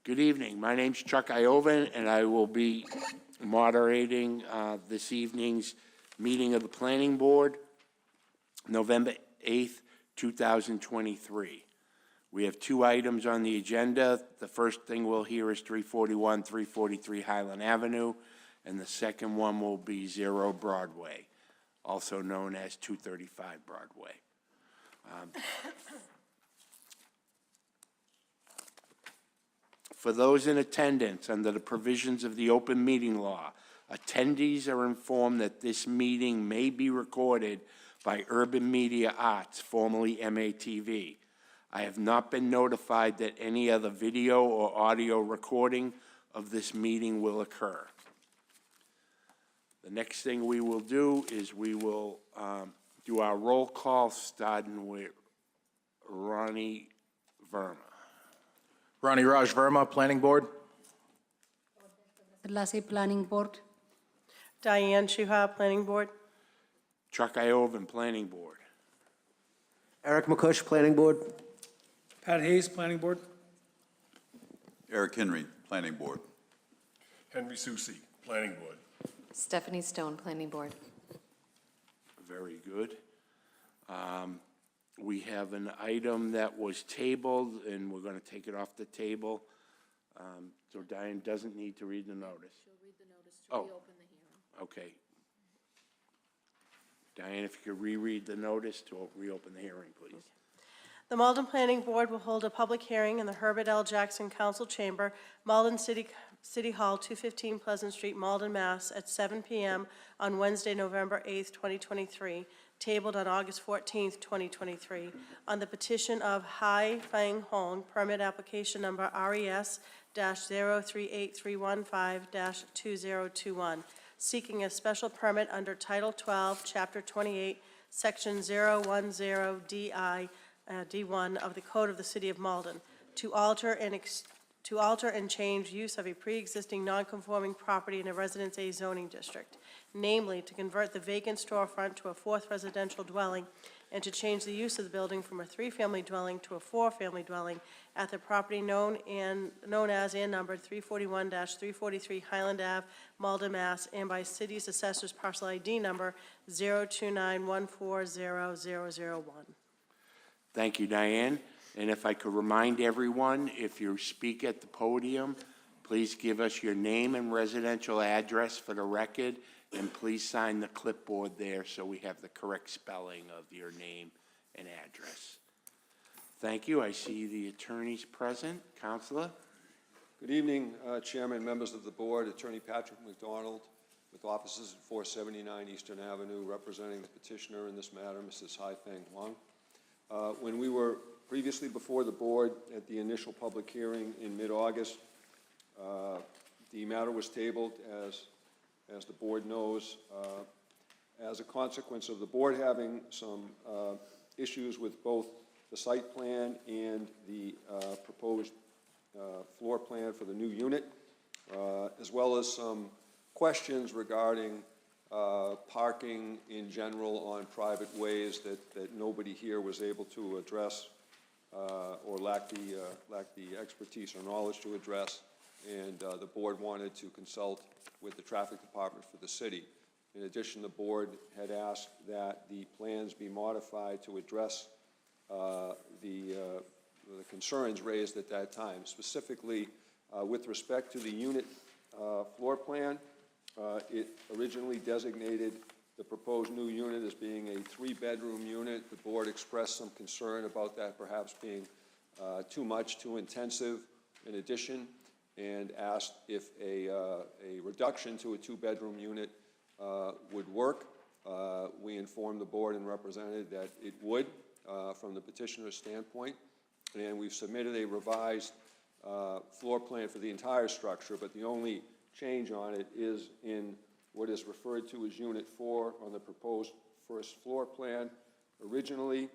Good evening. My name's Chuck Iovan, and I will be moderating this evening's meeting of the Planning Board, November 8th, 2023. We have two items on the agenda. The first thing we'll hear is 341, 343 Highland Avenue, and the second one will be 0 Broadway, also known as 235 Broadway. For those in attendance, under the provisions of the open meeting law, attendees are informed that this meeting may be recorded by Urban Media Arts, formerly MATV. I have not been notified that any other video or audio recording of this meeting will occur. The next thing we will do is we will do our roll call, starting with Ronnie Verma. Ronnie Raj Verma, Planning Board. Lassie, Planning Board. Diane Shuha, Planning Board. Chuck Iovan, Planning Board. Eric McCush, Planning Board. Pat Hayes, Planning Board. Eric Henry, Planning Board. Henry Susi, Planning Board. Stephanie Stone, Planning Board. Very good. We have an item that was tabled, and we're going to take it off the table. So Diane doesn't need to read the notice. She'll read the notice to reopen the hearing. Okay. Diane, if you could reread the notice to reopen the hearing, please. Okay. The Malden Planning Board will hold a public hearing in the Herbert L. Jackson Council Chamber, Malden City Hall, 215 Pleasant Street, Malden, Mass. At 7 p.m. on Wednesday, November 8th, 2023, tabled on August 14th, 2023, on the petition of Hai Fang Hong, permit application number RES-038315-2021, seeking a special permit under Title 12, Chapter 28, Section 010DI, D1 of the Code of the City of Malden, to alter and change use of a pre-existing non-conforming property in a Residence A zoning district, namely to convert the vacant storefront to a fourth residential dwelling and to change the use of the building from a three-family dwelling to a four-family dwelling at the property known as and numbered 341-343 Highland Ave, Malden, Mass., and by City's Assessor's Parcel ID number 029140001. Thank you, Diane. And if I could remind everyone, if you speak at the podium, please give us your name and residential address for the record, and please sign the clipboard there so we have the correct spelling of your name and address. Thank you. I see the attorneys present. Counselor? Good evening, Chairman, members of the board. Attorney Patrick McDonald with offices at 479 Eastern Avenue, representing the petitioner in this matter, Mrs. Hai Fang Huang. When we were previously before the board at the initial public hearing in mid-August, the matter was tabled, as the board knows, as a consequence of the board having some issues with both the site plan and the proposed floor plan for the new unit, as well as some questions regarding parking in general on private ways that nobody here was able to address or lacked the expertise or knowledge to address, and the board wanted to consult with the traffic department for the city. In addition, the board had asked that the plans be modified to address the concerns raised at that time. Specifically, with respect to the unit floor plan, it originally designated the proposed new unit as being a 3-bedroom unit. The board expressed some concern about that perhaps being too much, too intensive in addition, and asked if a reduction to a 2-bedroom unit would work. We informed the board and represented that it would from the petitioner's standpoint, and we've submitted a revised floor plan for the entire structure, but the only change on it is in what is referred to as Unit 4 on the proposed first floor plan. Originally,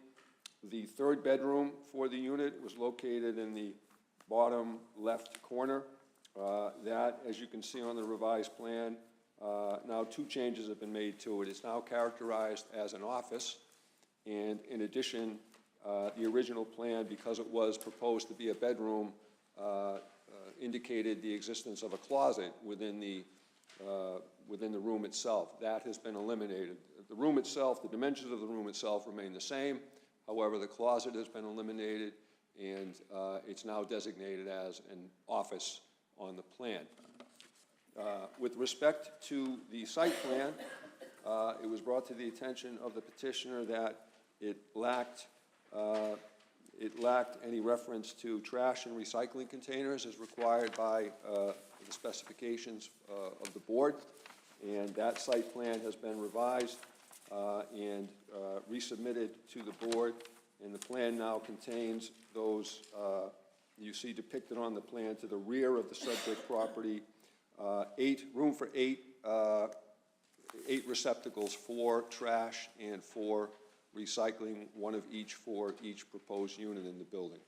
the 3rd bedroom for the unit was located in the bottom left corner. That, as you can see on the revised plan, now 2 changes have been made to it. It's now characterized as an office, and in addition, the original plan, because it was proposed to be a bedroom, indicated the existence of a closet within the room itself. That has been eliminated. The room itself, the dimensions of the room itself remain the same. However, the closet has been eliminated, and it's now designated as an office on the plan. With respect to the site plan, it was brought to the attention of the petitioner that it lacked any reference to trash and recycling containers as required by the specifications of the board. And that site plan has been revised and resubmitted to the board. And the plan now contains those, you see depicted on the plan to the rear of the subject property, room for eight receptacles for trash and for recycling, one of each for each proposed unit in the building.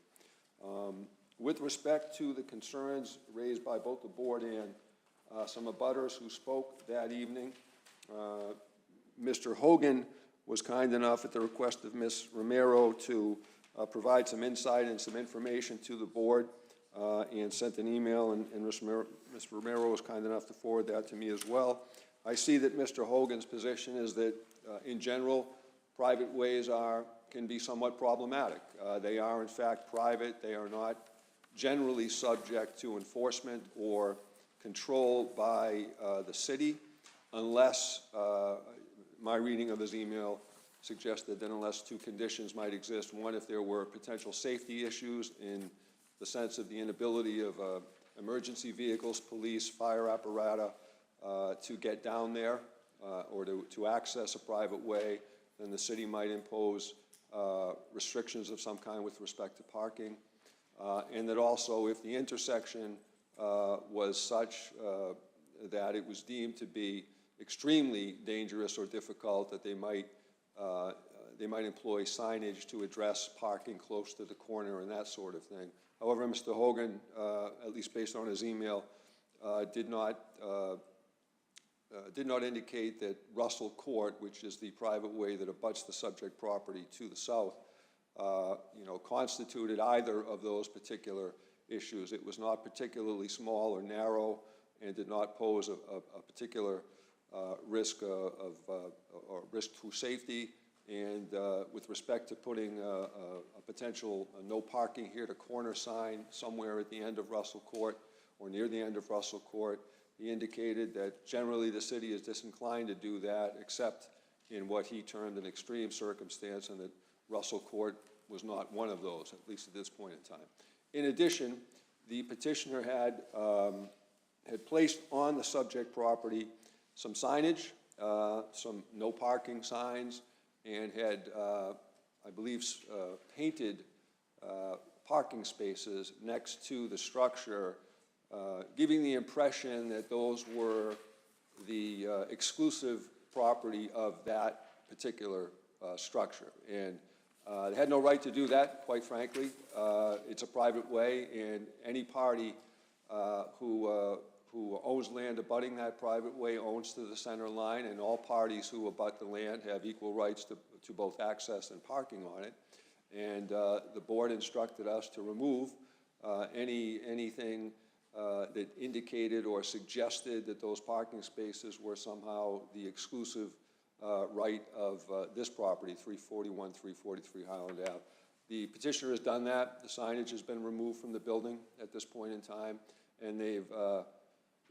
With respect to the concerns raised by both the board and some abutters who spoke that evening, Mr. Hogan was kind enough at the request of Ms. Romero to provide some insight and some information to the board and sent an email, and Ms. Romero was kind enough to forward that to me as well. I see that Mr. Hogan's position is that, in general, private ways can be somewhat problematic. They are, in fact, private. They are not generally subject to enforcement or control by the city, unless my reading of his email suggested that unless two conditions might exist. One, if there were potential safety issues in the sense of the inability of emergency vehicles, police, fire apparatus to get down there or to access a private way, then the city might impose restrictions of some kind with respect to parking. And that also, if the intersection was such that it was deemed to be extremely dangerous or difficult, that they might employ signage to address parking close to the corner and that sort of thing. However, Mr. Hogan, at least based on his email, did not indicate that Russell Court, which is the private way that abuts the subject property to the south, constituted either of those particular issues. It was not particularly small or narrow and did not pose a particular risk or risk to safety. And with respect to putting a potential no parking here to corner sign somewhere at the end of Russell Court or near the end of Russell Court, he indicated that generally the city is disinclined to do that, except in what he termed an extreme circumstance, and that Russell Court was not one of those, at least at this point in time. In addition, the petitioner had placed on the subject property some signage, some no parking signs, and had, I believe, painted parking spaces next to the structure, giving the impression that those were the exclusive property of that particular structure. And they had no right to do that, quite frankly. It's a private way, and any party who owns land abutting that private way owns to the center line, and all parties who abut the land have equal rights to both access and parking on it. And the board instructed us to remove anything that indicated or suggested that those parking spaces were somehow the exclusive right of this property, 341, 343 Highland Ave. The petitioner has done that. The signage has been removed from the building at this point in time, and they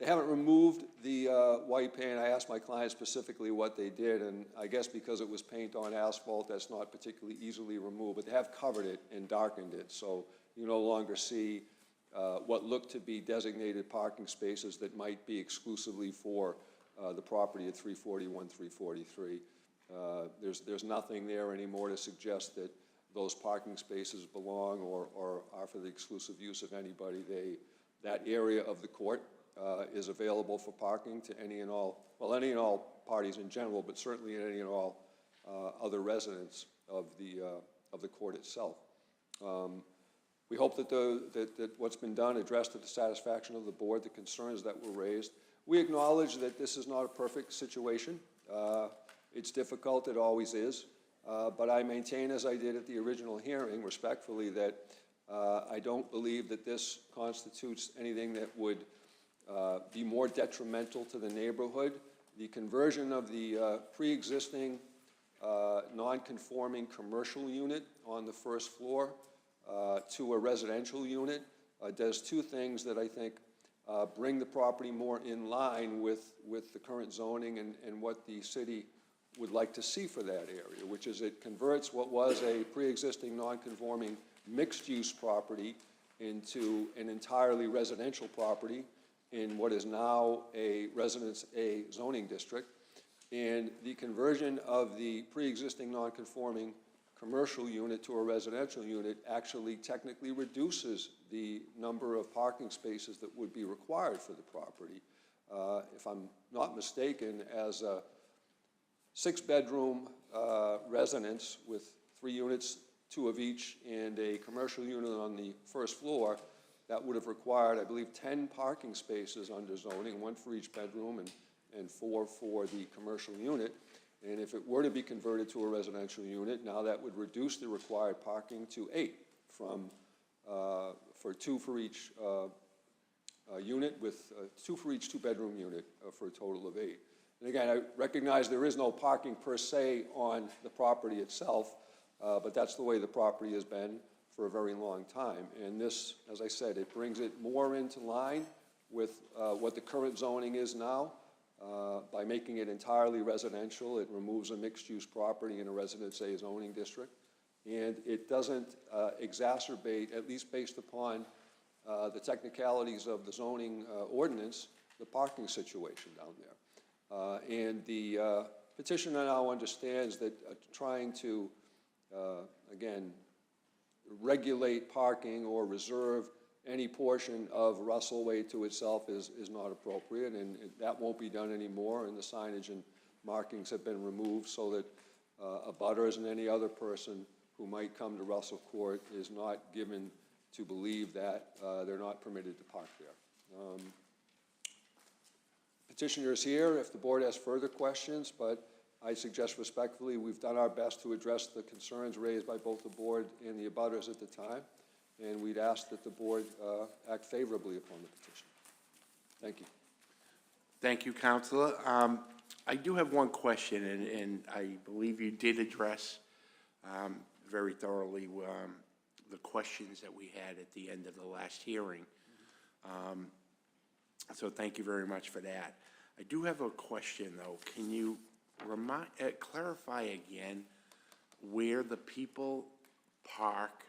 haven't removed the white paint. I asked my client specifically what they did, and I guess because it was paint on asphalt, that's not particularly easily removed, but they have covered it and darkened it, so you no longer see what looked to be designated parking spaces that might be exclusively for the property at 341, 343. There's nothing there anymore to suggest that those parking spaces belong or are for the exclusive use of anybody. That area of the court is available for parking to any and all parties in general, but certainly any and all other residents of the court itself. We hope that what's been done addressed to the satisfaction of the board the concerns that were raised. We acknowledge that this is not a perfect situation. It's difficult, it always is, but I maintain, as I did at the original hearing, respectfully, that I don't believe that this constitutes anything that would be more detrimental to the neighborhood. The conversion of the pre-existing non-conforming commercial unit on the first floor to a residential unit does two things that I think bring the property more in line with the current zoning and what the city would like to see for that area, which is it converts what was a pre-existing non-conforming mixed-use property into an entirely residential property in what is now a Residence A zoning district. And the conversion of the pre-existing non-conforming commercial unit to a residential unit actually technically reduces the number of parking spaces that would be required for the property. If I'm not mistaken, as a 6-bedroom residence with 3 units, 2 of each, and a commercial unit on the first floor, that would have required, I believe, 10 parking spaces under zoning, 1 for each bedroom and 4 for the commercial unit. And if it were to be converted to a residential unit, now that would reduce the required parking to 8 for 2 for each unit with 2 for each 2-bedroom unit for a total of 8. And again, I recognize there is no parking per se on the property itself, but that's the way the property has been for a very long time. And this, as I said, it brings it more into line with what the current zoning is now. By making it entirely residential, it removes a mixed-use property in a Residence A zoning district. And it doesn't exacerbate, at least based upon the technicalities of the zoning ordinance, the parking situation down there. And the petitioner now understands that trying to, again, regulate parking or reserve any portion of Russell Way to itself is not appropriate, and that won't be done anymore, and the signage and markings have been removed so that abutters and any other person who might come to Russell Court is not given to believe that they're not permitted to park there. Petitioner is here if the board has further questions, but I suggest respectfully we've done our best to address the concerns raised by both the board and the abutters at the time, and we'd ask that the board act favorably upon the petition. Thank you. Thank you, Counselor. I do have one question, and I believe you did address very thoroughly the questions that we had at the end of the last hearing. So thank you very much for that. I do have a question, though. Can you clarify again where the people park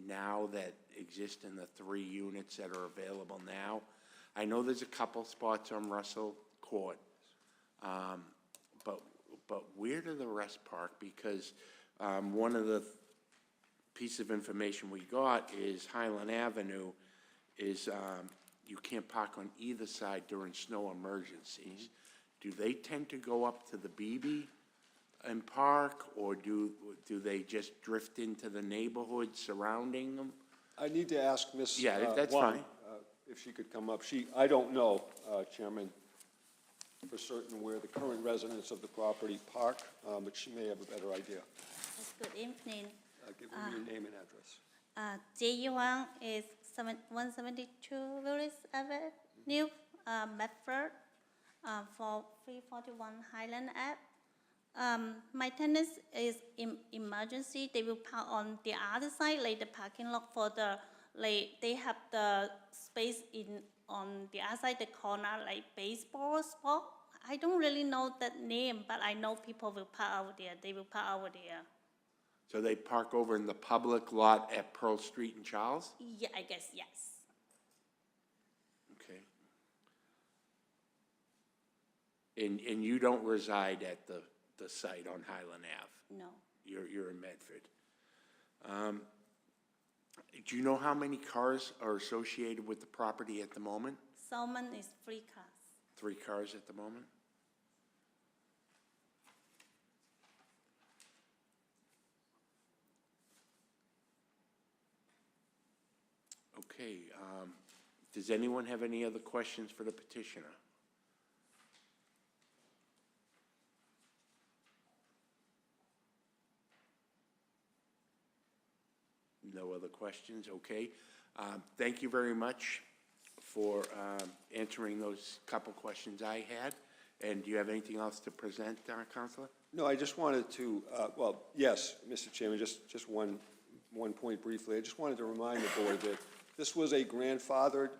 now that exist in the 3 units that are available now? I know there's a couple spots on Russell Court, but where do the rest park? Because one of the pieces of information we got is Highland Avenue is you can't park on either side during snow emergencies. Do they tend to go up to the BB and park, or do they just drift into the neighborhood surrounding them? I need to ask Ms. Yeah, that's Wong, fine. if she could come up. I don't know, Chairman, for certain where the current residents of the property park, but she may have a better idea. Good evening. Give me your name and address. J1 is 172 Willis Avenue, Medford, for 341 Highland Ave. My tenants is in emergency. They will park on the other side, like the parking lot for the, like they have the space on the other side, the corner, like baseball spot. I don't really know that name, but I know people will park out there. They will park over there. So they park over in the public lot at Pearl Street and Charles? Yeah, I guess, yes. Okay. And you don't reside at the site on Highland Ave? No. You're in Medford. Do you know how many cars are associated with the property at the moment? Salmon is 3 cars. 3 cars at the moment? Okay, does anyone have any other questions for the petitioner? No other questions, okay. Thank you very much for answering those couple questions I had. And do you have anything else to present, Counselor? No, I just wanted to, well, yes, Mr. Chairman, just one point briefly. I just wanted to remind the board that this was a grandfathered,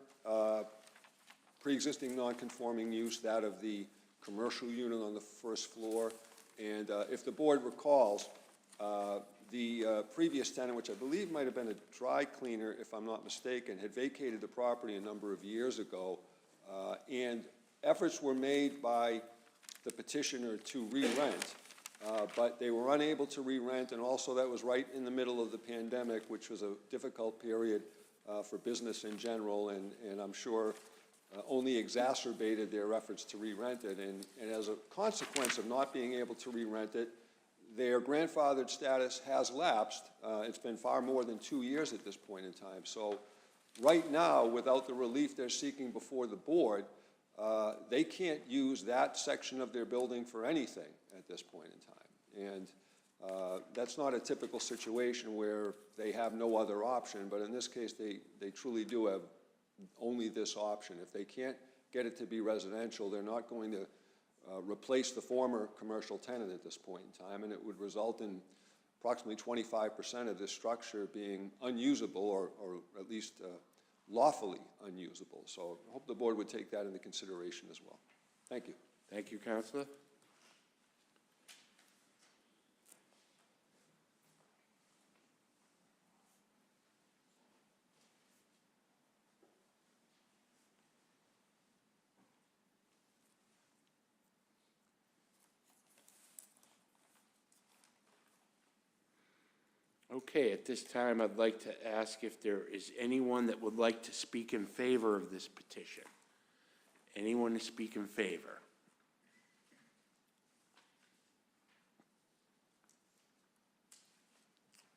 pre-existing non-conforming use, that of the commercial unit on the first floor. And if the board recalls, the previous tenant, which I believe might have been a dry cleaner, if I'm not mistaken, had vacated the property a number of years ago. And efforts were made by the petitioner to re-rent, but they were unable to re-rent, and also that was right in the middle of the pandemic, which was a difficult period for business in general, and I'm sure only exacerbated their efforts to re-rent it. And as a consequence of not being able to re-rent it, their grandfathered status has lapsed. It's been far more than 2 years at this point in time. So right now, without the relief they're seeking before the board, they can't use that section of their building for anything at this point in time. And that's not a typical situation where they have no other option, but in this case, they truly do have only this option. If they can't get it to be residential, they're not going to replace the former commercial tenant at this point in time, and it would result in approximately 25% of this structure being unusable, or at least lawfully unusable. So I hope the board would take that into consideration as well. Thank you. Thank you, Counselor. Okay, at this time, I'd like to ask if there is anyone that would like to speak in favor of this petition. Anyone to speak in favor?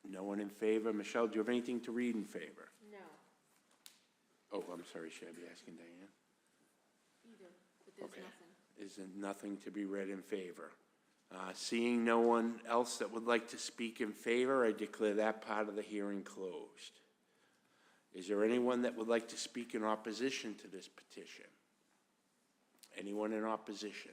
No one in favor? Michelle, do you have anything to read in favor? No, Oh, I'm sorry, should I be asking Diane? either, but there's Okay. nothing. Is there nothing to be read in favor? Seeing no one else that would like to speak in favor, I declare that part of the hearing closed. Is there anyone that would like to speak in opposition to this petition? Anyone in opposition?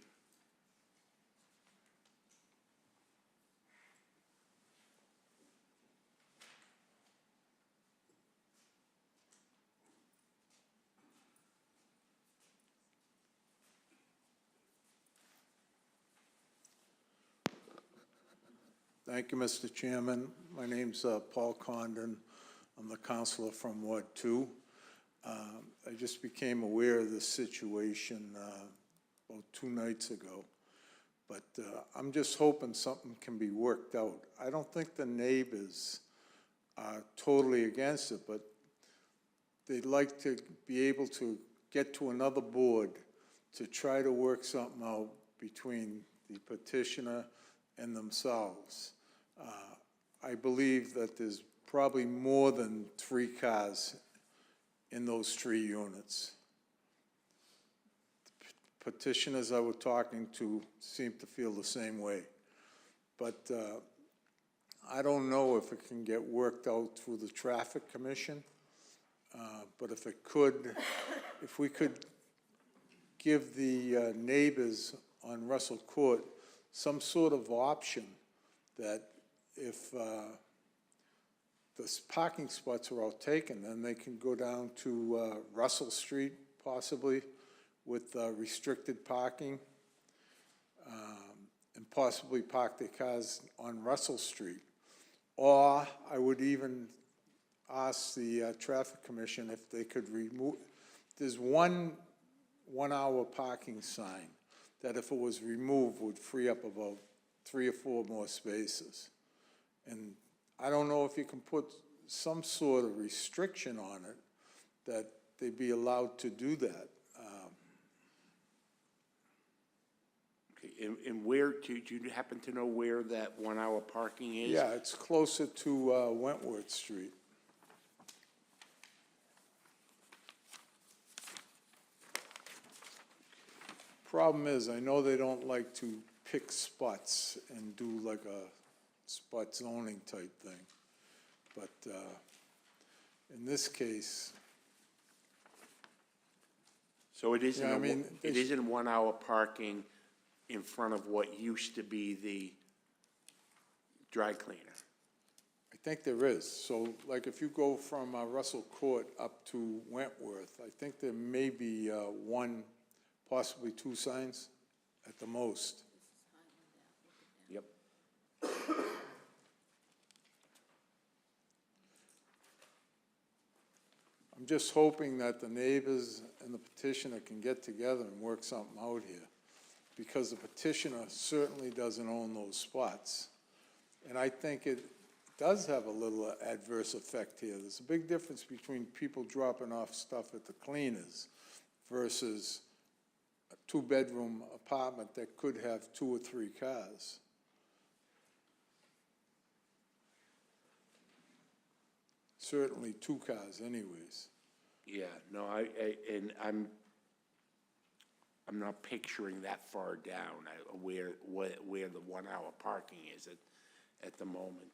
Thank you, Mr. Chairman. My name's Paul Condon. I'm the counselor from Ward 2. I just became aware of this situation about 2 nights ago, but I'm just hoping something can be worked out. I don't think the neighbors are totally against it, but they'd like to be able to get to another board to try to work something out between the petitioner and themselves. I believe that there's probably more than 3 cars in those 3 units. The petitioners I was talking to seem to feel the same way. But I don't know if it can get worked out through the Traffic Commission. But if it could, if we could give the neighbors on Russell Court some sort of option that if the parking spots are all taken, then they can go down to Russell Street possibly with restricted parking, and possibly park their cars on Russell Street. Or I would even ask the Traffic Commission if they could remove, there's one hour parking sign that if it was removed would free up about 3 or 4 more spaces. And I don't know if you can put some sort of restriction on it that they'd be allowed to do that. Okay, and where, do you happen to know where that 1 hour parking is? Yeah, it's closer to Wentworth Street. Problem is, I know they don't like to pick spots and do like a spot zoning type thing, but in this case, So it isn't, Yeah, I mean, it isn't 1 hour parking in front of what used to be the dry cleaner? I think there is. So like if you go from Russell Court up to Wentworth, I think there may be one, possibly two signs at the most. Yep. I'm just hoping that the neighbors and the petitioner can get together and work something out here, because the petitioner certainly doesn't own those spots. And I think it does have a little adverse effect here. There's a big difference between people dropping off stuff at the cleaners versus a two-bedroom apartment that could have 2 or 3 cars. Certainly 2 cars anyways. Yeah, no, and I'm not picturing that far down, where the 1 hour parking is at the moment.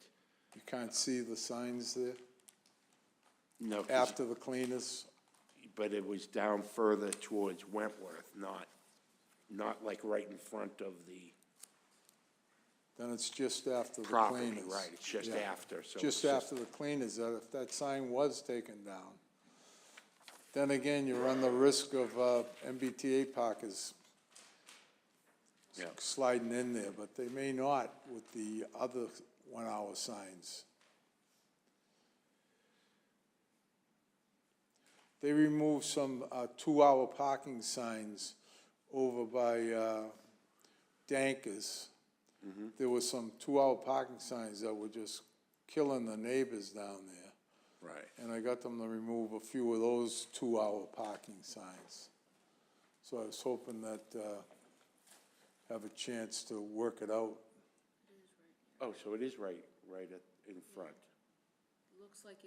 You can't see the signs there No, 'cause- after the cleaners? but it was down further towards Wentworth, not like right in front of the Then it's just after the property, cleaners. right, it's just Yeah. after, so. Just it's after the cleaners, that if that sign was taken down, then again, you run the risk of MBTA parkers Yeah. sliding in there, but they may not with the other 1 hour signs. They removed some 2 hour parking signs over by Dankers. There were some 2 hour parking signs that were just killing the neighbors down there. Right. And I got them to remove a few of those 2 hour parking signs. So I was hoping that, have a chance to work it out. Oh, so it is right in front. Looks like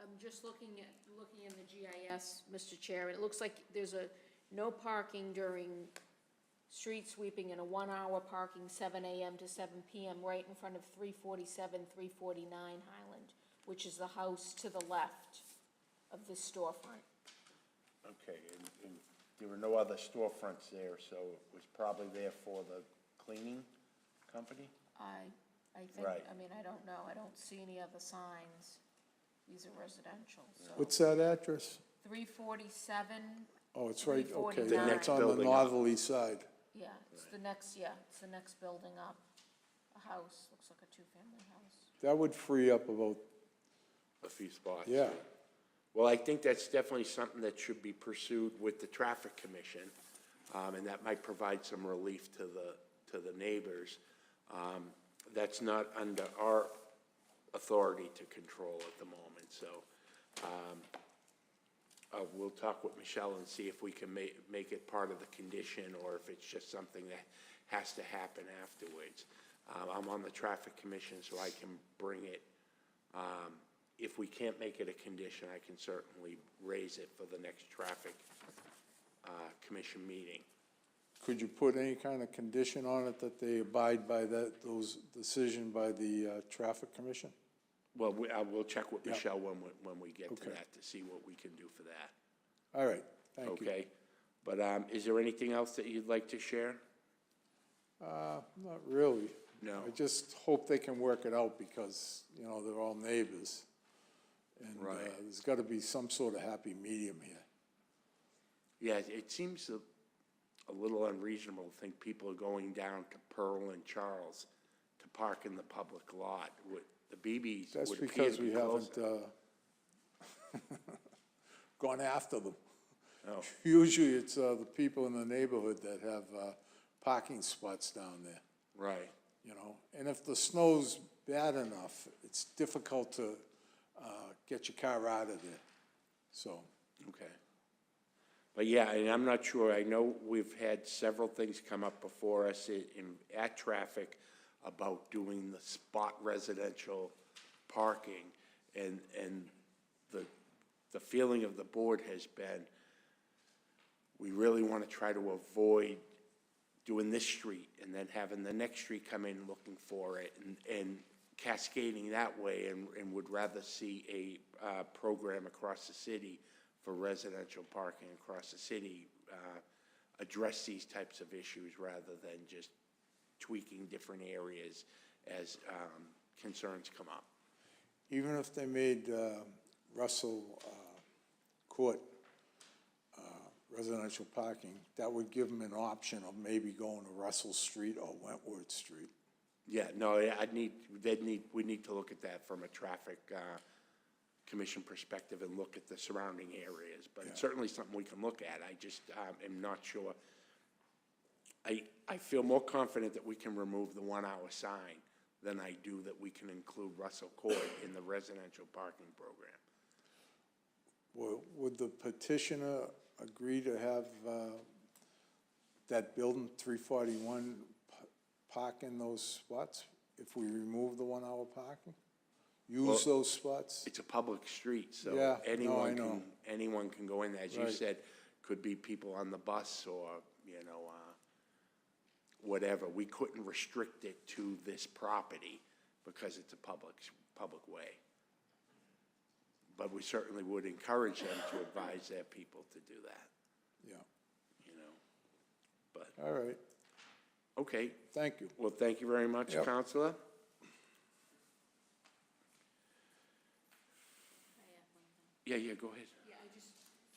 I'm just looking in the GIS, Mr. Chair, and it looks like there's no parking during street sweeping and a 1 hour parking 7 AM to 7 PM right in front of 347, 349 Highland, which is the house to the left of the storefront. Okay, and there were no other storefronts there, so it was probably there for the cleaning company? I think, Right. I mean, I don't know, I don't see any other signs. These are residential, so. What's that address? 347, Oh, it's right, okay, 349. it's on the building up. northerly side. yeah, it's the next building up. A house, looks like a two-family house. That would free up about, A few spots. yeah. Well, I think that's definitely something that should be pursued with the traffic commission, and that might provide some relief to the neighbors. That's not under our authority to control at the moment, so, we'll talk with Michelle and see if we can make it part of the condition, or if it's just something that has to happen afterwards. I'm on the traffic commission, so I can bring it. If we can't make it a condition, I can certainly raise it for the next traffic commission meeting. Could you put any kind of condition on it that they abide by those decision by the traffic commission? Well, we'll check with Yeah. Michelle when we get to Okay. that, to see what we can do for that. All right, thank you. Okay? But is there anything else that you'd like to share? Not really. No. I just hope they can work it out because, you know, they're all neighbors. And Right. there's got to be some sort of happy medium here. Yeah, it seems a little unreasonable to think people are going down to Pearl and Charles to park in the public lot. The BBs That's would appear because to be we haven't closer. gone after them. Oh. Usually it's the people in the neighborhood that have parking spots down there, Right. you know? And if the snow's bad enough, it's difficult to get your car out of there, so. Okay. But yeah, and I'm not sure, I know we've had several things come up before us at traffic about doing the spot residential parking, and the feeling of the board has been, we really want to try to avoid doing this street and then having the next street come in looking for it, and cascading that way and would rather see a program across the city for residential parking across the city address these types of issues rather than just tweaking different areas as concerns come up. Even if they made Russell Court residential parking, that would give them an option of maybe going to Russell Street or Wentworth Street. Yeah, no, we need to look at that from a traffic commission perspective and look at the surrounding areas, but it's certainly something we can look at. I just am not sure. I feel more confident that we can remove the 1 hour sign than I do that we can include Russell Court in the residential parking program. Would the petitioner agree to have that building 341 park in those spots if we remove the 1 hour parking? Use those spots? It's a public street, so Yeah, no, I anyone know. can go in there. As you Right. said, could be people on the bus or, whatever. We couldn't restrict it to this property because it's a public way. But we certainly would encourage them to advise their people to do that, Yeah, but, all right, okay. thank you. Well, thank you very much, Yep. Counselor. Yeah, go ahead.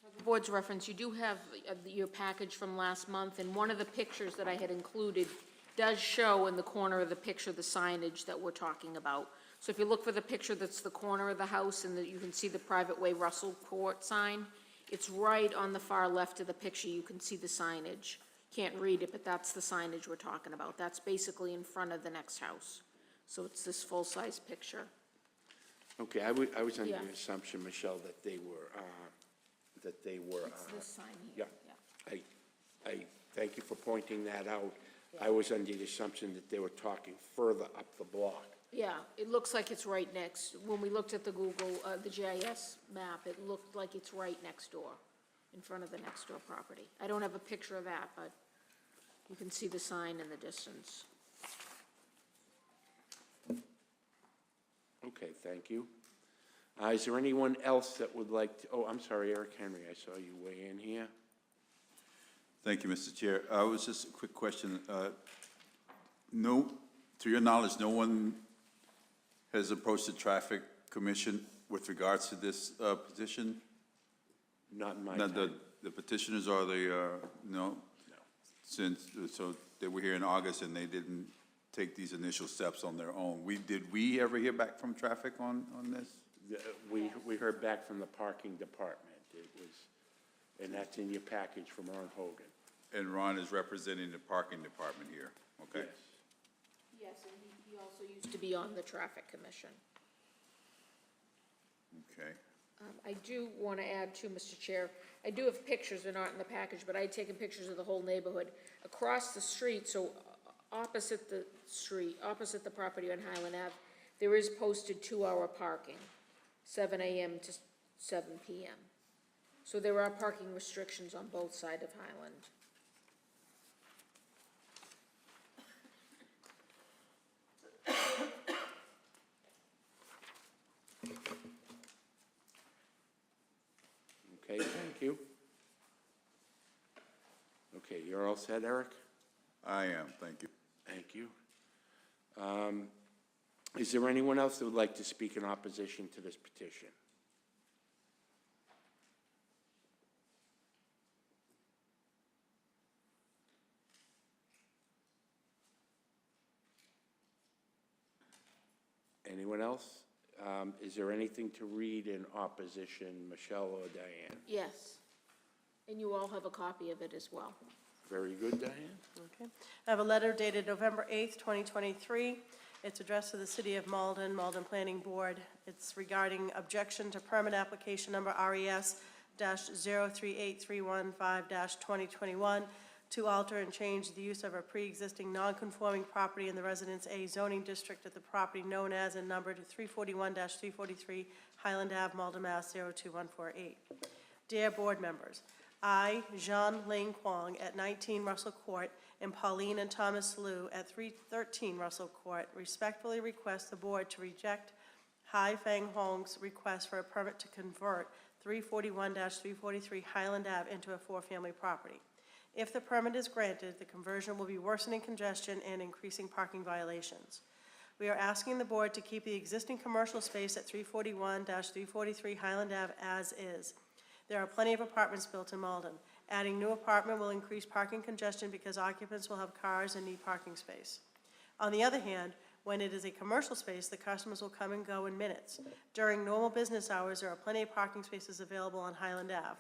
For the board's reference, you do have your package from last month, and one of the pictures that I had included does show in the corner of the picture the signage that we're talking about. So if you look for the picture that's the corner of the house and that you can see the private way Russell Court sign, it's right on the far left of the picture. You can see the signage. Can't read it, but that's the signage we're talking about. That's basically in front of the next house. So it's this full-size picture. Okay, I was under Yeah. the assumption, Michelle, that they were, It's this sign here. yeah. I thank you for pointing that out. I was under the assumption that they were talking further up the block. Yeah, it looks like it's right next. When we looked at the Google, the GIS map, it looked like it's right next door, in front of the next door property. I don't have a picture of that, but you can see the sign in the distance. Okay, thank you. Is there anyone else that would like to, I'm sorry, Eric Henry, I saw you weigh in here. Thank you, Mr. Chair. Was just a quick question. To your knowledge, no one has approached the Traffic Commission with regards to this petition? Not in my Not time. the petitioners or the, no? So they were here in August and they didn't take these initial steps on their own. Did we ever hear back from traffic on this? We heard back from the parking department. It was, and that's in your package from Ron Hogan. And Ron is representing the parking department here, okay? Yes. Yes, and he also used to be on the Traffic Commission. Okay. I do want to add too, Mr. Chair, I do have pictures, they're not in the package, but I had taken pictures of the whole neighborhood. Across the street, so opposite the street, opposite the property on Highland Ave, there is posted 2 hour parking, 7 a.m. to 7 p.m. So there are parking restrictions on both sides of Highland. Okay, thank you. Okay, you're all set, Eric? I am, thank you. Thank you. Is there anyone else that would like to speak in opposition to this petition? Anyone else? Is there anything to read in opposition, Michelle or Diane? Yes, and you all have a copy of it as well. Very good, Diane. Okay. I have a letter dated November 8th, 2023. It's addressed to the City of Malden, Malden Planning Board. It's regarding objection to permit application number RES-038315-2021 to alter and change the use of a pre-existing non-conforming property in the Residence A zoning district at the property known as and numbered 341-343 Highland Ave, Malden, Mass. 02148. Dear board members, I, Jean Ling Kwong, at 19 Russell Court, and Pauline and Thomas Liu at 313 Russell Court respectfully request the board to reject Hai Feng Hong's request for a permit to convert 341-343 Highland Ave into a four-family property. If the permit is granted, the conversion will be worsening congestion and increasing parking violations. We are asking the board to keep the existing commercial space at 341-343 Highland Ave as is. There are plenty of apartments built in Malden. Adding new apartment will increase parking congestion because occupants will have cars and need parking space. On the other hand, when it is a commercial space, the customers will come and go in minutes. During normal business hours, there are plenty of parking spaces available on Highland Ave.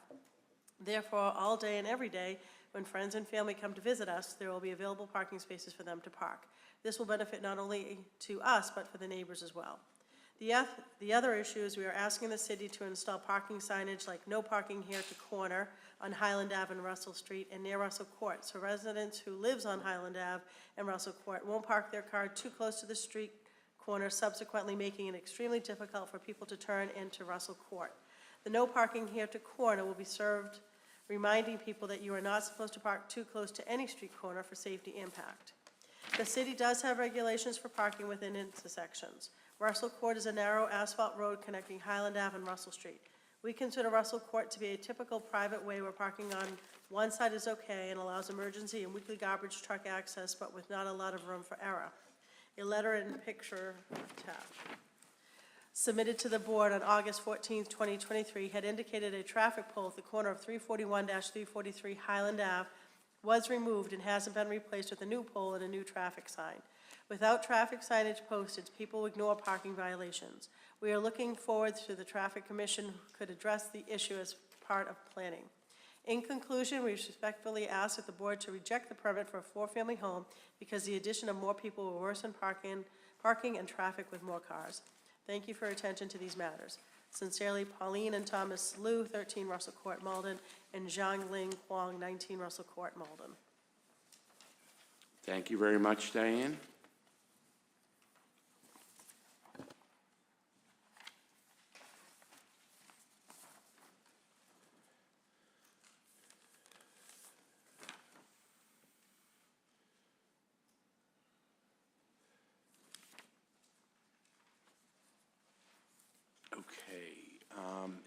Therefore, all day and every day, when friends and family come to visit us, there will be available parking spaces for them to park. This will benefit not only to us, but for the neighbors as well. The other issue is we are asking the city to install parking signage like no parking here to corner on Highland Ave and Russell Street and near Russell Court, so residents who lives on Highland Ave and Russell Court won't park their car too close to the street corner, subsequently making it extremely difficult for people to turn into Russell Court. The no parking here to corner will be served reminding people that you are not supposed to park too close to any street corner for safety impact. The city does have regulations for parking within intersections. Russell Court is a narrow asphalt road connecting Highland Ave and Russell Street. We consider Russell Court to be a typical private way where parking on one side is okay and allows emergency and weekly garbage truck access, but with not a lot of room for error. A letter and picture attached. Submitted to the board on August 14, 2023, had indicated a traffic pole at the corner of 341-343 Highland Ave was removed and hasn't been replaced with a new pole and a new traffic sign. Without traffic signage posted, people ignore parking violations. We are looking forward to the Traffic Commission who could address the issue as part of planning. In conclusion, we respectfully ask that the board to reject the permit for a four-family home because the addition of more people will worsen parking and traffic with more cars. Thank you for your attention to these matters. Sincerely, Pauline and Thomas Liu, 13 Russell Court, Malden, and Zhang Ling Kwong, 19 Russell Court, Malden. Thank you very much, Diane.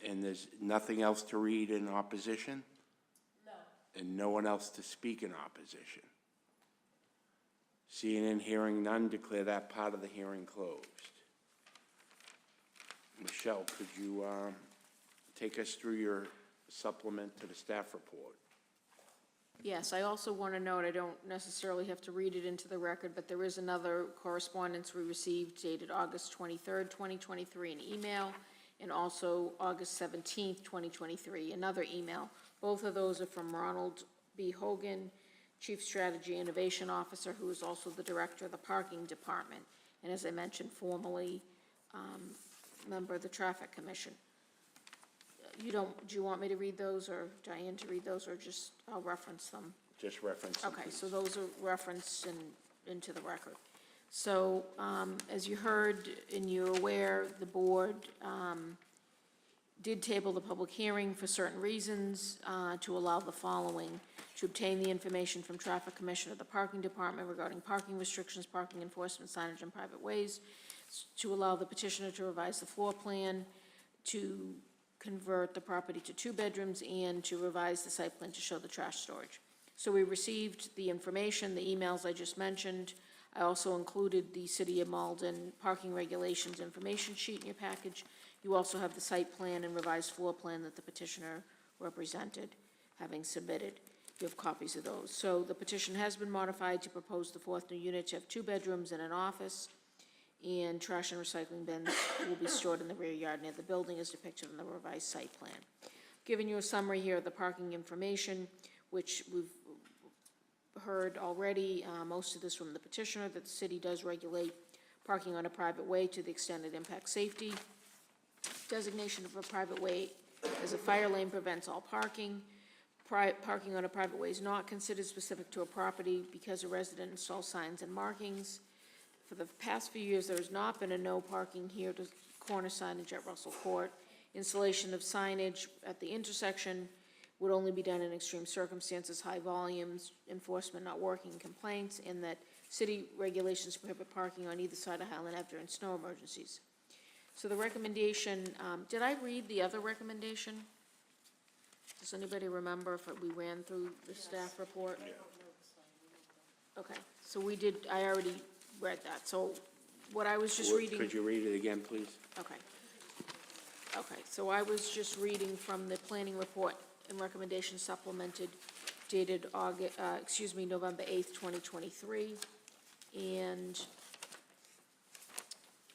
And there's nothing else to read in opposition? No. And no one else to speak in opposition? Seeing and hearing none, declare that part of the hearing closed. Michelle, could you take us through your supplement to the staff report? Yes, I also want to note, I don't necessarily have to read it into the record, but there is another correspondence we received dated August 23rd, 2023, an email, and also August 17th, 2023, another email. Both of those are from Ronald B. Hogan, Chief Strategy Innovation Officer, who is also the Director of the Parking Department, and as I mentioned, formerly member of the Traffic Commission. Do you want me to read those, or Diane to read those, or just, I'll reference them? Just reference them, Okay, please. so those are referenced into the record. So, as you heard and you're aware, the board did table the public hearing for certain reasons to allow the following: to obtain the information from Traffic Commission of the Parking Department regarding parking restrictions, parking enforcement, signage in private ways, to allow the petitioner to revise the floor plan, to convert the property to 2 bedrooms, and to revise the site plan to show the trash storage. So we received the information, the emails I just mentioned. I also included the City of Malden parking regulations information sheet in your package. You also have the site plan and revised floor plan that the petitioner represented, having submitted. You have copies of those. So the petition has been modified to propose the 4th new unit to have 2 bedrooms and an office, and trash and recycling bins will be stored in the rear yard near the building as depicted in the revised site plan. Giving you a summary here of the parking information, which we've heard already, most of this from the petitioner, that the city does regulate parking on a private way to the extent it impacts safety. Designation of a private way as a fire lane prevents all parking. Parking on a private way is not considered specific to a property because a resident installs signs and markings. For the past few years, there has not been a no parking here to corner signage at Russell Court. Installation of signage at the intersection would only be done in extreme circumstances, high volumes, enforcement not working, complaints, and that city regulations prohibit parking on either side of Highland Ave during snow emergencies. So the recommendation, did I read the other recommendation? Does anybody remember if we ran through the staff report? Okay, so we did, I already read that, so what I was just reading. Could you read it again, please? Okay. Okay, so I was just reading from the planning report and recommendation supplemented dated November 8th, 2023. And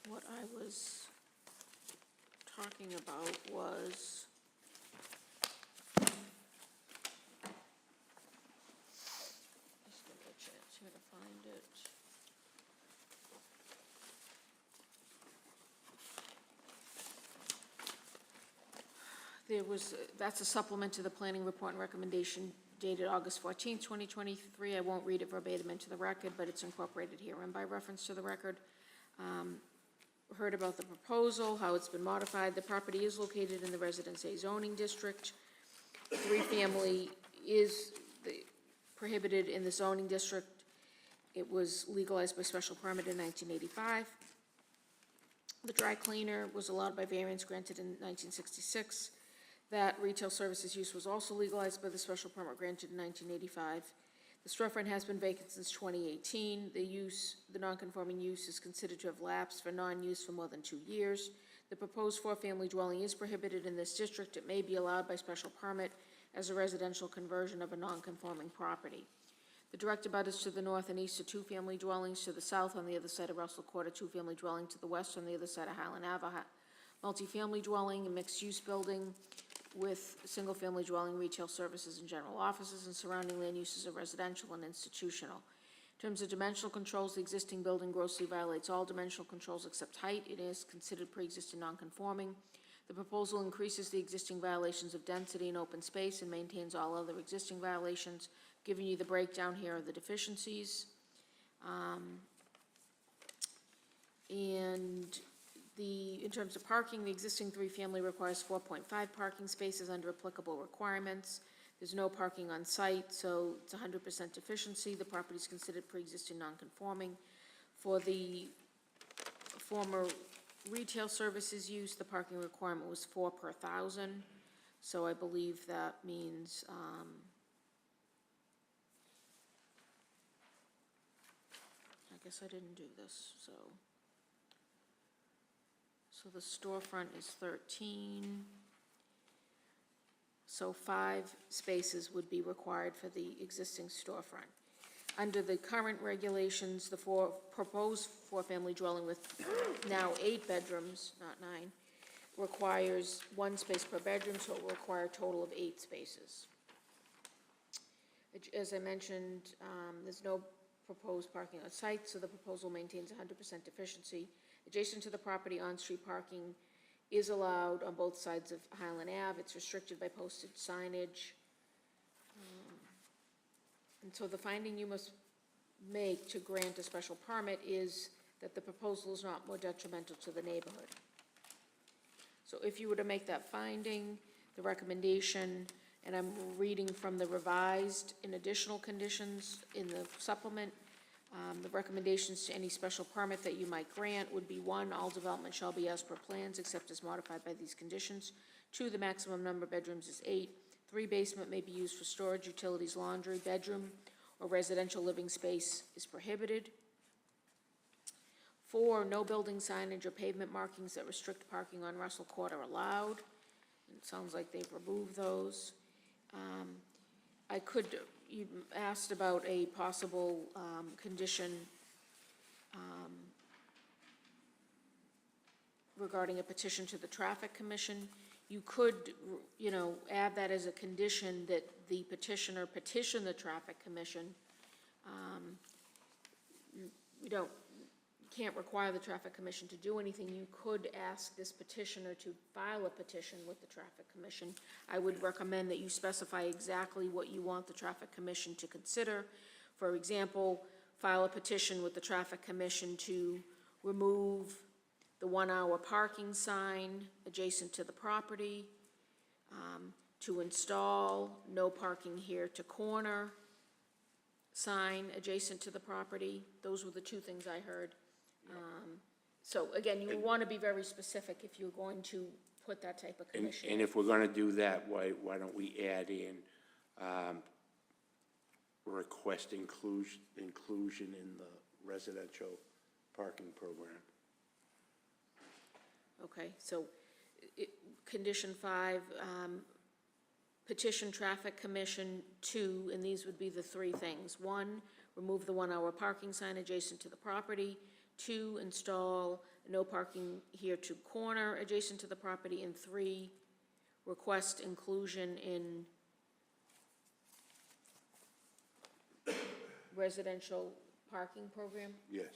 what I was talking about was just give me a chance here to find it. There was, that's a supplement to the planning report and recommendation dated August 14th, 2023. I won't read it verbatim into the record, but it's incorporated herein by reference to the record. Heard about the proposal, how it's been modified. The property is located in the Residence A zoning district. Three-family is prohibited in the zoning district. It was legalized by special permit in 1985. The dry cleaner was allowed by variance granted in 1966. That retail services use was also legalized by the special permit granted in 1985. The storefront has been vacant since 2018. The nonconforming use is considered to have lapsed for non-use for more than 2 years. The proposed four-family dwelling is prohibited in this district. It may be allowed by special permit as a residential conversion of a nonconforming property. The direct abutters to the north and east are two-family dwellings. To the south, on the other side of Russell Court, a two-family dwelling. To the west, on the other side of Highland Ave, a multifamily dwelling, a mixed-use building with single-family dwelling, retail services, and general offices, and surrounding land uses are residential and institutional. In terms of dimensional controls, the existing building grossly violates all dimensional controls except height. It is considered pre-existing non-conforming. The proposal increases the existing violations of density and open space and maintains all other existing violations. Giving you the breakdown here of the deficiencies. In terms of parking, the existing three-family requires 4.5 parking spaces under applicable requirements. There's no parking on site, so it's 100% deficiency. The property is considered pre-existing non-conforming. For the former retail services use, the parking requirement was 4 per 1,000. So I believe that means, I guess I didn't do this, so the storefront is 13. So 5 spaces would be required for the existing storefront. Under the current regulations, the proposed four-family dwelling with now 8 bedrooms, not 9, requires 1 space per bedroom, so it will require a total of 8 spaces. As I mentioned, there's no proposed parking on site, so the proposal maintains 100% deficiency. Adjacent to the property, on-street parking is allowed on both sides of Highland Ave. It's restricted by posted signage. And so the finding you must make to grant a special permit is that the proposal is not more detrimental to the neighborhood. So if you were to make that finding, the recommendation, and I'm reading from the revised and additional conditions in the supplement, the recommendations to any special permit that you might grant would be 1, all development shall be as per plans except as modified by these conditions. 2, the maximum number of bedrooms is 8. 3, basement may be used for storage, utilities, laundry. Bedroom or residential living space is prohibited. 4, no building signage or pavement markings that restrict parking on Russell Court are allowed. It sounds like they've removed those. You asked about a possible condition regarding a petition to the Traffic Commission. You could, add that as a condition that the petitioner petition the Traffic Commission. You can't require the Traffic Commission to do anything. You could ask this petitioner to file a petition with the Traffic Commission. I would recommend that you specify exactly what you want the Traffic Commission to consider. For example, file a petition with the Traffic Commission to remove the 1-hour parking sign adjacent to the property, to install no parking here to corner sign adjacent to the property. Those were the two things I heard. So again, you want to be very specific if you're going to put that type of condition. And if we're gonna do that, why don't we add in, request inclusion in the residential parking program? Okay, so condition 5, petition traffic commission 2, and these would be the 3 things. 1, remove the 1-hour parking sign adjacent to the property. 2, install no parking here to corner adjacent to the property. And 3, request inclusion in residential parking program. Yes.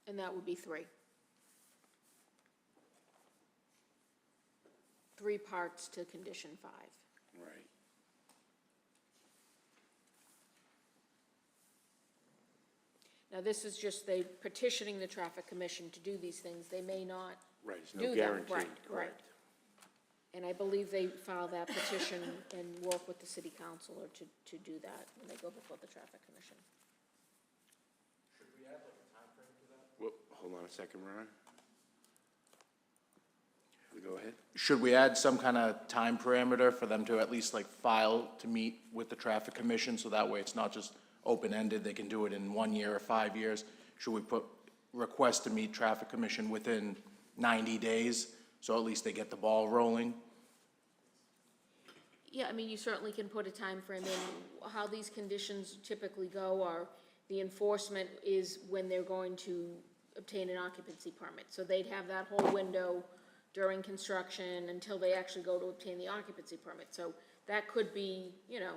And that would be 3. 3 parts to condition 5. Right. Now, this is just they petitioning the traffic commission to do these things. They may not Right, it's do no them. guarantee, Right, correct. And I believe they file that petition and work with the city councilor to do that when they go before the traffic commission. Well, hold on a second, Ron. Go ahead. Should we add some kind of time parameter for them to at least like file to meet with the traffic commission, so that way it's not just open-ended, they can do it in 1 year or 5 years? Should we put request to meet traffic commission within 90 days, so at least they get the ball rolling? Yeah, I mean, you certainly can put a time frame in. How these conditions typically go are, the enforcement is when they're going to obtain an occupancy permit. So they'd have that whole window during construction until they actually go to obtain the occupancy permit. So that could be, you know,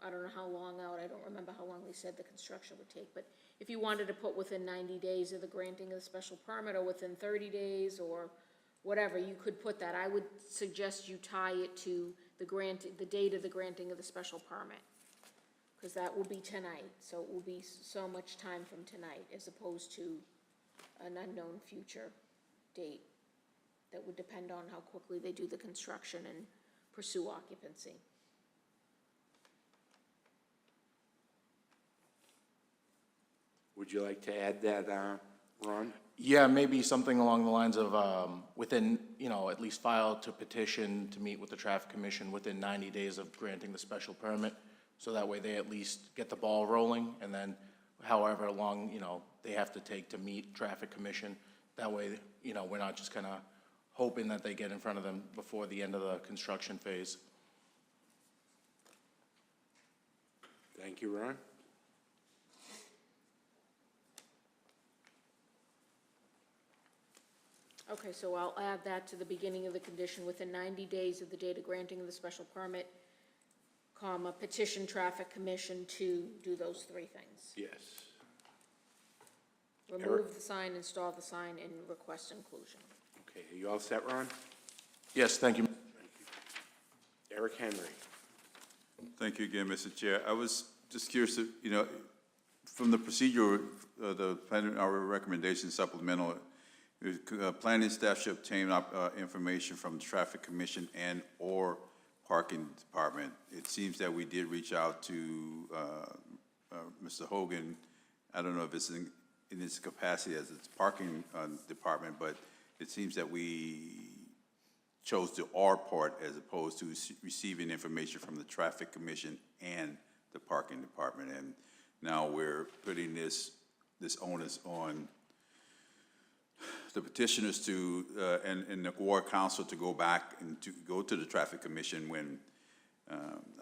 I don't know how long out, I don't remember how long they said the construction would take, but if you wanted to put within 90 days of the granting of the special permit, or within 30 days, or whatever, you could put that. I would suggest you tie it to the date of the granting of the special permit, because that will be tonight, so it will be so much time from tonight, as opposed to an unknown future date. That would depend on how quickly they do the construction and pursue occupancy. Would you like to add that, Ron? Yeah, maybe something along the lines of, within, you know, at least file to petition to meet with the traffic commission within 90 days of granting the special permit, so that way they at least get the ball rolling, and then however long, you know, they have to take to meet traffic commission. That way, you know, we're not just kind of hoping that they get in front of them before the end of the construction phase. Thank you, Ron. Okay, so I'll add that to the beginning of the condition, within 90 days of the date of granting of the special permit, comma, petition traffic commission to do those 3 things. Yes. Remove the sign, install the sign, and request inclusion. Okay, are you all set, Ron? Yes, thank you. Eric Henry. Thank you again, Mr. Chair. I was just curious, you know, from the procedure, our recommendation supplemental, planning staff should obtain information from the traffic commission and or parking department. It seems that we did reach out to Mr. Hogan. I don't know if it's in its capacity as its parking department, but it seems that we chose the R part as opposed to receiving information from the traffic commission and the parking department. And now we're putting this onus on the petitioners to, and the ward council to go back and to go to the traffic commission when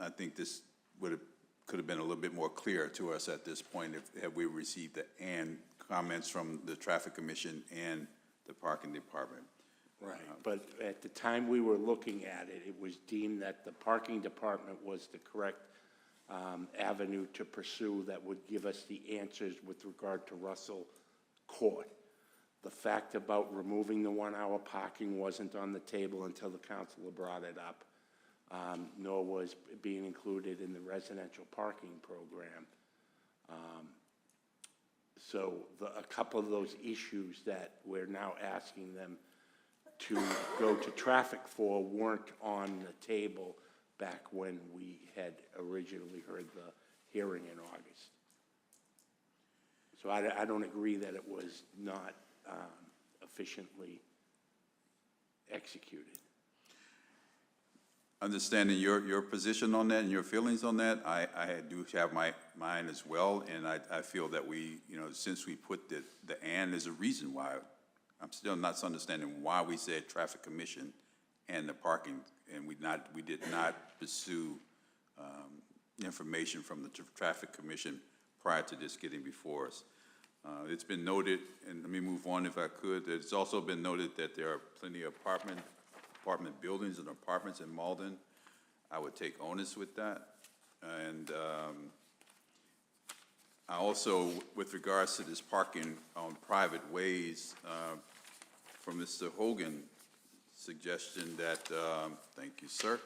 I think this could have been a little bit more clear to us at this point had we received the and comments from the traffic commission and the parking department. Right, but at the time we were looking at it, it was deemed that the parking department was the correct avenue to pursue that would give us the answers with regard to Russell Court. The fact about removing the 1-hour parking wasn't on the table until the councilor brought it up, nor was it being included in the residential parking program. So a couple of those issues that we're now asking them to go to traffic for weren't on the table back when we had originally heard the hearing in August. So I don't agree that it was not efficiently executed. Understanding your position on that and your feelings on that, I do have mine as well, and I feel that we, since we put the "and" there's a reason why. I'm still not understanding why we said traffic commission and the parking, and we did not pursue information from the traffic commission prior to this getting before us. It's been noted, and let me move on if I could, it's also been noted that there are plenty of apartment buildings and apartments in Malden. I would take onus with that. And I also, with regards to this parking on private ways, from Mr. Hogan, suggestion that, thank you, sir,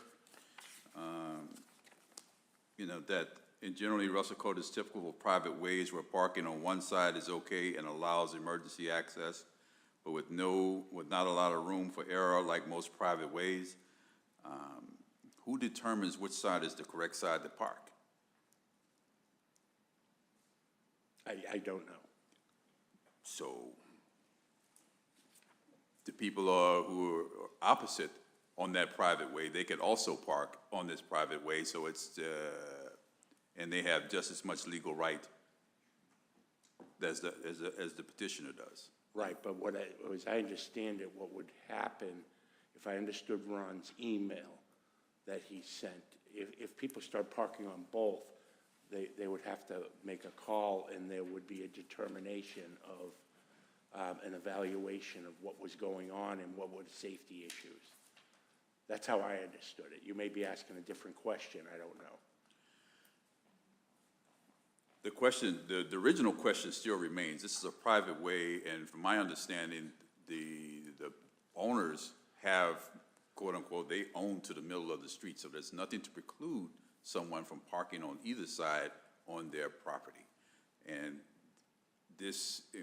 that in generally Russell Code is typical of private ways where parking on one side is okay and allows emergency access, but with not a lot of room for error like most private ways. Who determines which side is the correct side to park? I don't know. So the people who are opposite on that private way, they could also park on this private way, so it's, and they have just as much legal right as the petitioner does. Right, but as I understand it, what would happen, if I understood Ron's email that he sent, if people start parking on both, they would have to make a call and there would be a determination of an evaluation of what was going on and what were the safety issues. That's how I understood it. You may be asking a different question, I don't know. The question, the original question still remains. This is a private way, and from my understanding, the owners have, quote unquote, they own to the middle of the street, so there's nothing to preclude someone from parking on either side on their property. And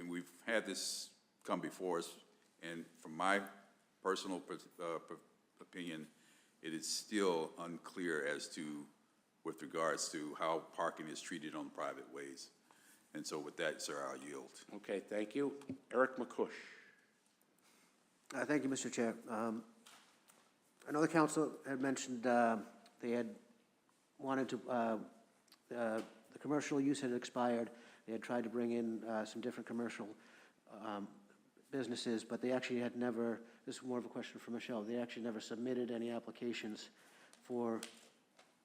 we've had this come before us, and from my personal opinion, it is still unclear as to, with regards to how parking is treated on private ways. And so with that, sir, I'll yield. Okay, thank you. Eric McCush. Thank you, Mr. Chair. I know the council had mentioned they had wanted to, the commercial use had expired. They had tried to bring in some different commercial businesses, but they actually had never, this is more of a question for Michelle, they actually never submitted any applications for,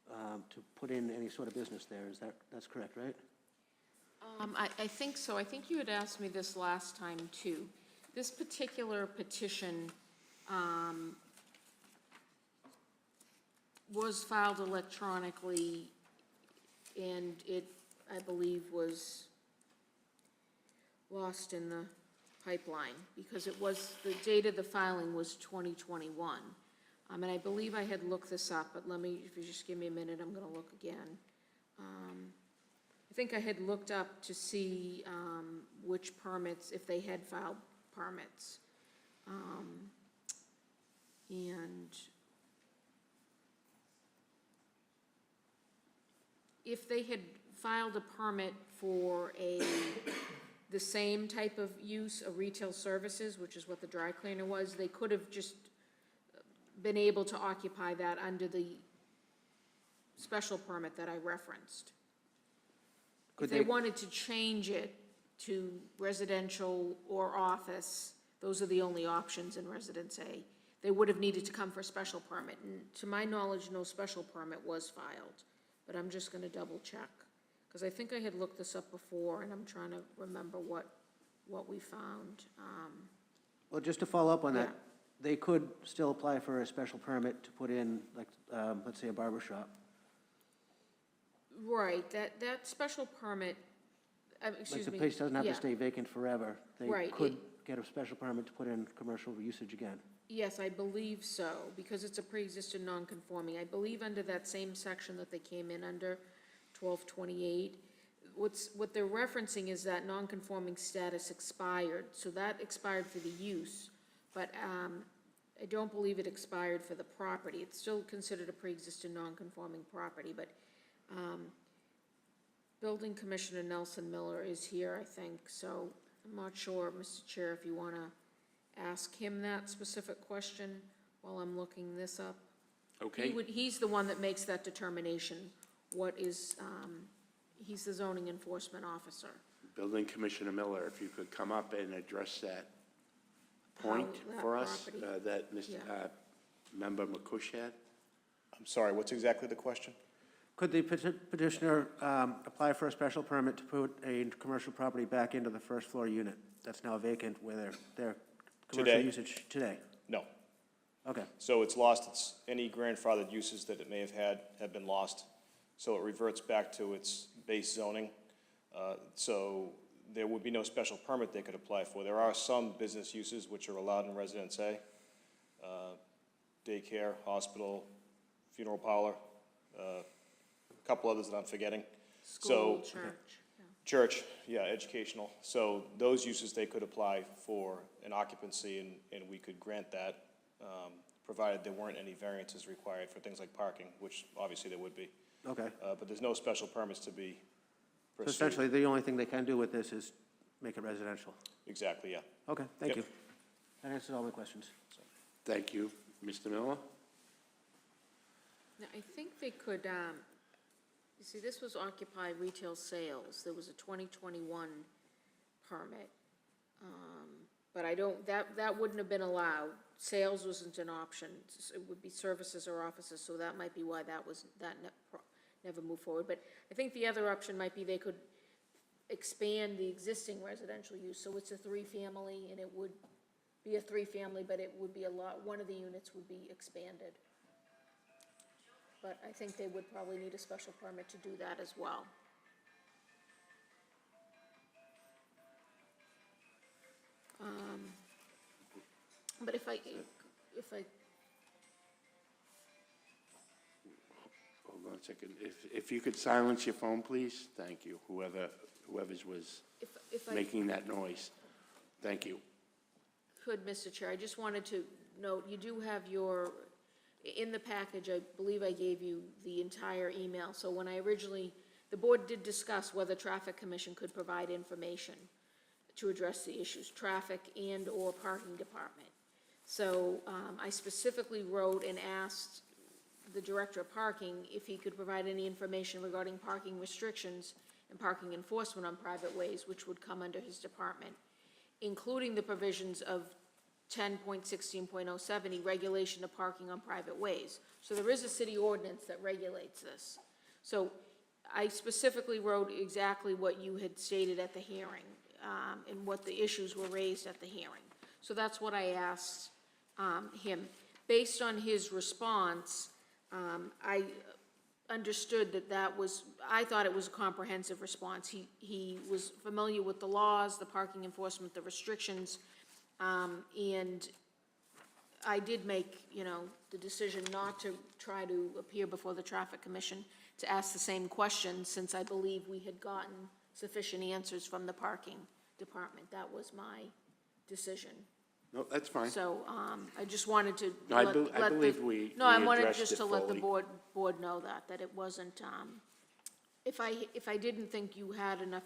to put in any sort of business there. That's correct, right? I think so. I think you had asked me this last time, too. This particular petition was filed electronically, and it, I believe, was lost in the pipeline, because it was, the date of the filing was 2021. And I believe I had looked this up, but let me, if you just give me a minute, I'm going to look again. I think I had looked up to see which permits, if they had filed permits. And if they had filed a permit for the same type of use of retail services, which is what the dry cleaner was, they could have just been able to occupy that under the special permit that I referenced. If they wanted to change it to residential or office, those are the only options in Residence A. They would have needed to come for a special permit, and to my knowledge, no special permit was filed. But I'm just gonna double check, because I think I had looked this up before, and I'm trying to remember what we found. Well, just to follow up on that, Yeah. they could still apply for a special permit to put in, like, let's say, a barber shop. Right, that special permit, excuse Like, the me. place doesn't have yeah. to stay vacant forever. They Right, could get a special permit to put in commercial usage again. Yes, I believe so, because it's a pre-existing non-conforming. I believe under that same section that they came in under, 1228, what they're referencing is that non-conforming status expired, so that expired for the use. But I don't believe it expired for the property. It's still considered a pre-existing non-conforming property, but Building Commissioner Nelson Miller is here, I think, so I'm not sure, Mr. Chair, if you want to ask him that specific question while I'm looking this up. Okay. He's the one that makes that determination. What is, he's the zoning enforcement officer. Building Commissioner Miller, if you could come up and address that point that for us, property. that Mr. Yeah. Member McCush had. I'm sorry, what's exactly the question? Could the petitioner apply for a special permit to put a commercial property back into the first floor unit that's now vacant where their commercial Today? usage today? No. Okay, So it's lost, any grandfathered uses that it may have had have been lost. So it reverts back to its base zoning. So there would be no special permit they could apply for. There are some business uses which are allowed in Residence A. Daycare, hospital, funeral parlor, a couple others that I'm forgetting. School, So- church. Yeah. Church, yeah, educational. So those uses, they could apply for an occupancy, and we could grant that, provided there weren't any variances required for things like parking, which obviously there would be. okay. But there's no special permits to be So pursued. essentially, the only thing they can do with this is make it residential. Exactly, yeah. Okay, thank Yep. you. That answers all my questions. Thank you. Mr. Miller? Now, I think they could, you see, this was Occupy Retail Sales. There was a 2021 permit. But I don't, that wouldn't have been allowed. Sales wasn't an option. It would be services or offices, so that might be why that never moved forward. But I think the other option might be they could expand the existing residential use. So it's a three-family, and it would be a three-family, but it would be one of the units would be expanded. But I think they would probably need a special permit to do that as well. But if I, Hold on a second. If you could silence your phone, please. Thank you. Whoever's was if I making that noise. Thank you. could, Mr. Chair, I just wanted to note, you do have your, in the package, I believe I gave you the entire email. So when I originally, the board did discuss whether Traffic Commission could provide information to address the issues, traffic and/or parking department. So I specifically wrote and asked the Director of Parking if he could provide any information regarding parking restrictions and parking enforcement on private ways, which would come under his department, including the provisions of 10.16.070, regulation of parking on private ways. So there is a city ordinance that regulates this. So I specifically wrote exactly what you had stated at the hearing, and what the issues were raised at the hearing. So that's what I asked him. Based on his response, I understood I thought it was a comprehensive response. He was familiar with the laws, the parking enforcement, the restrictions, and I did make, the decision not to try to appear before the Traffic Commission to ask the same question, since I believe we had gotten sufficient answers from the parking department. That was my decision. No, that's fine. So, I just wanted to No, I believe we No, I wanted addressed just it to let the fully. board know that it wasn't, if I didn't think you had enough,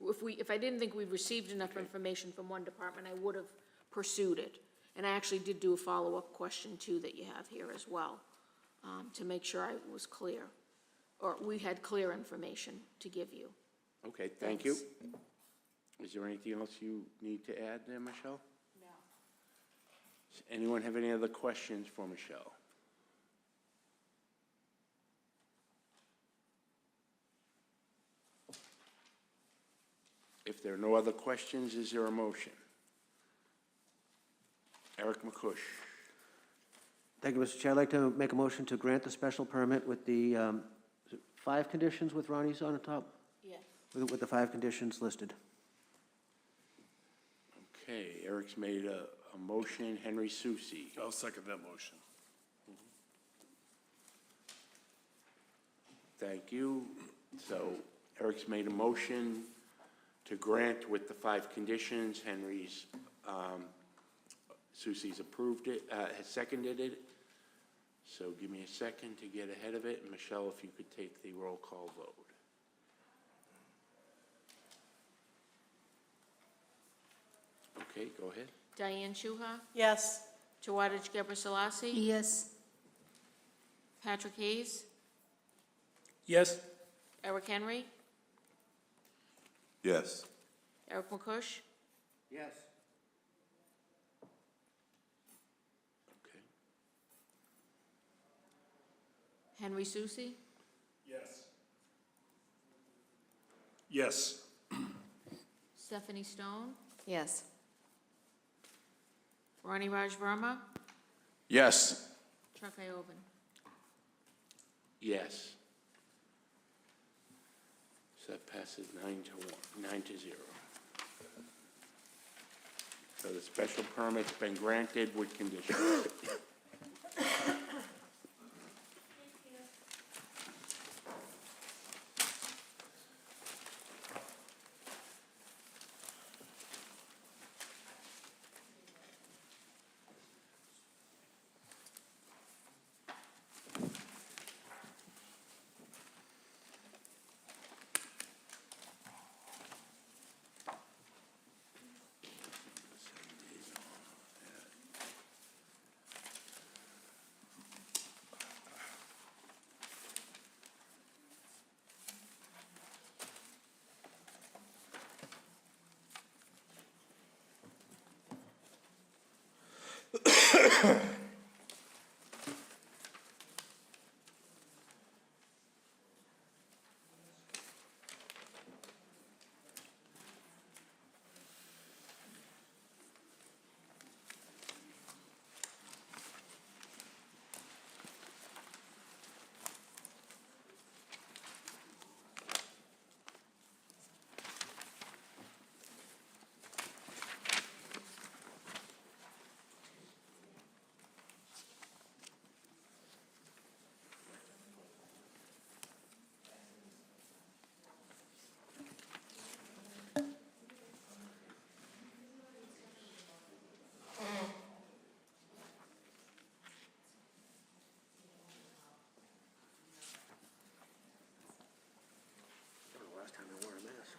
if I didn't think we received enough information from one department, I would have pursued it. And I actually did do a follow-up question too that you have here as well, to make sure I was clear, or we had clear information to give you. Okay, thank you. Is there anything else you need to add there, Michelle? No. Does anyone have any other questions for Michelle? If there are no other questions, is there a motion? Eric McCush. Thank you, Mr. Chair. I'd like to make a motion to grant the special permit with the, is it 5 conditions with Ronnie's on the top? Yes. With the 5 conditions listed. Okay, Eric's made a motion. Henry Susi. I'll second that motion. Thank you. So Eric's made a motion to grant with the 5 conditions. Henry's Susie's approved it, has seconded it. So give me a second to get ahead of it. And Michelle, if you could take the roll call vote. Okay, go ahead. Diane Shuha, Yes. Tawadej Geber Selassie, Yes. Patrick Hayes, Yes. Eric Henry, Yes. Eric McCush, Yes. Okay. Henry Susi, Yes. Yes. Stephanie Stone, Yes. Ronnie Raj Verma, Yes. Chuck Ioven. Yes. So that passes 9-0. So the special permit's been granted with conditions. Last time I wore a mask.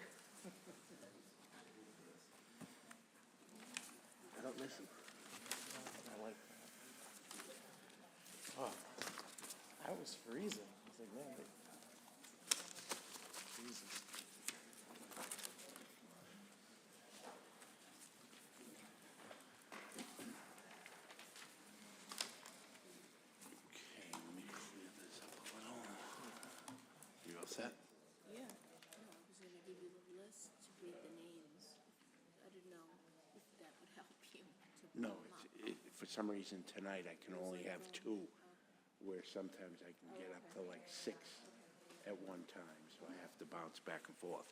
I don't miss them. I like that. Oh, I was freezing. I was like, man, Jesus. Okay, let me clear this up a little. You all set? Yeah, no, I was gonna give you the list to read the names. I didn't know if that would help you to. No, for some reason tonight I can only have 2, where sometimes I can get up to like 6 at one time, so I have to bounce back and forth.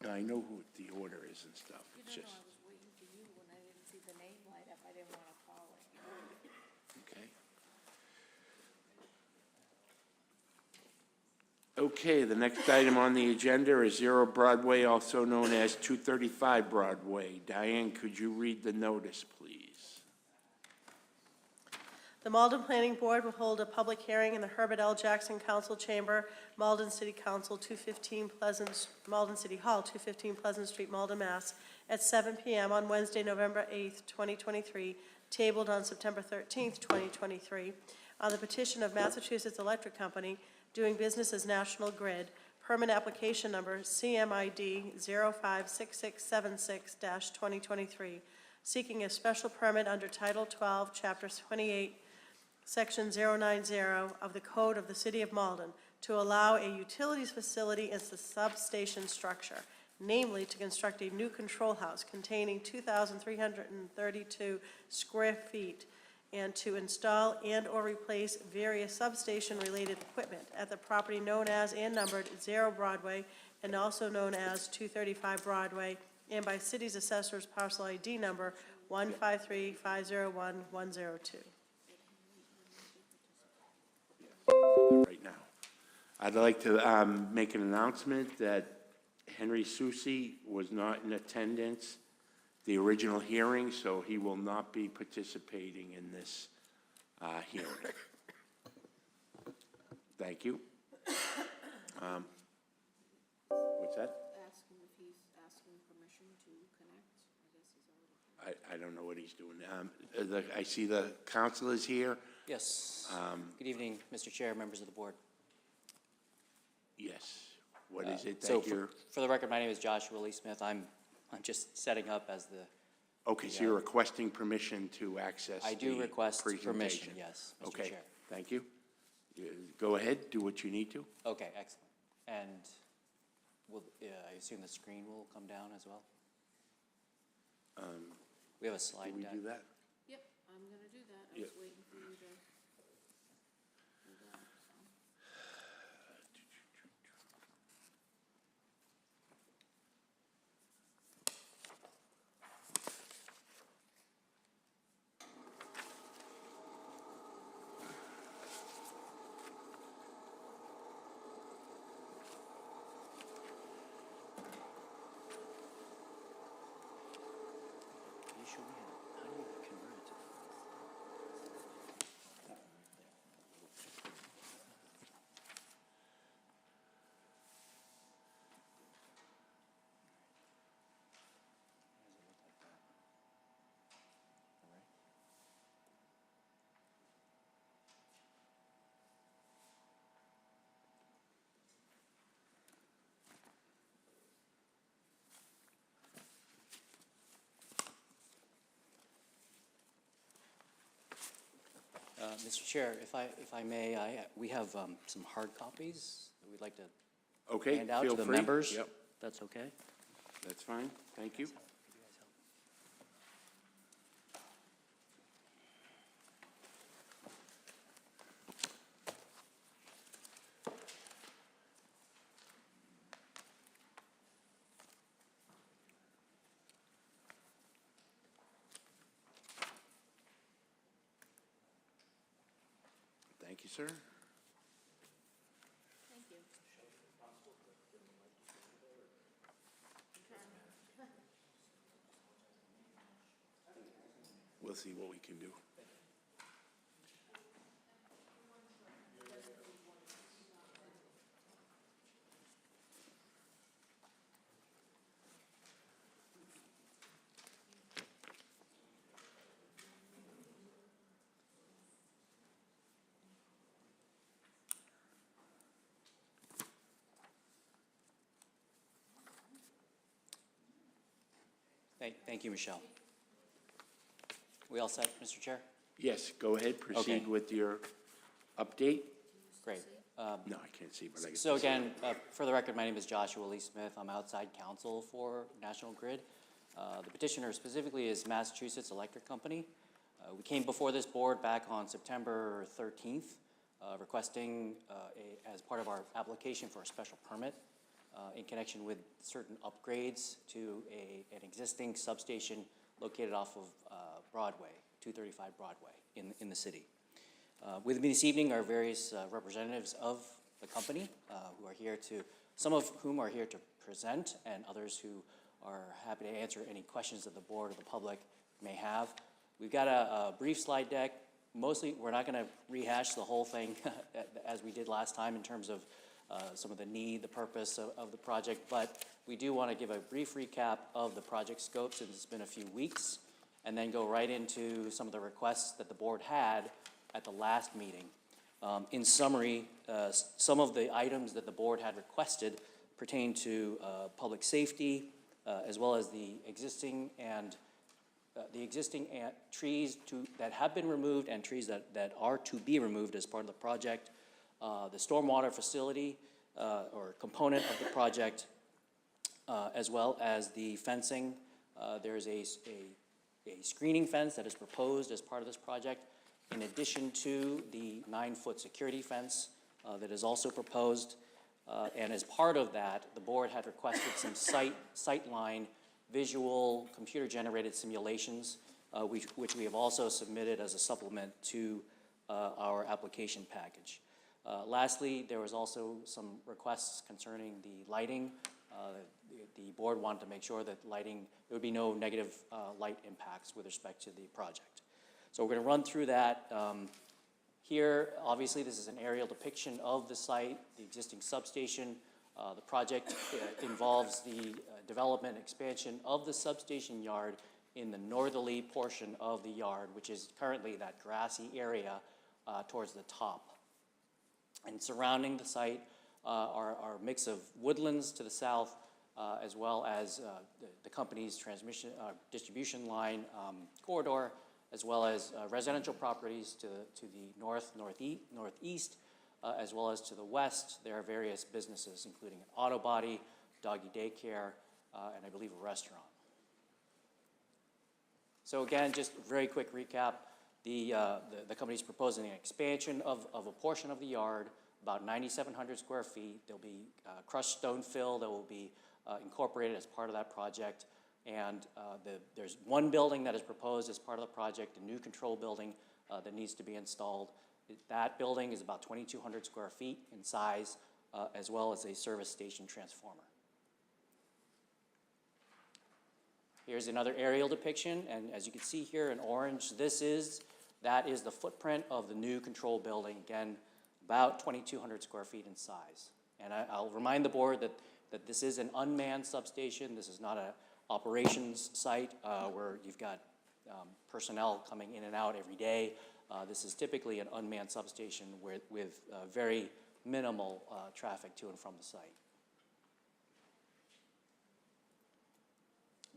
Now, I know who the order is and stuff, it's You know, just, I was waiting for you when I didn't see the name light up, I didn't wanna call it. okay? Okay, the next item on the agenda is 0 Broadway, also known as 235 Broadway. Diane, could you read the notice, please? The Malden Planning Board will hold a public hearing in the Herbert L. Jackson Council Chamber, Malden City Council, 215 Pleasant, Malden City Hall, 215 Pleasant Street, Malden, Mass., at 7 p.m. on Wednesday, November 8th, 2023, tabled on September 13th, 2023, on the petition of Massachusetts Electric Company, doing business as National Grid, permit application number CMID 056676-2023, seeking a special permit under Title 12, Chapter 28, Section 090 of the Code of the City of Malden to allow a utilities facility as the substation structure, namely to construct a new control house containing 2,332 square feet and to install and/or replace various substation-related equipment at the property known as and numbered 0 Broadway and also known as 235 Broadway, and by city's assessor's parcel ID number 153501102. Right now. I'd like to make an announcement that Henry Susi was not in attendance the original hearing, so he will not be participating in this hearing. Thank you. What's that? Asking if he's asking permission to connect, I guess he's already. I don't know what he's doing. I see the council is here. Yes. Good evening, Mr. Chair, members of the board. Yes. What is it So that you're, for the record, my name is Joshua Lee Smith. I'm just setting up as the, okay, so you're requesting permission to access I do the request permission, presentation. yes, Mr. Okay, Chair. thank you. Go ahead, do what you need to. Okay, excellent. And will, I assume the screen will come down as well? We have a slide Can we deck. do that? Yep, I'm gonna do that. I Yeah. was waiting for you to do that, so. Can you show me how do you convert it to? How does it look like that? All right. Mr. Chair, if I may, we have some hard copies that we'd like to Okay, hand out feel to the free. members. Yep, That's okay? that's fine, thank you. Thank you, sir. Thank you. We'll see what we can do. Thank you, Michelle. We all set, Mr. Chair? Yes, go ahead, proceed Okay. with your update. Great. No, I can't see, but I can. So again, for the record, my name is Joshua Lee Smith. I'm outside counsel for National Grid. The petitioner specifically is Massachusetts Electric Company. We came before this board back on September 13th, requesting as part of our application for a special permit in connection with certain upgrades to an existing substation located off of Broadway, 235 Broadway in the city. With me this evening are various representatives of the company who are here to, some of whom are here to present, and others who are happy to answer any questions that the board or the public may have. We've got a brief slide deck. Mostly, we're not going to rehash the whole thing as we did last time in terms of some of the need, the purpose of the project, but we do want to give a brief recap of the project scope since it's been a few weeks, and then go right into some of the requests that the board had at the last meeting. In summary, some of the items that the board had requested pertain to public safety, as well as the existing trees that have been removed and trees that are to be removed as part of the project, the stormwater facility or component of the project, as well as the fencing. There's a screening fence that is proposed as part of this project, in addition to the 9-foot security fence that is also proposed. And as part of that, the board had requested some sightline visual computer-generated simulations, which we have also submitted as a supplement to our application package. Lastly, there was also some requests concerning the lighting the board wanted to make sure that lighting, there would be no negative light impacts with respect to the project. So we're going to run through that. Here, obviously, this is an aerial depiction of the site, the existing substation. The project involves the development and expansion of the substation yard in the northerly portion of the yard, which is currently that grassy area towards the top. And surrounding the site are a mix of woodlands to the south, as well as the company's distribution line corridor, as well as residential properties to the northeast, as well as to the west. There are various businesses, including an auto body, doggy daycare, and I believe a restaurant. So again, just a very quick recap. The company's proposing an expansion of a portion of the yard, about 9,700 square feet. There'll be crushed stone fill that will be incorporated as part of that project. And there's one building that is proposed as part of the project, a new control building that needs to be installed. That building is about 2,200 square feet in size, as well as a service station transformer. Here's another aerial depiction, and as you can see here in orange, that is the footprint of the new control building, again, about 2,200 square feet in size. And I'll remind the board that this is an unmanned substation. This is not an operations site where you've got personnel coming in and out every day. This is typically an unmanned substation with very minimal traffic to and from the site.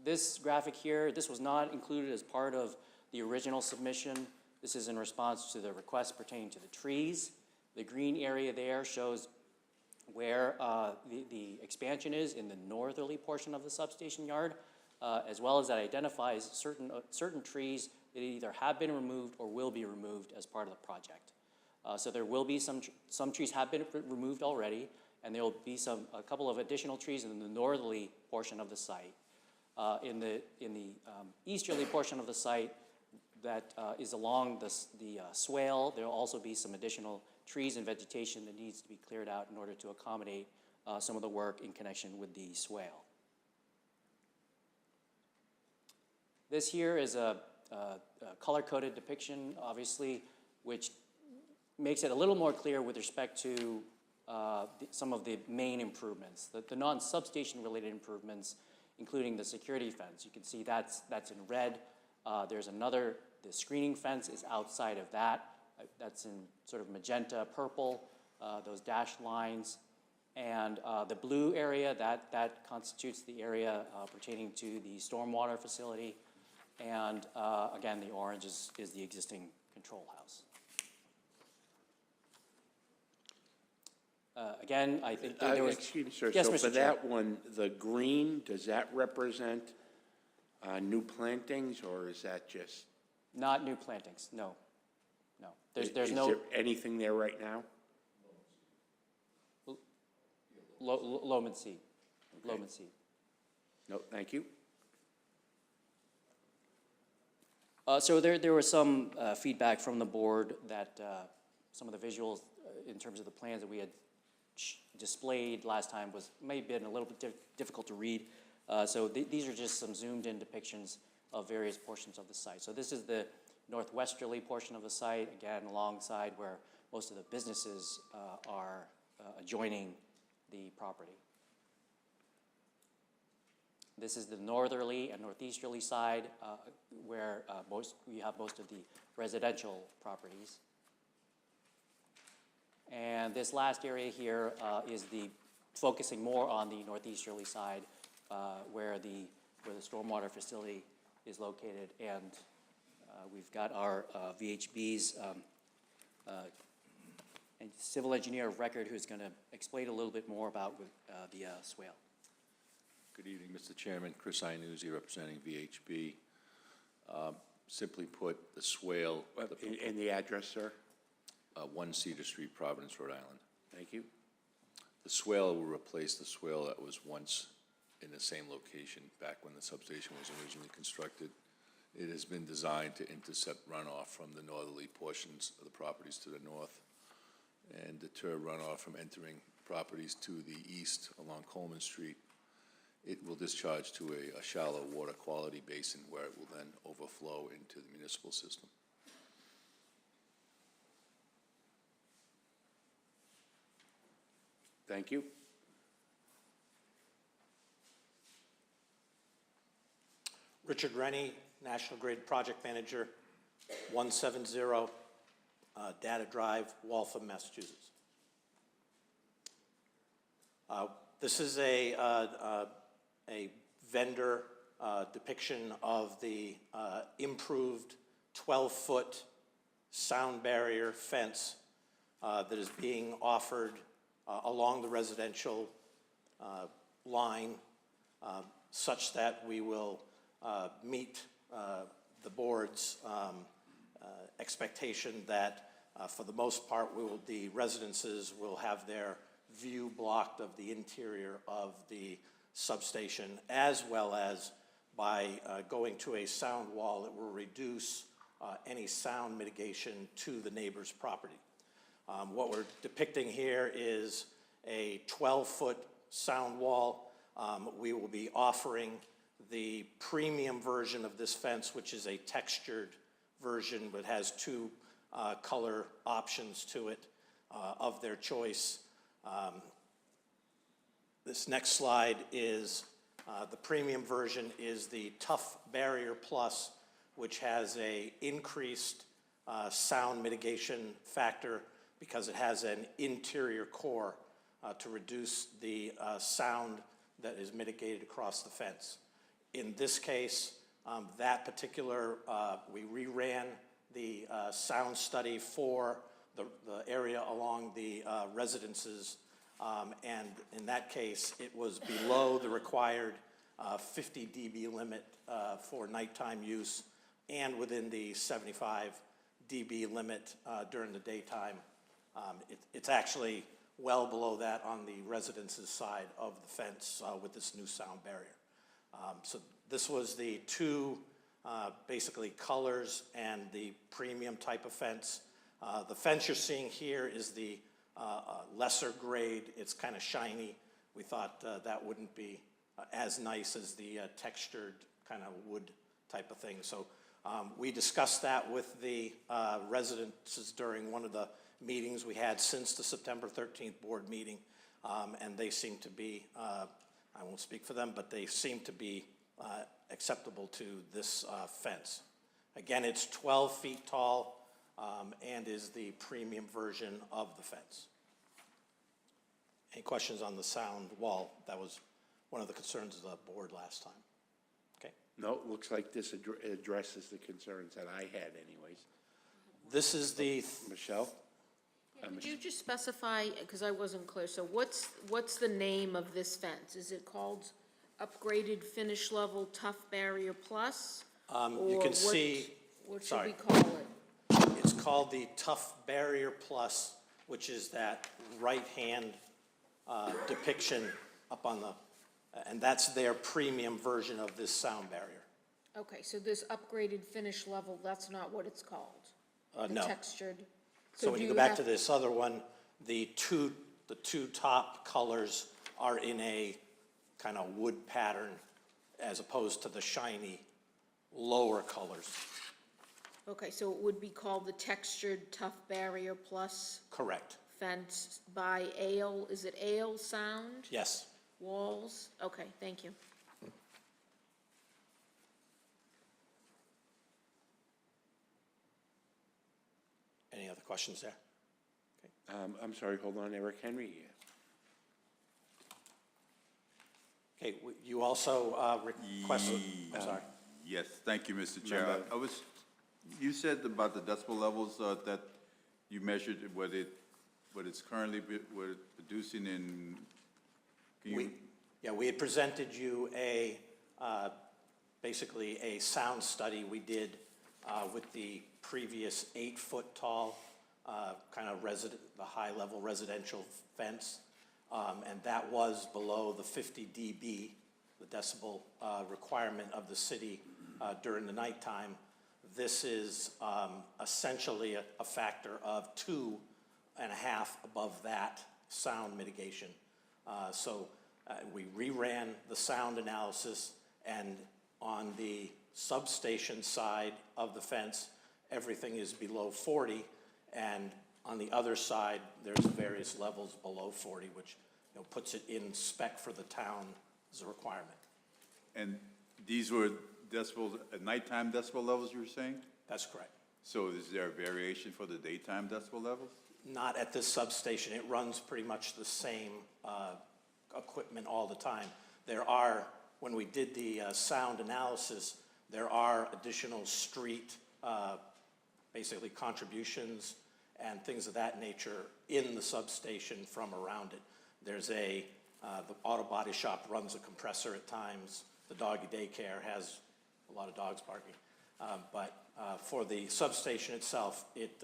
This graphic here, this was not included as part of the original submission. This is in response to the request pertaining to the trees. The green area there shows where the expansion is in the northerly portion of the substation yard, as well as that identifies certain trees that either have been removed or will be removed as part of the project. So there will be some trees have been removed already, and there will be a couple of additional trees in the northerly portion of the site. In the easterly portion of the site that is along the swale, there will also be some additional trees and vegetation that needs to be cleared out in order to accommodate some of the work in connection with the swale. This here is a color-coded depiction, obviously, which makes it a little more clear with respect to some of the main improvements. The non-substation related improvements, including the security fence. You can see that's in red. There's another, the screening fence is outside of that. That's in sort of magenta purple, those dashed lines. And the blue area, that constitutes the area pertaining to the stormwater facility. And again, the orange is the existing control house. Again, I think there was... Excuse me, sir. Yes, so Mr. for Chair. that one, the green, does that represent new plantings, or is that just? Not new plantings, no. No. There's Is no... there anything there right now? Loam and seed. Loam and seed. No, thank you. So there was some feedback from the board that some of the visuals in terms of the plans that we had displayed last time may have been a little bit difficult to read. So these are just some zoomed in depictions of various portions of the site. So this is the northwesterly portion of the site, again, alongside where most of the businesses are adjoining the property. This is the northerly and northeasterly side where we have most of the residential properties. And this last area here is focusing more on the northeasterly side where the stormwater facility is located. And we've got our VHB's and civil engineer of record who's going to explain a little bit more about the swale. Good evening, Mr. Chairman. Chris Iannuzzi, representing VHB. Simply put, the swale... And the address, sir? 1 Cedar Street, Providence, Rhode Island. Thank you. The swale will replace the swale that was once in the same location back when the substation was originally constructed. It has been designed to intercept runoff from the northerly portions of the properties to the north and deter runoff from entering properties to the east along Coleman Street. it will discharge to a shallow water quality basin where it will then overflow into the municipal system. Thank you. Richard Rennie, National Grid Project Manager, 170 Data Drive, Waltham, Massachusetts. This is a vendor depiction of the improved 12-foot sound barrier fence that is being offered along the residential line such that we will meet the board's expectation that for the most part the residences will have their view blocked of the interior of the substation, as well as by going to a sound wall that will reduce any sound mitigation to the neighbor's property. What we're depicting here is a 12-foot sound wall. We will be offering the premium version of this fence, which is a textured version, but has two color options to it of their choice. This next slide is the premium version is the Tough Barrier Plus, which has a increased sound mitigation factor because it has an interior core to reduce the sound that is mitigated across the fence. In this case, that particular, we reran the sound study for the area along the residences, and in that case, it was below the required 50 dB limit for nighttime use and within the 75 dB limit during the daytime. It's actually well below that on the residences side of the fence with this new sound barrier. So this was the two basically colors and the premium type of fence. The fence you're seeing here is the lesser grade. It's kind of shiny. We thought that wouldn't be as nice as the textured kind of wood type of thing. So we discussed that with the residents during one of the meetings we had since the September 13th board meeting, and they seem to be, I won't speak for them, but they seem to be acceptable to this fence. Again, it's 12 feet tall and is the premium version of the fence. Any questions on the sound wall? That was one of the concerns of the board last time. Okay. No, it looks like this addresses the concerns that I had anyways. This is the Michelle? Could you just specify, because I wasn't clear, so what's the name of this fence? Is it called Upgraded Finish Level Tough Barrier Plus? you can see. What should sorry. we call it? It's called the Tough Barrier Plus, which is that right-hand depiction up on the, and that's their premium version of this sound barrier. Okay, so this upgraded finish level, that's not what it's called? The No. textured? So when do you go back to this other one, the two top colors are in a kind of wood pattern as opposed to the shiny lower colors. Okay, so it would be called the textured Tough Barrier Plus Correct. fence by Ale, is it Ale Sound? Yes. Walls? Okay, thank you. Any other questions there? I'm sorry, hold on, Eric Henry. Okay, you also requested, I'm sorry. Yes, thank you, Mr. Chair. You said about the decibel levels that you measured, what it's currently what it's producing in, We had presented you a, basically a sound study we did with the previous 8-foot tall kind of the high-level residential fence, and that was below the 50 dB, the decibel requirement of the city during the nighttime. This is essentially a factor of 2.5 above that sound mitigation. So We reran the sound analysis, and on the substation side of the fence, everything is below 40, and on the other side, there's various levels below 40, which puts it in spec for the town as a requirement. And these were decibel, nighttime decibel levels you were saying? That's correct. So is there a variation for the daytime decibel levels? Not at this substation. It runs pretty much the same equipment all the time. There are, when we did the sound analysis, there are additional street, basically contributions and things of that nature in the substation from around it. There's the auto body shop runs a compressor at times. The doggy daycare has a lot of dogs barking. But for the substation itself, it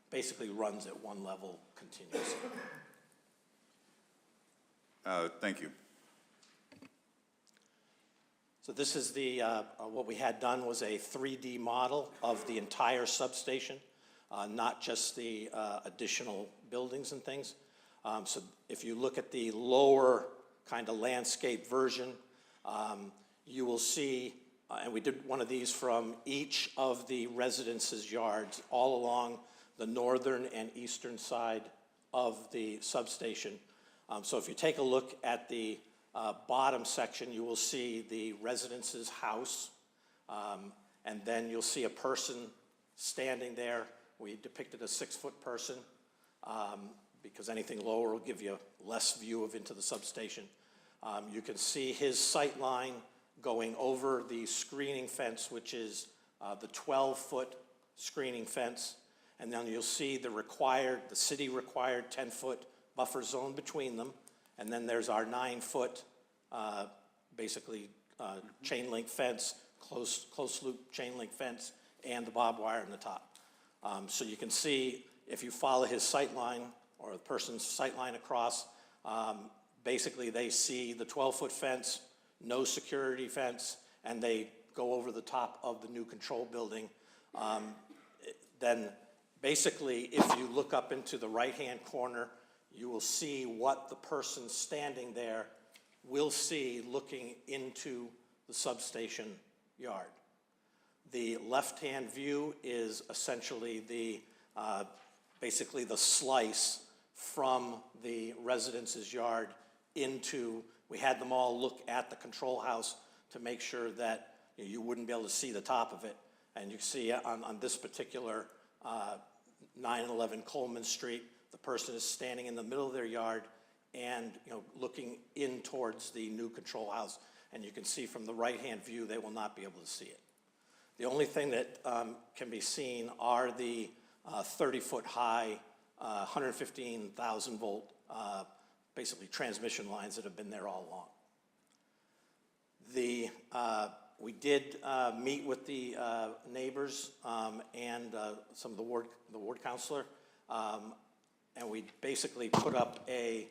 basically runs at one level continuously. Thank you. So this is the, what we had done was a 3D model of the entire substation, not just the additional buildings and things. So if you look at the lower kind of landscape version, you will see, and we did one of these from each of the residences' yards all along the northern and eastern side of the substation. So if you take a look at the bottom section, you will see the residence's house, and then you'll see a person standing there. We depicted a 6-foot person, because anything lower will give you less view of into the substation. You can see his sight line going over the screening fence, which is the 12-foot screening fence, and then you'll see the city required 10-foot buffer zone between them, and then there's our 9-foot, basically chain link fence, close loop chain link fence, and the barbed wire on the top. So you can see if you follow his sight line or the person's sight line across, basically they see the 12-foot fence, no security fence, and they go over the top of the new control building. Then basically, if you look up into the right-hand corner, you will see what the person standing there will see looking into the substation yard. The left-hand view is essentially the, basically the slice from the residence's yard into, we had them all look at the control house to make sure that you wouldn't be able to see the top of it. And you see on this particular 911 Coleman Street, the person is standing in the middle of their yard and looking in towards the new control house. And you can see from the right-hand view, they will not be able to see it. The only thing that can be seen are the 30-foot high, 115,000 volt, basically transmission lines that have been there all along. We did meet with the neighbors and some of the ward counselor, and we basically put up a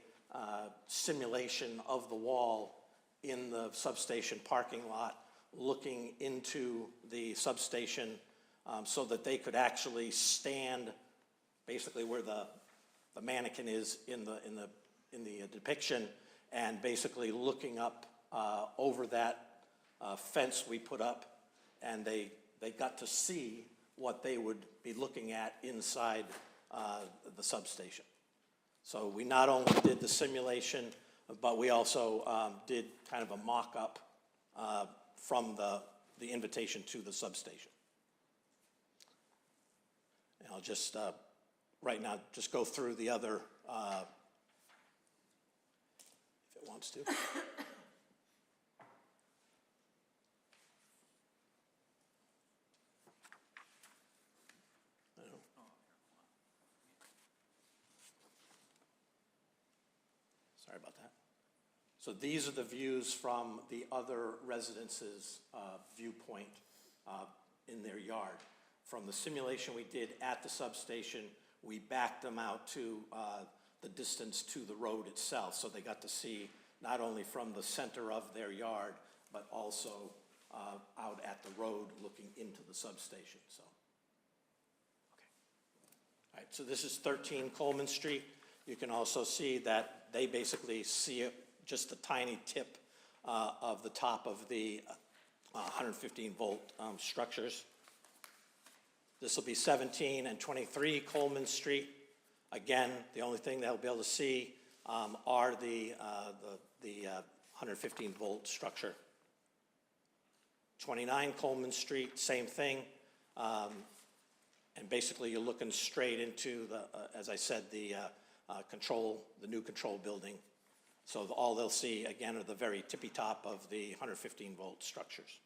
simulation of the wall in the substation parking lot, looking into the substation so that they could actually stand basically where the mannequin is in the depiction, and basically looking up over that fence we put up, and they got to see what they would be looking at inside the substation. So we not only did the simulation, but we also did kind of a mock-up from the invitation to the substation. And I'll just, right now, just go through the other, if it wants to. Sorry about that. So these are the views from the other residences' viewpoint in their yard. From the simulation we did at the substation, we backed them out to the distance to the road itself, so they got to see not only from the center of their yard, but also out at the road looking into the substation. So, okay. All right, so this is 13 Coleman Street. You can also see that they basically see it just the tiny tip of the top of the 115-volt structures. This will be 17 and 23 Coleman Street. Again, the only thing they'll be able to see are the 115-volt structure. 29 Coleman Street, same thing. And basically, you're looking straight into the, as I said, the new control building. So all they'll see, again, are the very tippy top of the 115-volt structures.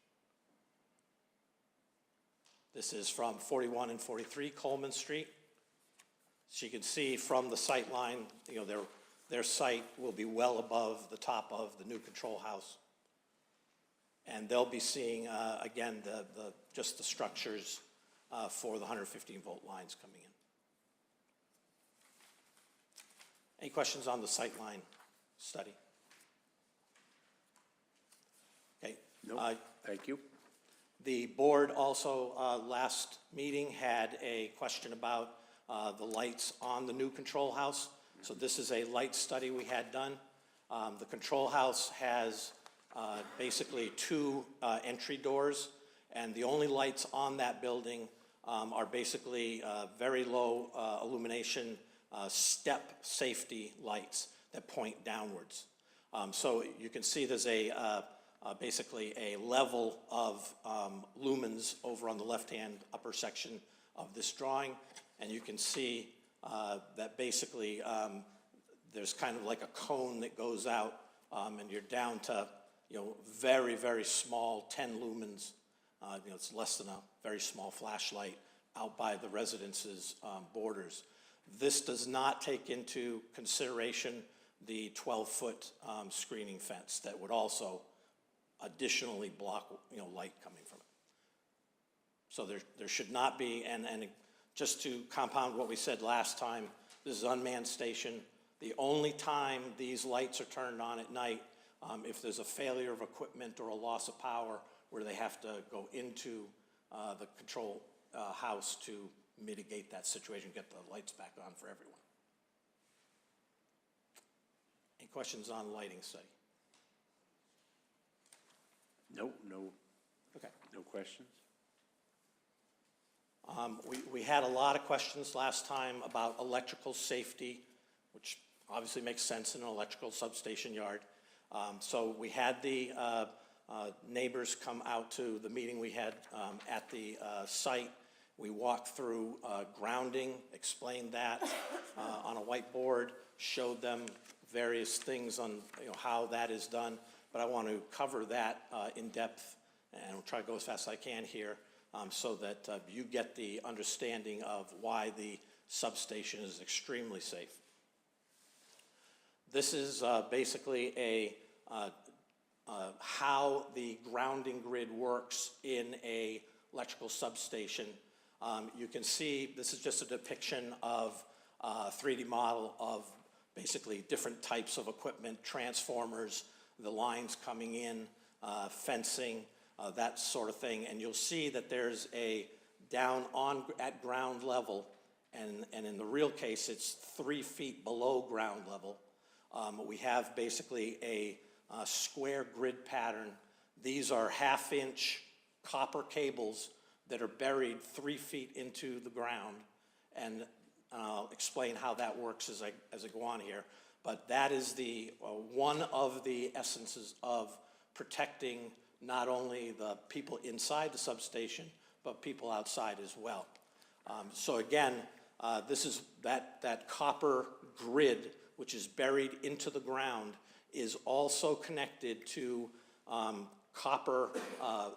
This is from 41 and 43 Coleman Street. So you can see from the sight line, you know, their site will be well above the top of the new control house. And they'll be seeing, again, just the structures for the 115-volt lines coming in. Any questions on the sight line study? Okay. No, thank you. The board also, last meeting, had a question about the lights on the new control house. So this is a light study we had done. The control house has basically two entry doors, and the only lights on that building are basically very low illumination step safety lights that point downwards. So you can see there's basically a level of lumens over on the left-hand upper section of this drawing, and you can see that basically there's kind of like a cone that goes out, and you're down to, you know, very, very small 10 lumens. You know, it's less than a very small flashlight out by the residence's borders. This does not take into consideration the 12-foot screening fence that would also additionally block, you know, light coming from it. So there should not be, and just to compound what we said last time, this is unmanned station. The only time these lights are turned on at night, if there's a failure of equipment or a loss of power where they have to go into the control house to mitigate that situation, get the lights back on for everyone. Any questions on lighting study? No, Okay. no questions. We had a lot of questions last time about electrical safety, which obviously makes sense in an electrical substation yard. So we had the neighbors come out to the meeting we had at the site. We walked through grounding, explained that on a whiteboard, showed them various things on, you know, how that is done. But I want to cover that in depth, and I'll try to go as fast as I can here so that you get the understanding of why the substation is extremely safe. This is basically how the grounding grid works in a electrical substation. You can see this is just a depiction of a 3D model of basically different types of equipment, transformers, the lines coming in, fencing, that sort of thing. And you'll see that there's a down on at ground level, and in the real case, it's 3 feet below ground level. We have basically a square grid pattern. These are 1/2-inch copper cables that are buried 3 feet into the ground. And I'll explain how that works as I go on here. But that is one of the essences of protecting not only the people inside the substation, but people outside as well. So again, this is that copper grid, which is buried into the ground, is also connected to copper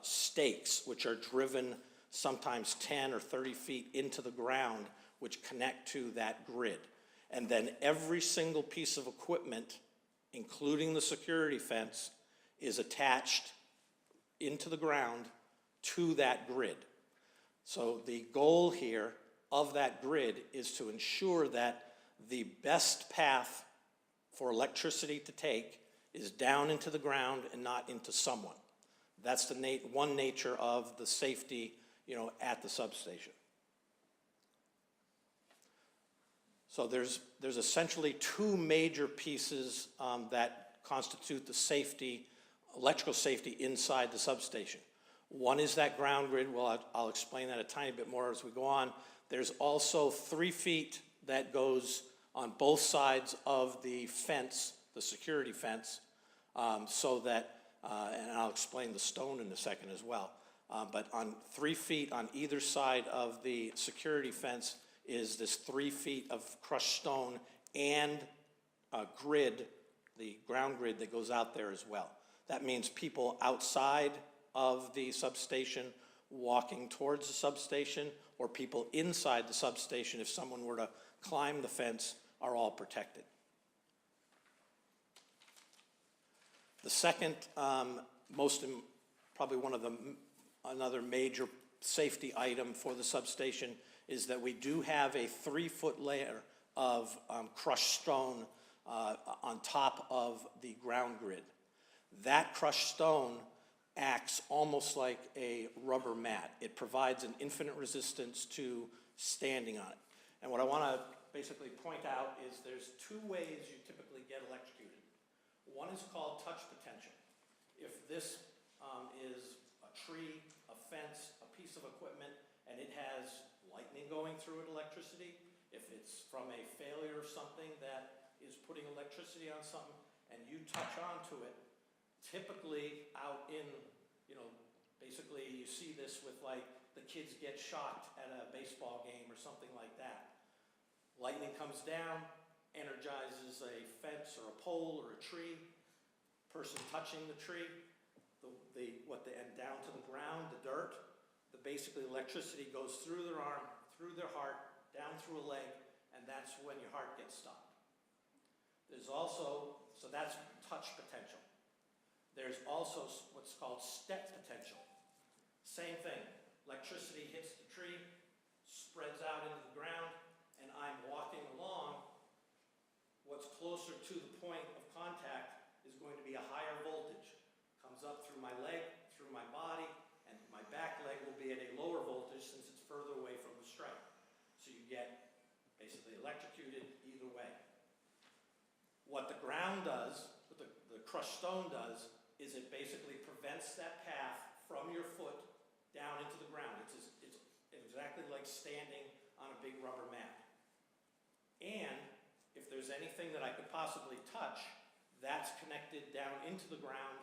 stakes, which are driven sometimes 10 or 30 feet into the ground, which connect to that grid. And then every single piece of equipment, including the security fence, is attached into the ground to that grid. So the goal here of that grid is to ensure that the best path for electricity to take is down into the ground and not into someone. That's the one nature of the safety, you know, at the substation. So there's essentially two major pieces that constitute the safety, electrical safety inside the substation. One is that ground grid. Well, I'll explain that a tiny bit more as we go on. There's also 3 feet that goes on both sides of the fence, the security fence, so that, and I'll explain the stone in a second as well. But on 3 feet on either side of the security fence is this 3 feet of crushed stone and a grid, the ground grid that goes out there as well. That means people outside of the substation walking towards the substation, or people inside the substation, if someone were to climb the fence, are all protected. The second, probably another major safety item for the substation is that we do have a 3-foot layer of crushed stone on top of the ground grid. That crushed stone acts almost like a rubber mat. It provides an infinite resistance to standing on it. And what I want to basically point out is there's 2 ways you typically get electrocuted. One is called touch potential. If this is a tree, a fence, a piece of equipment, and it has lightning going through it, electricity, if it's from a failure or something that is putting electricity on something, and you touch onto it, typically out in, basically you see this with like the kids get shocked at a baseball game or something like that. Lightning comes down, energizes a fence or a pole or a tree, person touching the tree, and down to the ground, the dirt, basically electricity goes through their arm, through their heart, down through a leg, and that's when your heart gets stopped. There's also, so that's touch potential. There's also what's called step potential. Same thing, electricity hits the tree, spreads out into the ground, and I'm walking along. What's closer to the point of contact is going to be a higher voltage. Comes up through my leg, through my body, and my back leg will be at a lower voltage since it's further away from the strike. So you get basically electrocuted either way. What the ground does, what the crushed stone does, is it basically prevents that path from your foot down into the ground. It's exactly like standing on a big rubber mat. And if there's anything that I could possibly touch, that's connected down into the ground,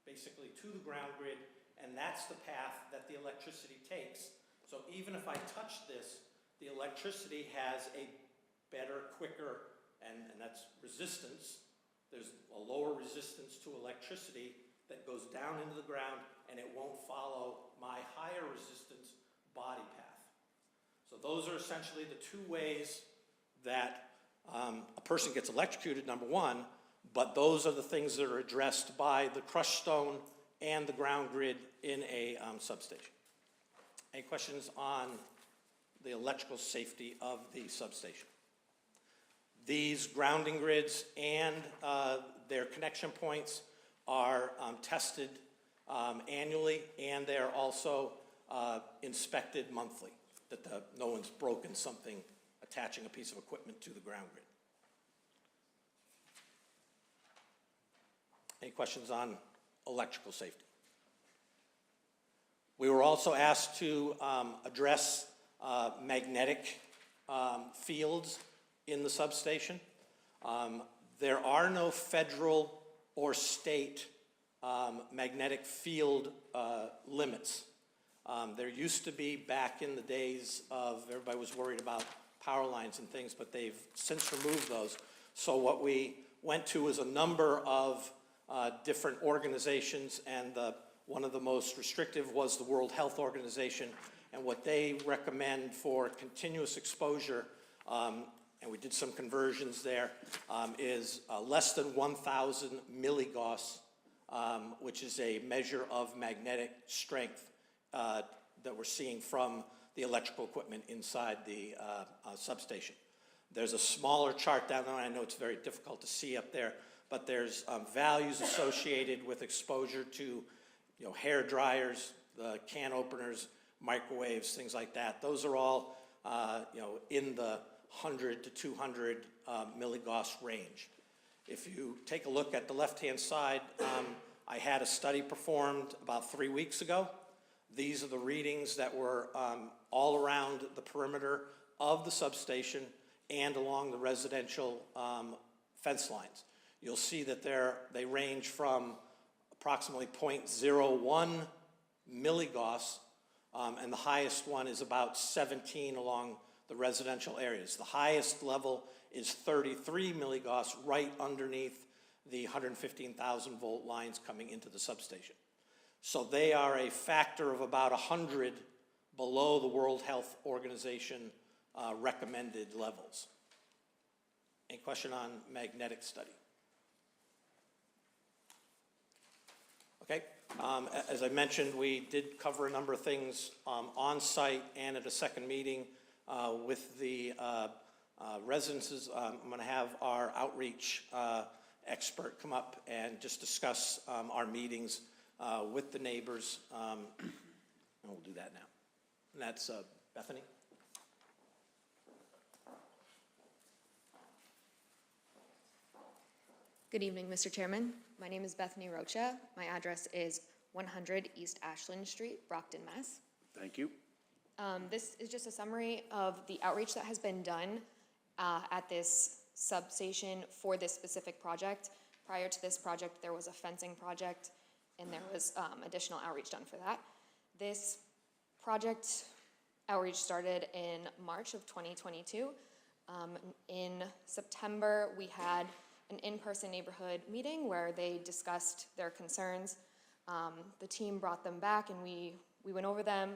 basically to the ground grid, and that's the path that the electricity takes. So even if I touch this, the electricity has a better, quicker, and that's resistance. There's a lower resistance to electricity that goes down into the ground, and it won't follow my higher resistance body path. So those are essentially the 2 ways that a person gets electrocuted, number one, but those are the things that are addressed by the crushed stone and the ground grid in a substation. Any questions on the electrical safety of the substation? These grounding grids and their connection points are tested annually, and they're also inspected monthly, that no one's broken something attaching a piece of equipment to the ground grid. Any questions on electrical safety? We were also asked to address magnetic fields in the substation. There are no federal or state magnetic field limits. There used to be back in the days of, everybody was worried about power lines and things, but they've since removed those. So what we went to is a number of different organizations, and one of the most restrictive was the World Health Organization, and what they recommend for continuous exposure, and we did some conversions there, is less than 1,000 milligauss, which is a measure of magnetic strength that we're seeing from the electrical equipment inside the substation. There's a smaller chart down there, and I know it's very difficult to see up there, but there's values associated with exposure to, hair dryers, the can openers, microwaves, things like that. Those are all, in the 100 to 200 milligauss range. If you take a look at the left-hand side, I had a study performed about 3 weeks ago. These are the readings that were all around the perimeter of the substation and along the residential fence lines. You'll see that they range from approximately 0.01 milligauss, and the highest one is about 17 along the residential areas. The highest level is 33 milligauss right underneath the 115,000 volt lines coming into the substation. So they are a factor of about 100 below the World Health Organization recommended levels. Any question on magnetic study? Okay, as I mentioned, we did cover a number of things on site and at a second meeting with the residences. I'm going to have our outreach expert come up and just discuss our meetings with the neighbors, and we'll do that now. And that's Bethany. Good evening, Mr. Chairman. My name is Bethany Rocha. My address is 100 East Ashland Street, Brockton, Mass. Thank you. This is just a summary of the outreach that has been done at this substation for this specific project. Prior to this project, there was a fencing project, and there was additional outreach done for that. This project outreach started in March of 2022. In September, we had an in-person neighborhood meeting where they discussed their concerns. The team brought them back, and we went over them,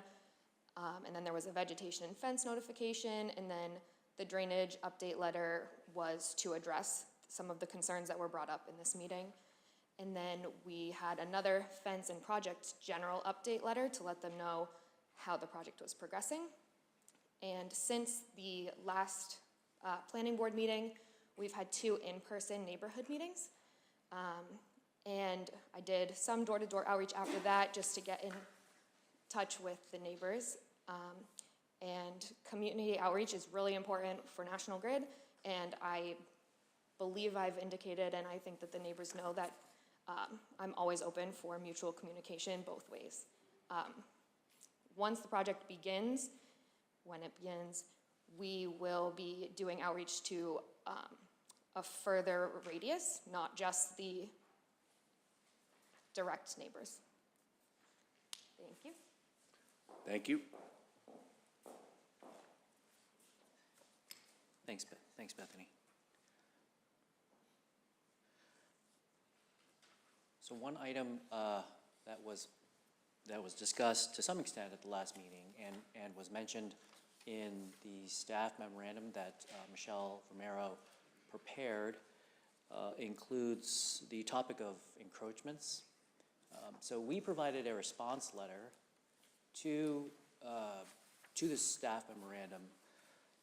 and then there was a vegetation and fence notification, and then the drainage update letter was to address some of the concerns that were brought up in this meeting. And then we had another fence and project general update letter to let them know how the project was progressing. And since the last planning board meeting, we've had 2 in-person neighborhood meetings. And I did some door-to-door outreach after that just to get in touch with the neighbors. And community outreach is really important for National Grid, and I believe I've indicated, and I think that the neighbors know that I'm always open for mutual communication both ways. Once the project begins, when it begins, we will be doing outreach to a further radius, not just the direct neighbors. Thank you. Thank you. Thanks, Bethany. So one item that was discussed to some extent at the last meeting and was mentioned in the staff memorandum that Michelle Romero prepared includes the topic of encroachments. So we provided a response letter to the staff memorandum,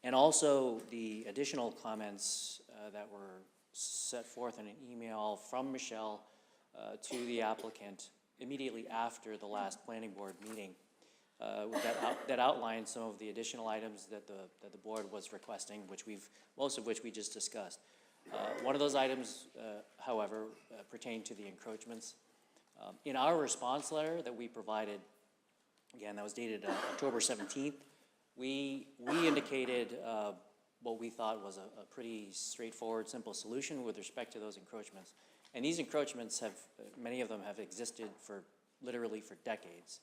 and also the additional comments that were set forth in an email from Michelle to the applicant immediately after the last planning board meeting that outlined some of the additional items that the board was requesting, most of which we just discussed. One of those items, however, pertained to the encroachments. In our response letter that we provided, again, that was dated October 17th, we indicated what we thought was a pretty straightforward, simple solution with respect to those encroachments. And these encroachments many of them have existed literally for decades.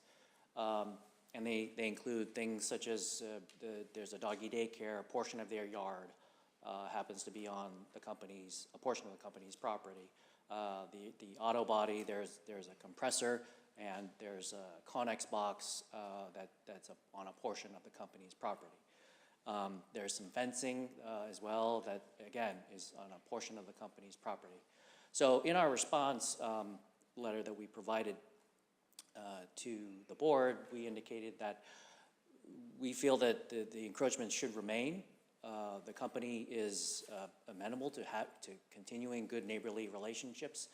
And they include things such as there's a doggy daycare, a portion of their yard happens to be on a portion of the company's property. The auto body, there's a compressor, and there's a Connex box that's on a portion of the company's property. There's some fencing as well that, again, is on a portion of the company's property. So in our response letter that we provided to the board, we indicated that we feel that the encroachments should remain. The company is amenable to continuing good neighborly relationships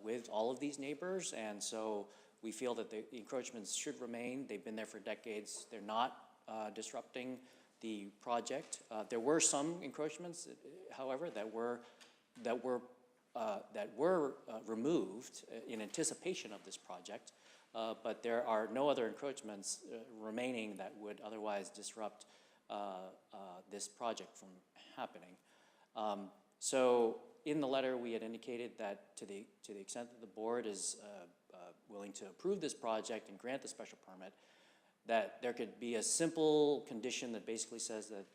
with all of these neighbors, and so we feel that the encroachments should remain. They've been there for decades. They're not disrupting the project. There were some encroachments, however, that were removed in anticipation of this project, but there are no other encroachments remaining that would otherwise disrupt this project from happening. So in the letter, we had indicated that to the extent that the board is willing to approve this project and grant the special permit, that there could be a simple condition that basically says that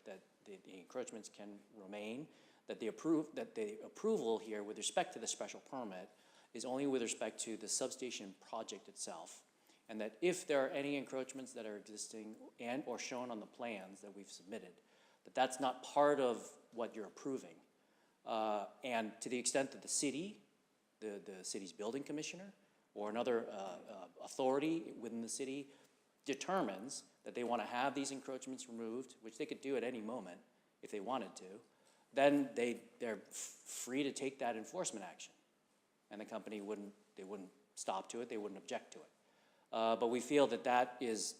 the encroachments can remain, that the approval here with respect to the special permit is only with respect to the substation project itself, and that if there are any encroachments that are existing and or shown on the plans that we've submitted, that that's not part of what you're approving. And to the extent that the city, the city's building commissioner, or another authority within the city determines that they want to have these encroachments removed, which they could do at any moment if they wanted to, then they're free to take that enforcement action. And the company wouldn't stop to it, they wouldn't object to it. But we feel that that is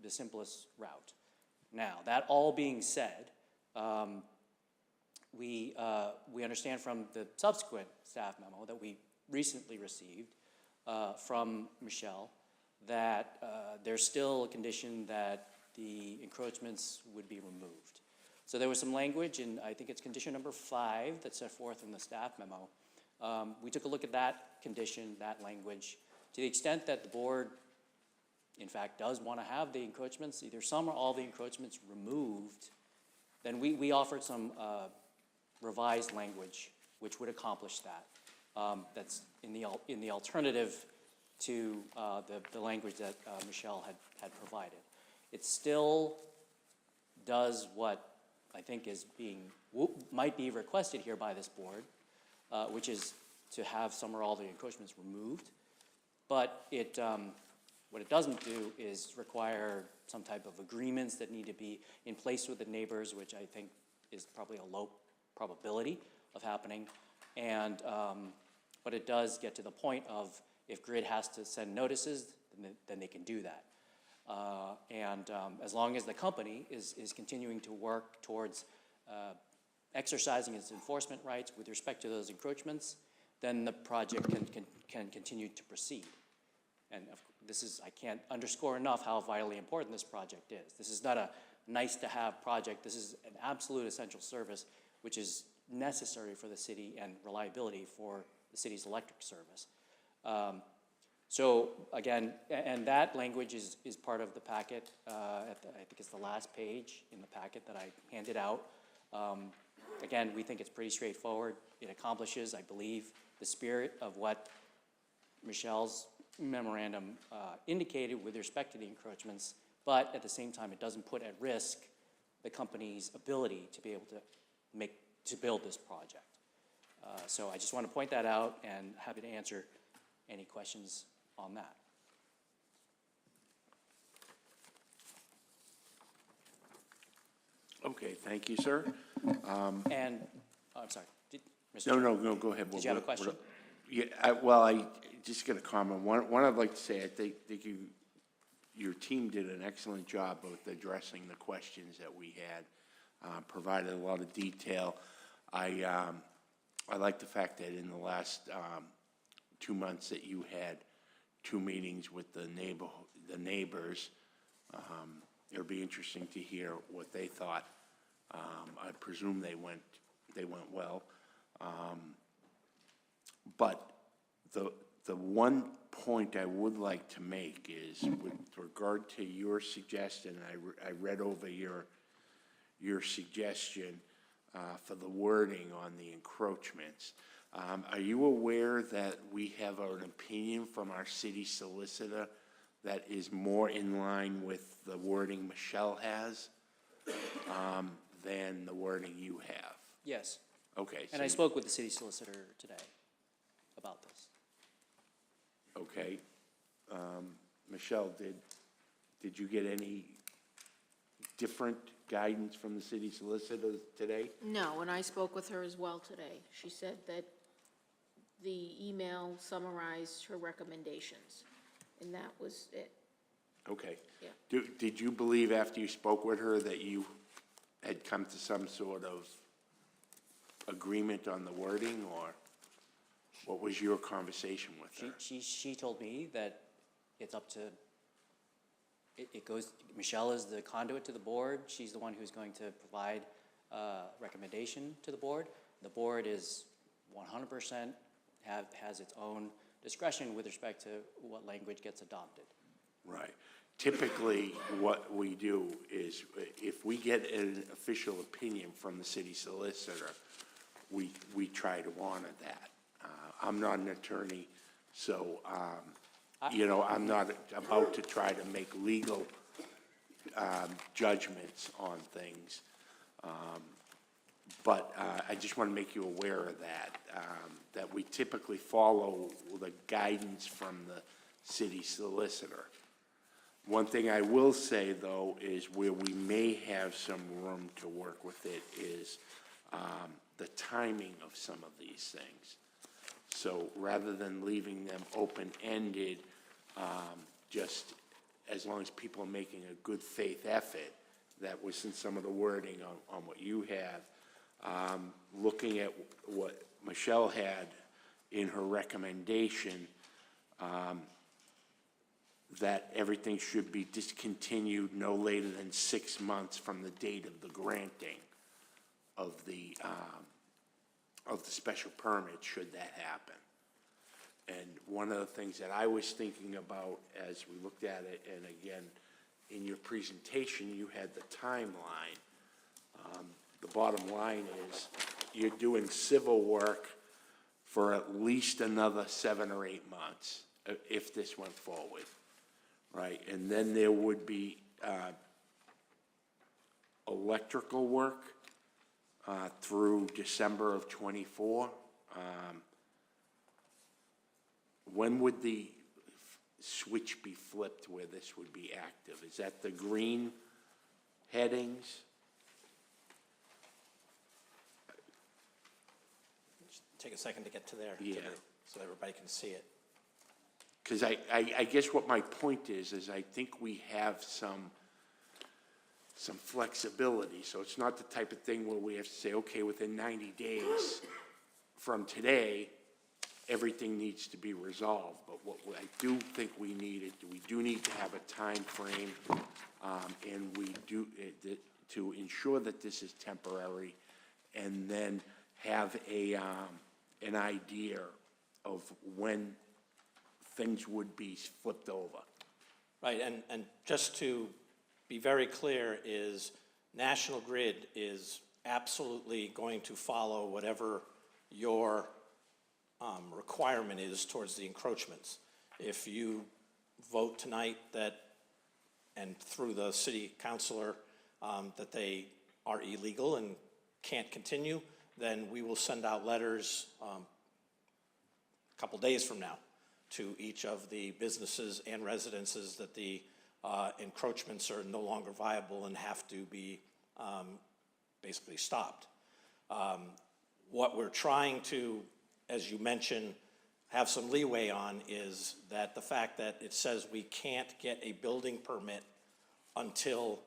the simplest route. Now, that all being said, we understand from the subsequent staff memo that we recently received from Michelle that there's still a condition that the encroachments would be removed. So there was some language, and I think it's condition number 5 that's set forth in the staff memo. We took a look at that condition, that language. To the extent that the board, in fact, does want to have the encroachments, either some or all the encroachments removed, then we offered some revised language which would accomplish that. That's in the alternative to the language that Michelle had provided. It still does what I think is might be requested here by this board, which is to have some or all the encroachments removed. But what it doesn't do is require some type of agreements that need to be in place with the neighbors, which I think is probably a low probability of happening. And but it does get to the point of if Grid has to send notices, then they can do that. As long as the company is continuing to work towards exercising its enforcement rights with respect to those encroachments, then the project can continue to proceed. And I can't underscore enough how vitally important this project is. This is not a nice to have project. This is an absolute essential service, which is necessary for the city and reliability for the city's electric service. So again, and that language is part of the packet. I think it's the last page in the packet that I handed out. Again, we think it's pretty straightforward. It accomplishes, I believe, the spirit of what Michelle's memorandum indicated with respect to the encroachments, but at the same time, it doesn't put at risk the company's ability to be able to build this project. So I just want to point that out and happy to answer any questions on that. Okay, thank you, sir. I'm sorry, Mr. No, go ahead. Did you have a question? Yeah, I just got a comment. One I'd like to say, I think your team did an excellent job of addressing the questions that we had, provided a lot of detail. I like the fact that in the last 2 months that you had 2 meetings with the neighbors. It'll be interesting to hear what they thought. I presume they went well. But the one point I would like to make is with regard to your suggestion. I read over your suggestion for the wording on the encroachments. Are you aware that we have an opinion from our city solicitor that is more in line with the wording Michelle has than the wording you have? Yes. Okay. And I spoke with the city solicitor today about this. Okay. Michelle, did you get any different guidance from the city solicitor today? No, and I spoke with her as well today. She said that the email summarized her recommendations, and that was it. Okay. Yeah. Did you believe after you spoke with her that you had come to some sort of agreement on the wording, or what was your conversation with her? She told me that it's up to, it goes, Michelle is the conduit to the board. She's the one who's going to provide recommendation to the board. The board is 100% has its own discretion with respect to what language gets adopted. Right. Typically, what we do is, if we get an official opinion from the city solicitor, we try to honor that. I'm not an attorney, so, I'm not about to try to make legal judgments on things. But I just want to make you aware of that we typically follow the guidance from the city solicitor. One thing I will say, though, is where we may have some room to work with it is the timing of some of these things. So rather than leaving them open-ended, just as long as people are making a good faith effort, that was in some of the wording on what you have, looking at what Michelle had in her recommendation, that everything should be discontinued no later than 6 months from the date of the granting of the special permit, should that happen. And one of the things that I was thinking about as we looked at it, and again, in your presentation, you had the timeline. The bottom line is you're doing civil work for at least another 7 or 8 months if this went forward, right? And then there would be electrical work through December of '24. When would the switch be flipped where this would be active? Is that the green headings? Take a second to get to there, Yeah. so everybody can see it. Because I guess what my point is I think we have some flexibility. So it's not the type of thing where we have to say, okay, within 90 days from today, everything needs to be resolved. But what I do think we do need to have a time frame, and we do, to ensure that this is temporary, and then have an idea of when things would be flipped over. Right, and just to be very clear, is National Grid is absolutely going to follow whatever your requirement is towards the encroachments. If you vote tonight that, and through the city councilor, that they are illegal and can't continue, then we will send out letters a couple days from now to each of the businesses and residences that the encroachments are no longer viable and have to be basically stopped. What we're trying to, as you mentioned, have some leeway on is that the fact that it says we can't get a building permit until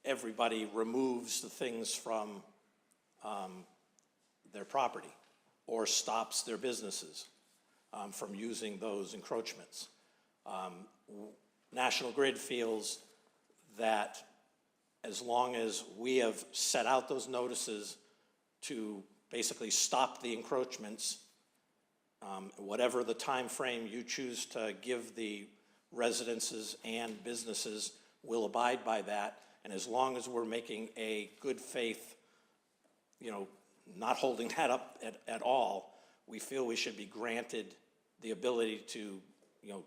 everybody removes the things from their property or stops their businesses from using those encroachments. National Grid feels that as long as we have set out those notices to basically stop the encroachments, whatever the time frame you choose to give the residences and businesses will abide by that. And as long as we're making a good faith, not holding that up at all, we feel we should be granted the ability to,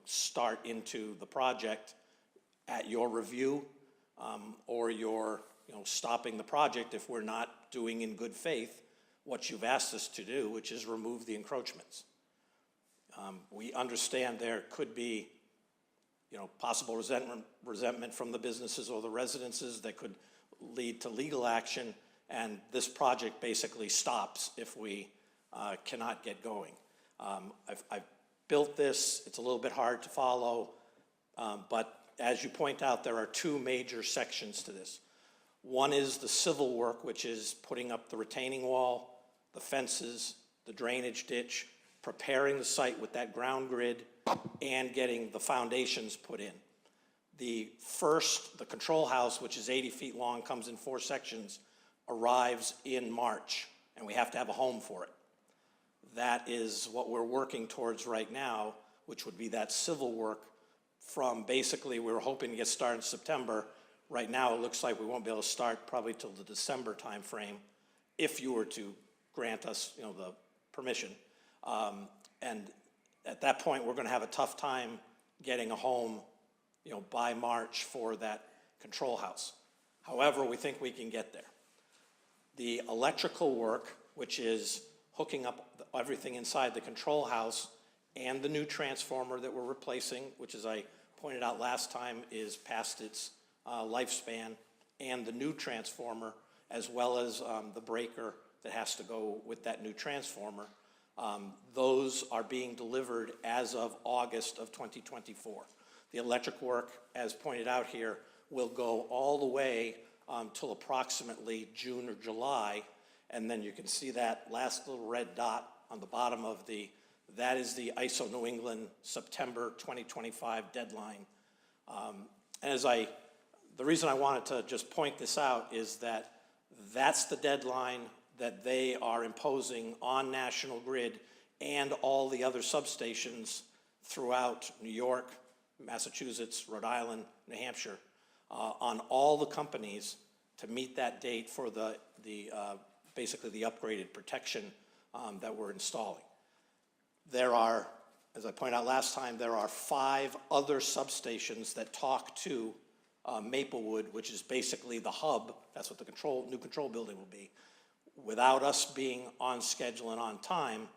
start into the project at your review, or your, stopping the project if we're not doing in good faith what you've asked us to do, which is remove the encroachments. We understand there could be, possible resentment from the businesses or the residences that could lead to legal action, and this project basically stops if we cannot get going. I've built this. It's a little bit hard to follow, but as you point out, there are two major sections to this. One is the civil work, which is putting up the retaining wall the fences, the drainage ditch, preparing the site with that ground grid, and getting the foundations put in. The control house, which is 80 feet long, comes in 4 sections, arrives in March, and we have to have a home for it. That is what we're working towards right now, which would be that civil work from basically, we were hoping to get started in September. Right now, it looks like we won't be able to start probably till the December timeframe, if you were to grant us, the permission. And at that point, we're gonna have a tough time getting a home, by March for that control house. However, we think we can get there. The electrical work, which is hooking up everything inside the control house and the new transformer that we're replacing, which, as I pointed out last time, is past its lifespan, and the new transformer, as well as the breaker that has to go with that new transformer. Those are being delivered as of August of 2024. The electric work, as pointed out here, will go all the way till approximately June or July, and then you can see that last little red dot on the bottom of that is the ISO New England September 2025 deadline. And the reason I wanted to just point this out is that that's the deadline that they are imposing on National Grid and all the other substations throughout New York, Massachusetts, Rhode Island, New Hampshire, on all the companies to meet that date for basically the upgraded protection that we're installing. There are, as I pointed out last time, there are 5 other substations that talk to Maplewood, which is basically the hub. That's what the new control building will be. Without us being on schedule and on time,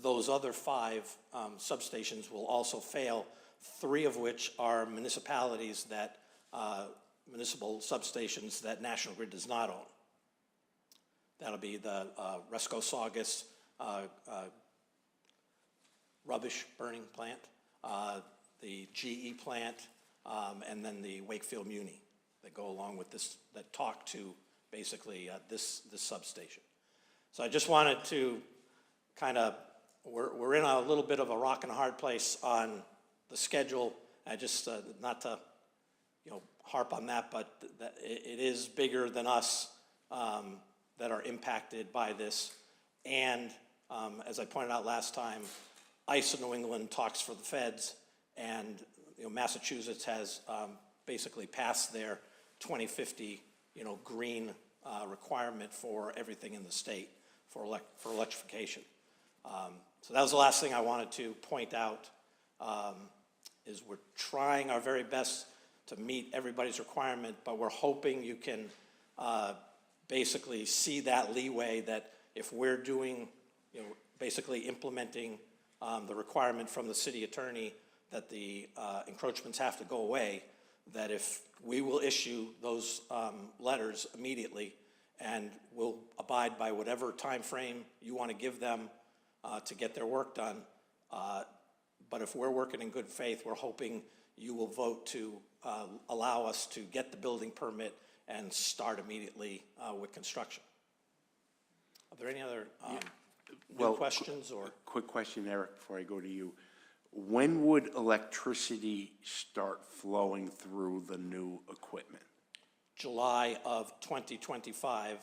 those other 5 substations will also fail, 3 of which are municipalities municipal substations that National Grid does not own. That'll be the Resco Saugus rubbish burning plant, the GE plant, and then the Wakefield Muni that go along with this, that talk to basically this substation. So I just wanted to we're in a little bit of a rock and a hard place on the schedule. I just, not to, harp on that, but it is bigger than us that are impacted by this. And as I pointed out last time, ISO New England talks for the feds, and Massachusetts has basically passed their 2050 green requirement for everything in the state for electrification. So that was the last thing I wanted to point out, is we're trying our very best to meet everybody's requirement, but we're hoping you can basically see that leeway that if we're doing, basically implementing the requirement from the city attorney that the encroachments have to go away, that if we will issue those letters immediately, and we'll abide by whatever time frame you want to give them to get their work done. But if we're working in good faith, we're hoping you will vote to allow us to get the building permit and start immediately with construction. Are there any other new questions or? Quick question, Eric, before I go to you. When would electricity start flowing through the new equipment? July of 2025,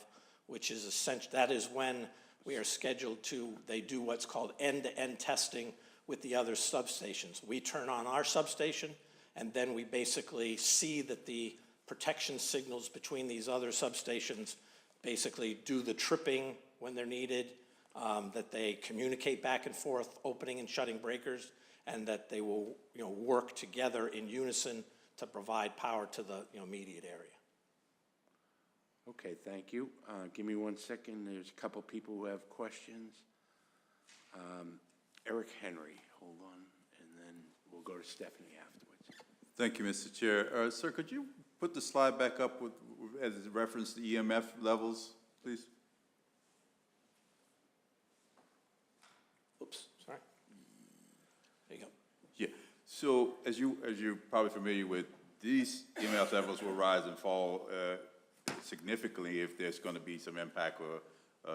which is essential. That is when we are scheduled they do what's called end-to-end testing with the other substations. We turn on our substation, and then we basically see that the protection signals between these other substations basically do the tripping when they're needed, that they communicate back and forth, opening and shutting breakers, and that they will work together in unison to provide power to the immediate area. Okay, thank you. Give me 1 second. There's a couple people who have questions. Eric Henry, hold on, and then we'll go to Stephanie afterwards. Thank you, Mr. Chair. Sir, could you put the slide back up as it referenced the EMF levels, please? Oops, sorry. There you go. Yeah. So as you're probably familiar with, these EMF levels will rise and fall significantly if there's going to be some impact or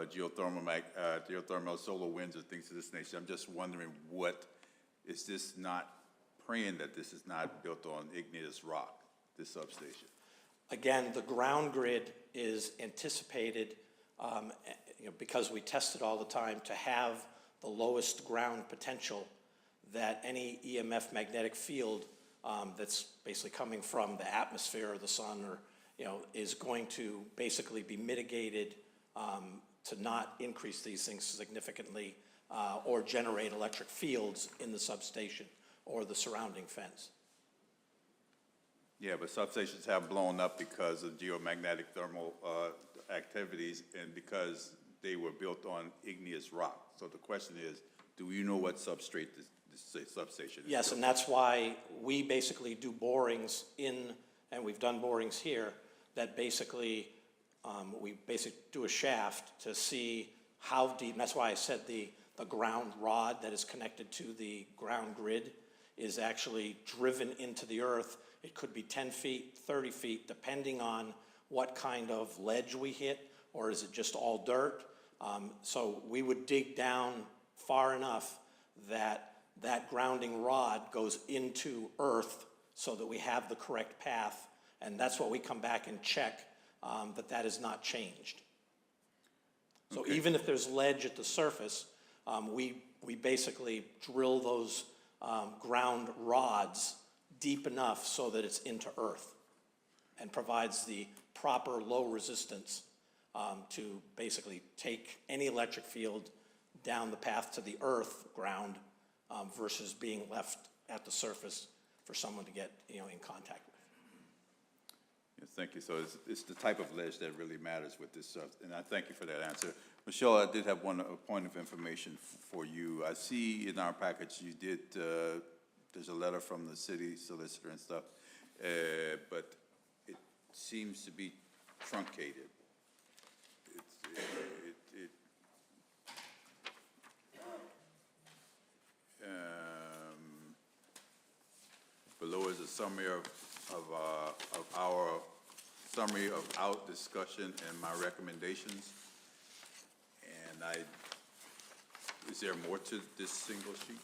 geothermal solar winds or things of this nature. I'm just wondering is this not praying that this is not built on igneous rock, this substation? Again, the ground grid is anticipated, because we test it all the time, to have the lowest ground potential that any EMF magnetic field that's basically coming from the atmosphere or the sun or, is going to basically be mitigated to not increase these things significantly or generate electric fields in the substation or the surrounding fence. Yeah, but substations have blown up because of geomagnetic thermal activities and because they were built on igneous rock. So the question is, do you know what substrate this substation is? Yes, built and that's why we basically do borings and we've done borings here, that basically, we basically do a shaft to see how deep, and that's why I said the ground rod that is connected to the ground grid is actually driven into the earth. It could be 10 feet, 30 feet, depending on what kind of ledge we hit, or is it just all dirt? So we would dig down far enough that that grounding rod goes into earth so that we have the correct path, and that's what we come back and check, that is not changed. So Okay. even if there's ledge at the surface, we basically drill those ground rods deep enough so that it's into earth and provides the proper low resistance to basically take any electric field down the path to the earth ground versus being left at the surface for someone to get in contact with. Yes, thank you. So it's the type of ledge that really matters with this stuff, and I thank you for that answer. Michelle, I did have a point of information for you. I see in our package you did, there's a letter from the city solicitor and stuff, but it seems to be truncated. Below is a summary of our summary of our discussion and my recommendations. And is there more to this single sheet?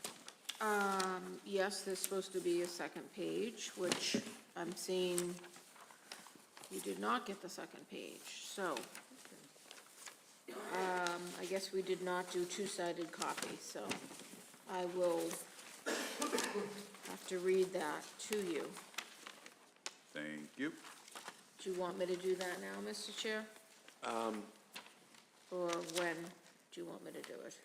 Yes, there's supposed to be a second page, which I'm seeing you did not get the second page, so. I guess we did not do two-sided copy, so I will have to read that to you. Thank you. Do you want me to do that now, Mr. Chair? Or when do you want me to do it?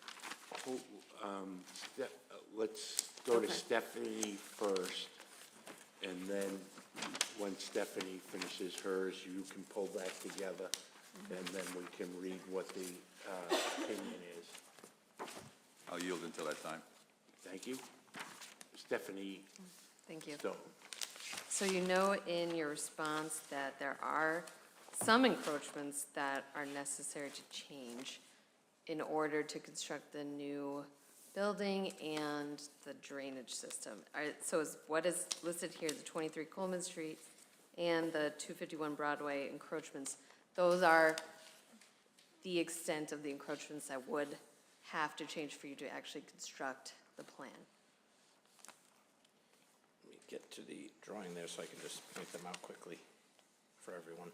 Let's go to Okay. Stephanie first, and then when Stephanie finishes hers, you can pull that together, and then we can read what the opinion is. I'll yield until that time. Thank you. Stephanie Thank you. Stone. So you know in your response that there are some encroachments that are necessary to change in order to construct the new building and the drainage system. So what is listed here, the 23 Coleman Street and the 251 Broadway encroachments, those are the extent of the encroachments that would have to change for you to actually construct the plan. Let me get to the drawing there so I can just point them out quickly for everyone.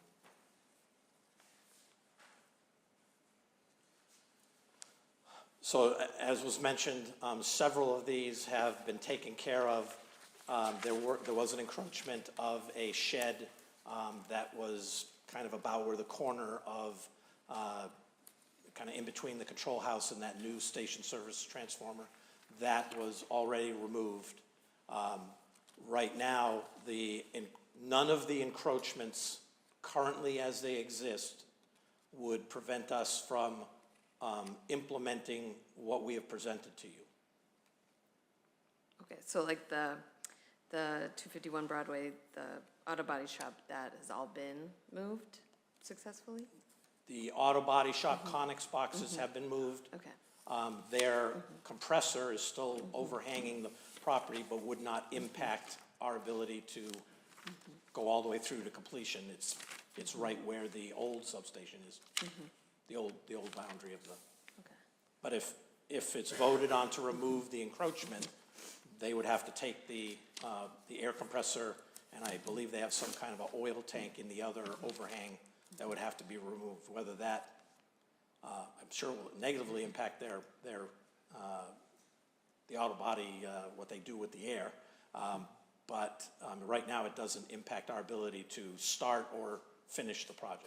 So as was mentioned, several of these have been taken care of. There was an encroachment of a shed that was kind of about where the corner of, kind of in between the control house and that new station service transformer. That was already removed. Right now, none of the encroachments currently as they exist would prevent us from implementing what we have presented to you. Okay, so like the 251 Broadway, the auto body shop, that has all been moved successfully? The auto body shop Conex boxes have been moved. Okay. Their compressor is still overhanging the property, but would not impact our ability to go all the way through to completion. It's right where the old substation is. the old boundary of the. But if it's voted on to remove the encroachment, they would have to take the air compressor, and I believe they have some kind of an oil tank in the other overhang that would have to be removed. Whether that, I'm sure will negatively impact the auto body, what they do with the air. But right now, it doesn't impact our ability to start or finish the project.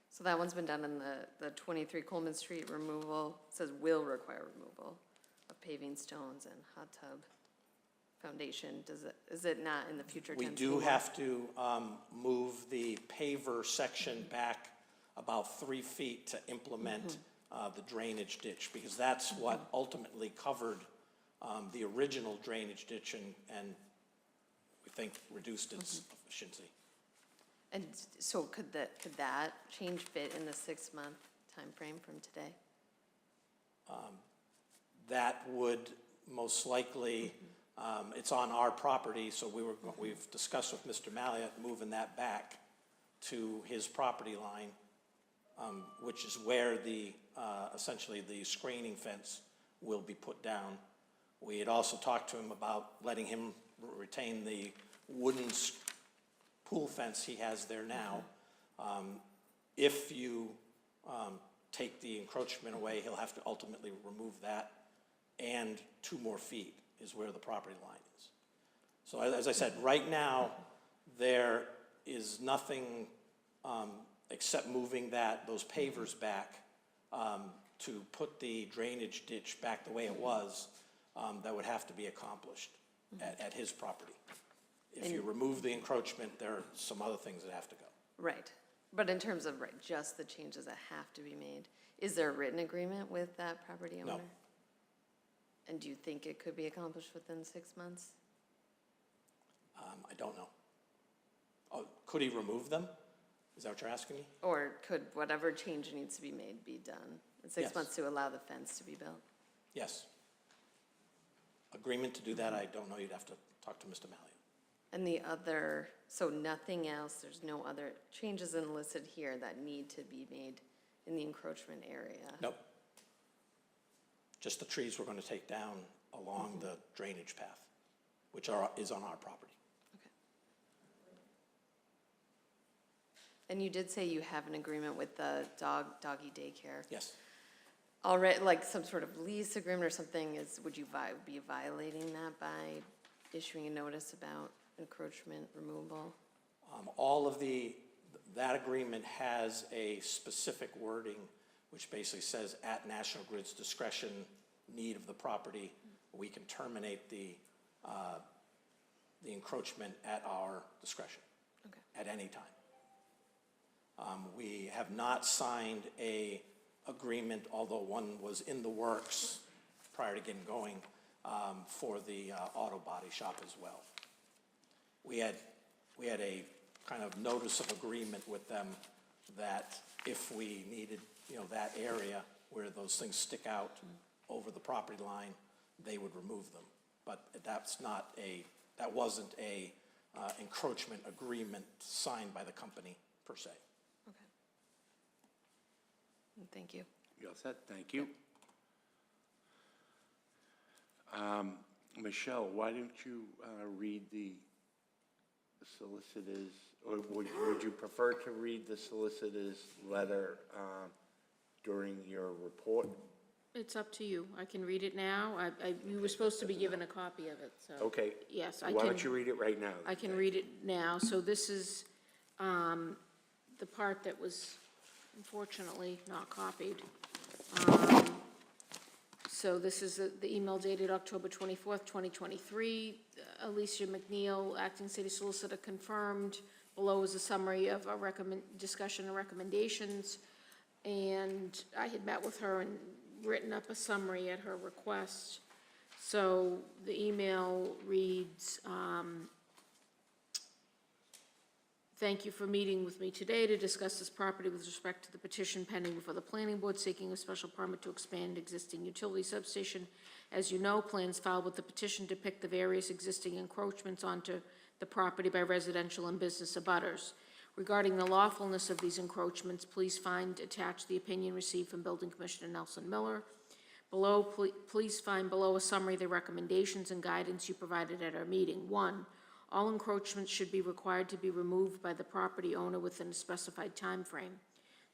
So that one's been done in the 23 Coleman Street removal, says will require removal of paving stones and hot tub foundation. Is it not in the future We tense do anymore? have to move the paver section back about 3 feet to implement the drainage ditch, because that's what ultimately covered the original drainage ditch and we think reduced its efficiency. And so could that change fit in the 6-month time frame from today? That would most likely, it's on our property, so we've discussed with Mr. Malliott moving that back to his property line, which is where essentially the screening fence will be put down. We had also talked to him about letting him retain the wooden pool fence he has there now. If you take the encroachment away, he'll have to ultimately remove that, and 2 more feet is where the property line is. So as I said, right now, there is nothing except moving those pavers back to put the drainage ditch back the way it was, that would have to be accomplished at his property. If you remove the encroachment, there are some other things that have to go. Right. But in terms of, just the changes that have to be made, is there a written agreement with that property owner? No. And do you think it could be accomplished within 6 months? I don't know. Oh, could he remove them? Is that what you're asking me? Or could whatever change needs to be made be done in 6 Yes. months to allow the fence to be built? Yes. Agreement to do that, I don't know. You'd have to talk to Mr. Malliott. And the other, so nothing else, there's no other changes enlisted here that need to be made in the encroachment area? Nope. Just the trees we're going to take down along the drainage path, which is on our property. Okay. And you did say you have an agreement with the doggy daycare? Yes. Already, like some sort of lease agreement or something, would you be violating that by issuing a notice about encroachment removal? All of that agreement has a specific wording, which basically says at National Grid's discretion, need of the property, we can terminate the encroachment at our discretion. Okay. At any time. We have not signed a agreement, although one was in the works prior to getting going, for the auto body shop as well. We had a kind of notice of agreement with them that if we needed, that area where those things stick out over the property line, they would remove them. But that wasn't a encroachment agreement signed by the company per se. Okay. Thank you. You all set? Thank you. Michelle, why don't you read the solicitor's, or would you prefer to read the solicitor's letter during your report? It's up to you. I can read it now. You were supposed to be given a copy of it, so. Okay. Yes, I can. Why don't you read it right now? I can read it now. So this is the part that was unfortunately not copied. So this is the email dated October 24th, 2023. Alicia McNeil, Acting City Solicitor, confirmed. Below is a summary of our discussion and recommendations. And I had met with her and written up a summary at her request. So the email reads, thank you for meeting with me today to discuss this property with respect to the petition pending before the planning board seeking a special permit to expand existing utility substation. As you know, plans filed with the petition depict the various existing encroachments onto the property by residential and business abutters. Regarding the lawfulness of these encroachments, please find attached the opinion received from Building Commissioner Nelson Miller. Below, please find below a summary of the recommendations and guidance you provided at our meeting. 1, all encroachments should be required to be removed by the property owner within a specified time frame.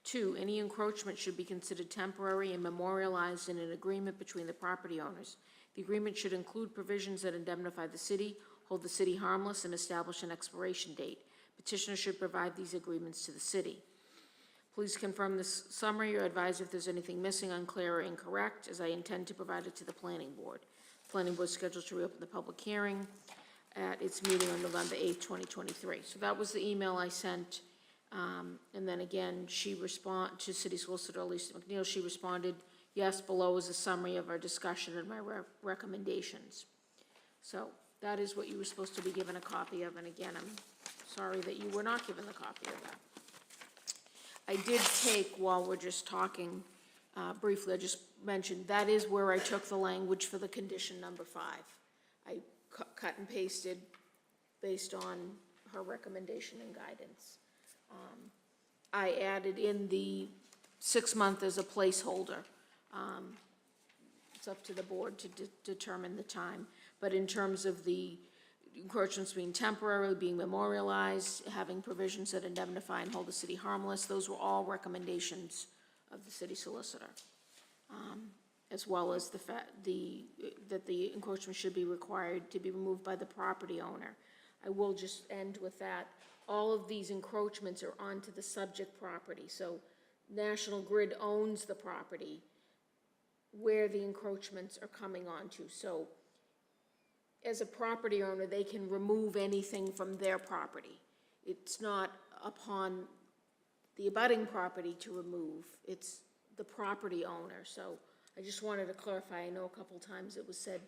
2, any encroachment should be considered temporary and memorialized in an agreement between the property owners. The agreement should include provisions that indemnify the city, hold the city harmless, and establish an expiration date. Petitioner should provide these agreements to the city. Please confirm this summary or advise if there's anything missing, unclear, or incorrect, as I intend to provide it to the planning board. Planning board is scheduled to reopen the public hearing at its meeting on November 8th, 2023. So that was the email I sent. And then again, she responded to City Solicitor Lisa McNeil. She responded, yes, below is a summary of our discussion and my recommendations. So that is what you were supposed to be given a copy of. And again, I'm sorry that you were not given the copy of that. I did take, while we're just talking briefly, I just mentioned, that is where I took the language for the condition number 5. I cut and pasted based on her recommendation and guidance. I added in the 6 month as a placeholder. It's up to the board to determine the time. But in terms of the encroachments being temporary, being memorialized, having provisions that indemnify and hold the city harmless, those were all recommendations of the city solicitor. As well as the fact that the encroachment should be required to be removed by the property owner. I will just end with that. All of these encroachments are onto the subject property. So National Grid owns the property where the encroachments are coming onto. So as a property owner, they can remove anything from their property. It's not upon the abutting property to remove, it's the property owner. So I just wanted to clarify, I know a couple times it was said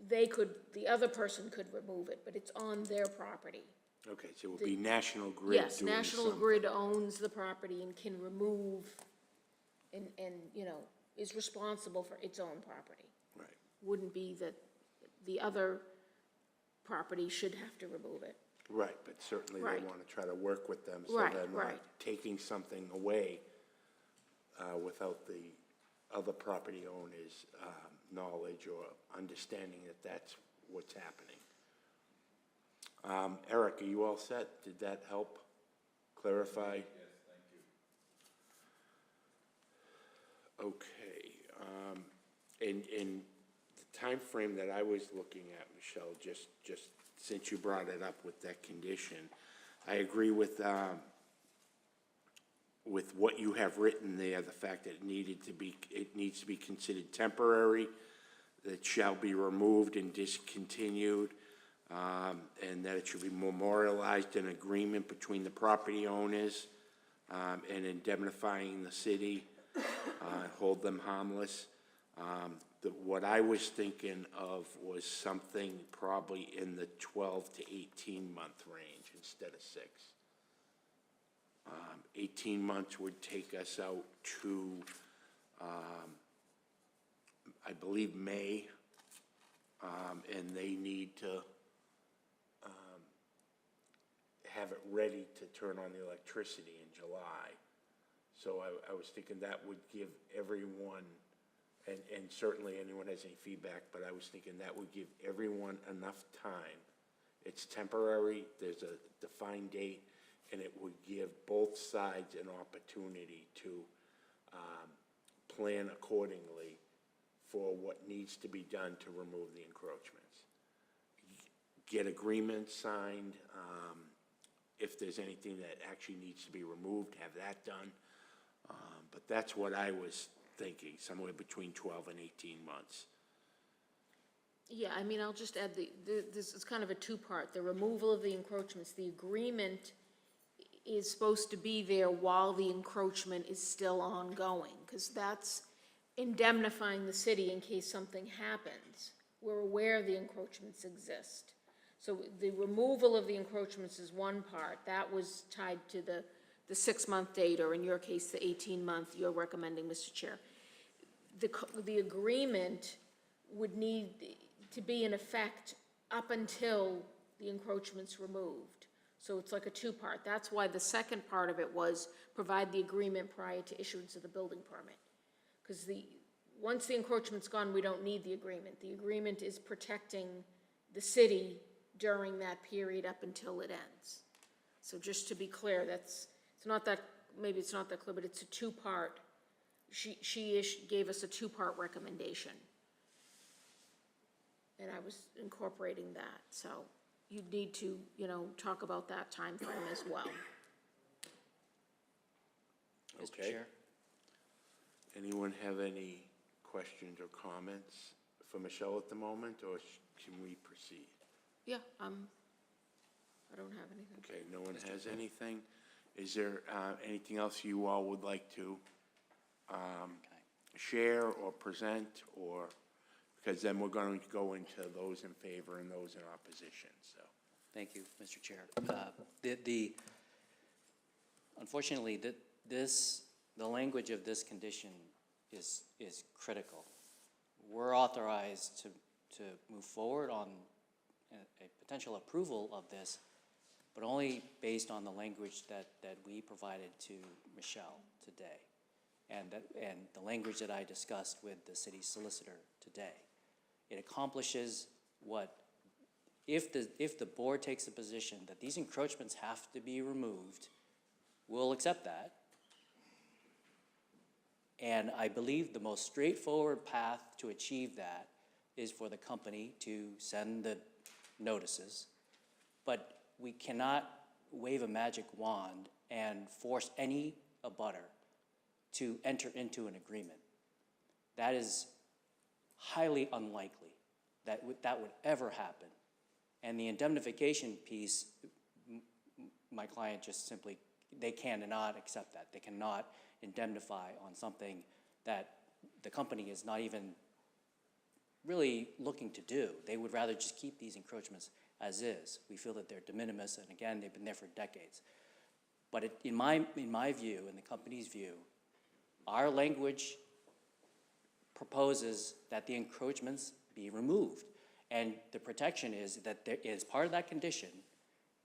the other person could remove it, but it's on their property. Okay, so it would be National Grid Yes, doing National something. Grid owns the property and can remove and, you know, is responsible for its own property. Right. Wouldn't be that the other property should have to remove it. Right, but certainly they Right. want to try to work with them so Right, they're not right. taking something away without the other property owner's knowledge or understanding that that's what's happening. Eric, are you all set? Did that help clarify? Yes, thank you. Okay, and the time frame that I was looking at, Michelle, just since you brought it up with that condition, I agree with what you have written there, the fact that it needs to be considered temporary, that shall be removed and discontinued, and that it should be memorialized in agreement between the property owners and indemnifying the city, hold them harmless. What I was thinking of was something probably in the 12 to 18 month range instead of 6. 18 months would take us out to, I believe, May, and they need to have it ready to turn on the electricity in July. So I was thinking that would give everyone, and certainly anyone has any feedback, but I was thinking that would give everyone enough time. It's temporary, there's a defined date, and it would give both sides an opportunity to plan accordingly for what needs to be done to remove the encroachments. Get agreements signed. If there's anything that actually needs to be removed, have that done. But that's what I was thinking, somewhere between 12 and 18 months. Yeah, I mean, I'll just add this is kind of a two-part. The removal of the encroachments, the agreement is supposed to be there while the encroachment is still ongoing, because that's indemnifying the city in case something happens. We're aware the encroachments exist. So the removal of the encroachments is one part. That was tied to the 6 month date, or in your case, the 18 month you're recommending, Mr. Chair. The agreement would need to be in effect up until the encroachment's removed. So it's like a two-part. That's why the second part of it was provide the agreement prior to issuance of the building permit. Because once the encroachment's gone, we don't need the agreement. The agreement is protecting the city during that period up until it ends. So just to be clear, maybe it's not that clear, but it's a two-part. She gave us a two-part recommendation. And I was incorporating that, so you'd need to, talk about that time frame as well. Mr. Okay. Chair? Anyone have any questions or comments for Michelle at the moment, or can we proceed? Yeah, I don't have anything. Okay, no one has anything. Is there anything else you all would like to share or present, or, because then we're going to go into those in favor and those in opposition, so. Thank you, Mr. Chair. Unfortunately, the language of this condition is critical. We're authorized to move forward on a potential approval of this, but only based on the language that we provided to Michelle today, and the language that I discussed with the city solicitor today. It accomplishes what, if the board takes the position that these encroachments have to be removed, we'll accept that. And I believe the most straightforward path to achieve that is for the company to send the notices. But we cannot wave a magic wand and force any abutter to enter into an agreement. That is highly unlikely that would ever happen. And the indemnification piece, my client just simply, they cannot accept that. They cannot indemnify on something that the company is not even really looking to do. They would rather just keep these encroachments as is. We feel that they're de minimis, and again, they've been there for decades. But in my view, in the company's view, our language proposes that the encroachments be removed. And the protection is that there is part of that condition,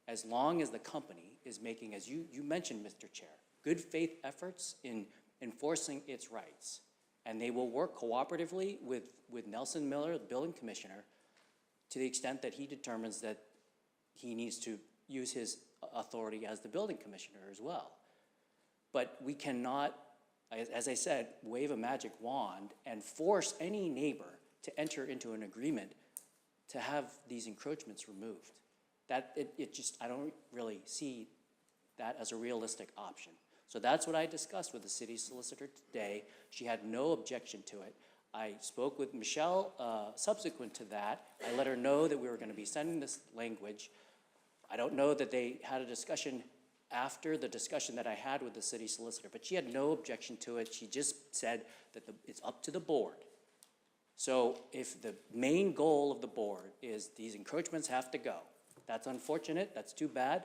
as long as the company is making, as you mentioned, Mr. Chair, good faith efforts in enforcing its rights. And they will work cooperatively with Nelson Miller, the building commissioner, to the extent that he determines that he needs to use his authority as the building commissioner as well. But we cannot, as I said, wave a magic wand and force any neighbor to enter into an agreement to have these encroachments removed. I don't really see that as a realistic option. So that's what I discussed with the city solicitor today. She had no objection to it. I spoke with Michelle subsequent to that. I let her know that we were going to be sending this language. I don't know that they had a discussion after the discussion that I had with the city solicitor, but she had no objection to it. She just said that it's up to the board. So if the main goal of the board is these encroachments have to go, that's unfortunate, that's too bad.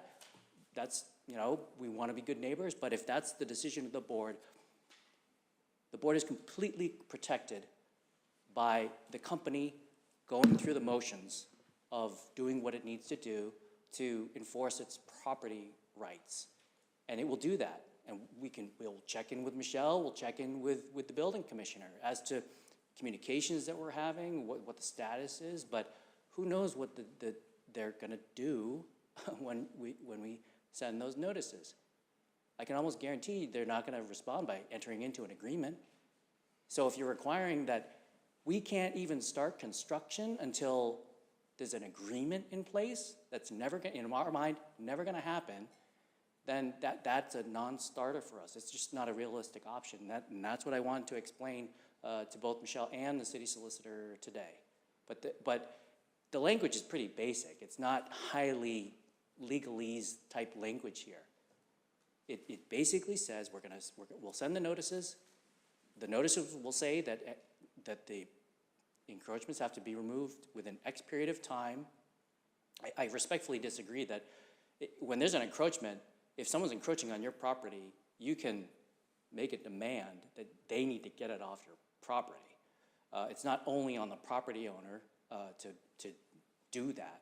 That's, we want to be good neighbors, but if that's the decision of the board is completely protected by the company going through the motions of doing what it needs to do to enforce its property rights. And it will do that. And we'll check in with Michelle, we'll check in with the building commissioner as to communications that we're having, what the status is, but who knows what they're gonna do when we send those notices. I can almost guarantee they're not gonna respond by entering into an agreement. So if you're requiring that we can't even start construction until there's an agreement in place, that's never gonna, in our mind, never gonna happen, then that's a non-starter for us. It's just not a realistic option. And that's what I wanted to explain to both Michelle and the city solicitor today. But the language is pretty basic. It's not highly legalese type language here. It basically says we'll send the notices. The notices will say that the encroachments have to be removed within X period of time. I respectfully disagree that when there's an encroachment, if someone's encroaching on your property, you can make a demand that they need to get it off your property. It's not only on the property owner to do that.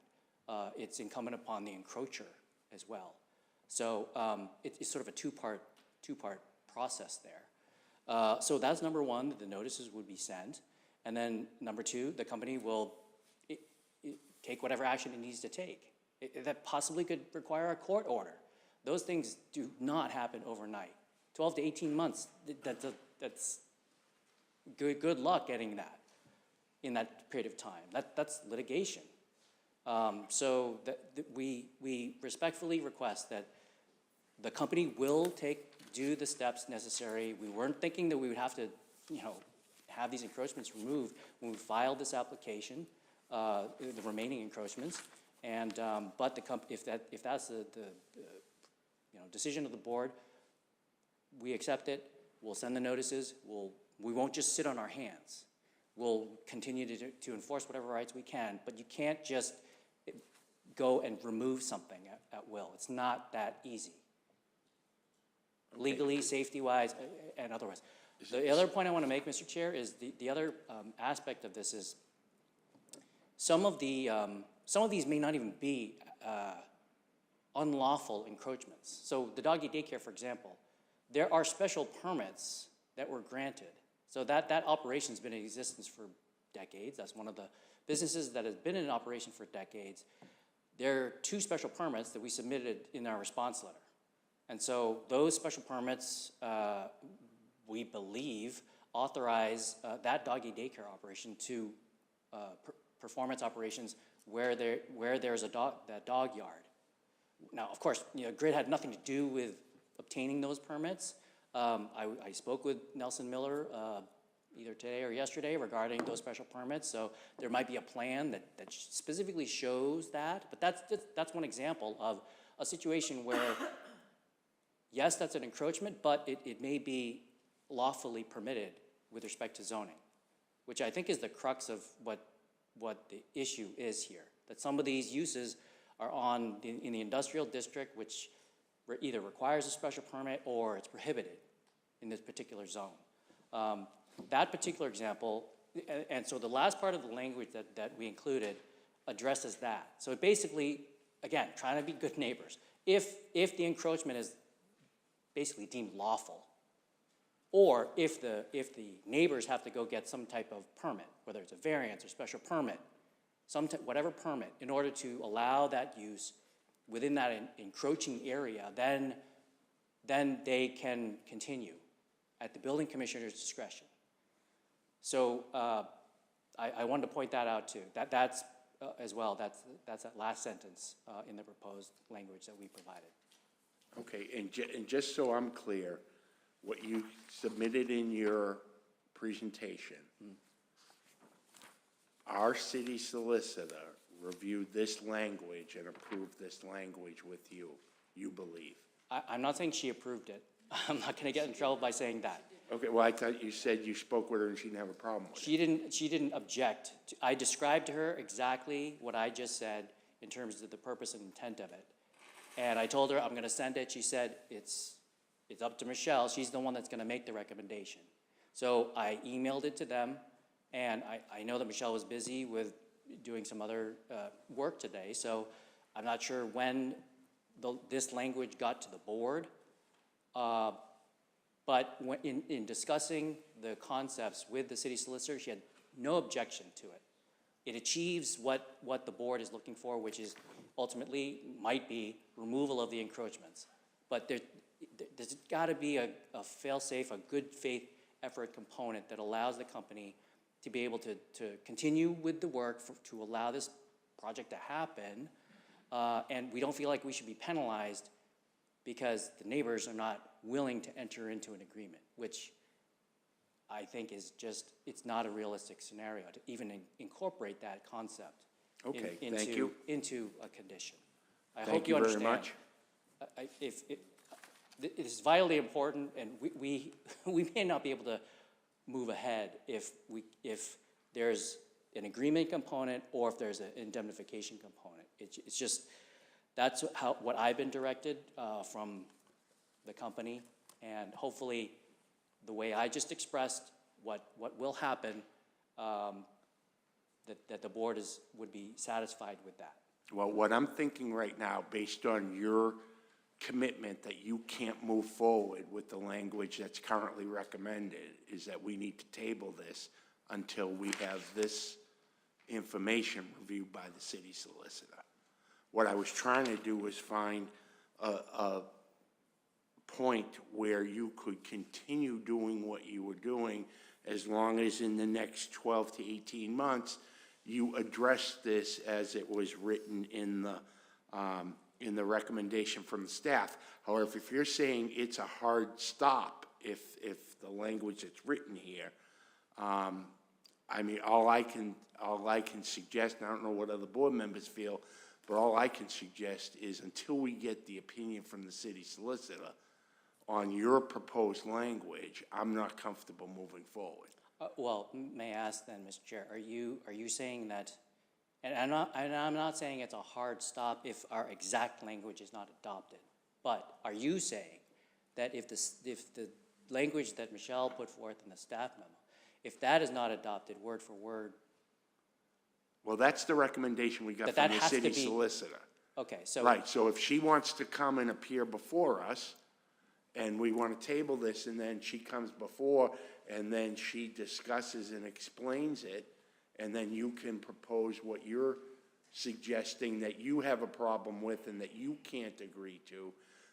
It's incumbent upon the encroacher as well. So it's sort of a two-part process there. So that's number one, that the notices would be sent. And then number two, the company will take whatever action it needs to take. That possibly could require a court order. Those things do not happen overnight. 12 to 18 months, that's good luck getting that in that period of time. That's litigation. So we respectfully request that the company will do the steps necessary. We weren't thinking that we would have to, have these encroachments removed when we filed this application, the remaining encroachments. And but if that's the decision of the board, we accept it. We'll send the notices. We won't just sit on our hands. We'll continue to enforce whatever rights we can. But you can't just go and remove something at will. It's not that easy. Okay. Legally, safety-wise, and otherwise. The other point I want to make, Mr. Chair, is the other aspect of this is some of these may not even be unlawful encroachments. So the doggy daycare, for example, there are special permits that were granted. So that operation's been in existence for decades. That's one of the businesses that has been in operation for decades. There are 2 special permits that we submitted in our response letter. And so those special permits, we believe, authorize that doggy daycare operation to perform its operations where there's that dog yard. Now, of course, Grid had nothing to do with obtaining those permits. I spoke with Nelson Miller either today or yesterday regarding those special permits. So there might be a plan that specifically shows that. But that's one example of a situation where, yes, that's an encroachment, but it may be lawfully permitted with respect to zoning, which I think is the crux of what the issue is here. That some of these uses are in the industrial district, which either requires a special permit or it's prohibited in this particular zone. That particular example, and so the last part of the language that we included addresses that. So it basically, again, trying to be good neighbors. If the encroachment is basically deemed lawful, or if the neighbors have to go get some type of permit, whether it's a variance or special permit, whatever permit, in order to allow that use within that encroaching area, then they can continue at the building commissioner's discretion. So I wanted to point that out too. That's as well. That's that last sentence in the proposed language that we provided. Okay, and just so I'm clear, what you submitted in your presentation, our city solicitor reviewed this language and approved this language with you, you believe? I'm not saying she approved it. I'm not going to get in trouble by saying that. Okay, well, I thought you said you spoke with her and she didn't have a problem with it. She didn't object. I described to her exactly what I just said in terms of the purpose and intent of it. And I told her I'm going to send it. She said it's up to Michelle. She's the one that's going to make the recommendation. So I emailed it to them, and I know that Michelle was busy with doing some other work today, so I'm not sure when this language got to the board. But in discussing the concepts with the city solicitor, she had no objection to it. It achieves what the board is looking for, which is ultimately might be removal of the encroachments. But there's got to be a fail-safe, a good faith effort component that allows the company to be able to continue with the work to allow this project to happen. And we don't feel like we should be penalized because the neighbors are not willing to enter into an agreement, which I think is just, it's not a realistic scenario to even incorporate that concept into a condition. I hope you understand. Thank you very much. It is vitally important, and we may not be able to move ahead if there's an agreement component or if there's an indemnification component. It's just, that's what I've been directed from the company, and hopefully the way I just expressed what will happen, that the board would be satisfied with that. Well, what I'm thinking right now, based on your commitment that you can't move forward with the language that's currently recommended, is that we need to table this until we have this information reviewed by the city solicitor. What I was trying to do was find a point where you could continue doing what you were doing as long as in the next 12 to 18 months you address this as it was written in the recommendation from the staff. However, if you're saying it's a hard stop, if the language that's written here, I mean, all I can suggest, and I don't know what other board members feel, but all I can suggest is until we get the opinion from the city solicitor on your proposed language, I'm not comfortable moving forward. Well, may I ask then, Mr. Chair, are you saying that, and I'm not saying it's a hard stop if our exact language is not adopted, but are you saying that if the language that Michelle put forth in the staff memo, if that is not adopted word for word? Well, that's the recommendation we got from the city solicitor. Okay, so. Right, so if she wants to come and appear before us, and we want to table this, and then she comes before, and then she discusses and explains it, and then you can propose what you're suggesting that you have a problem with and that you can't agree to,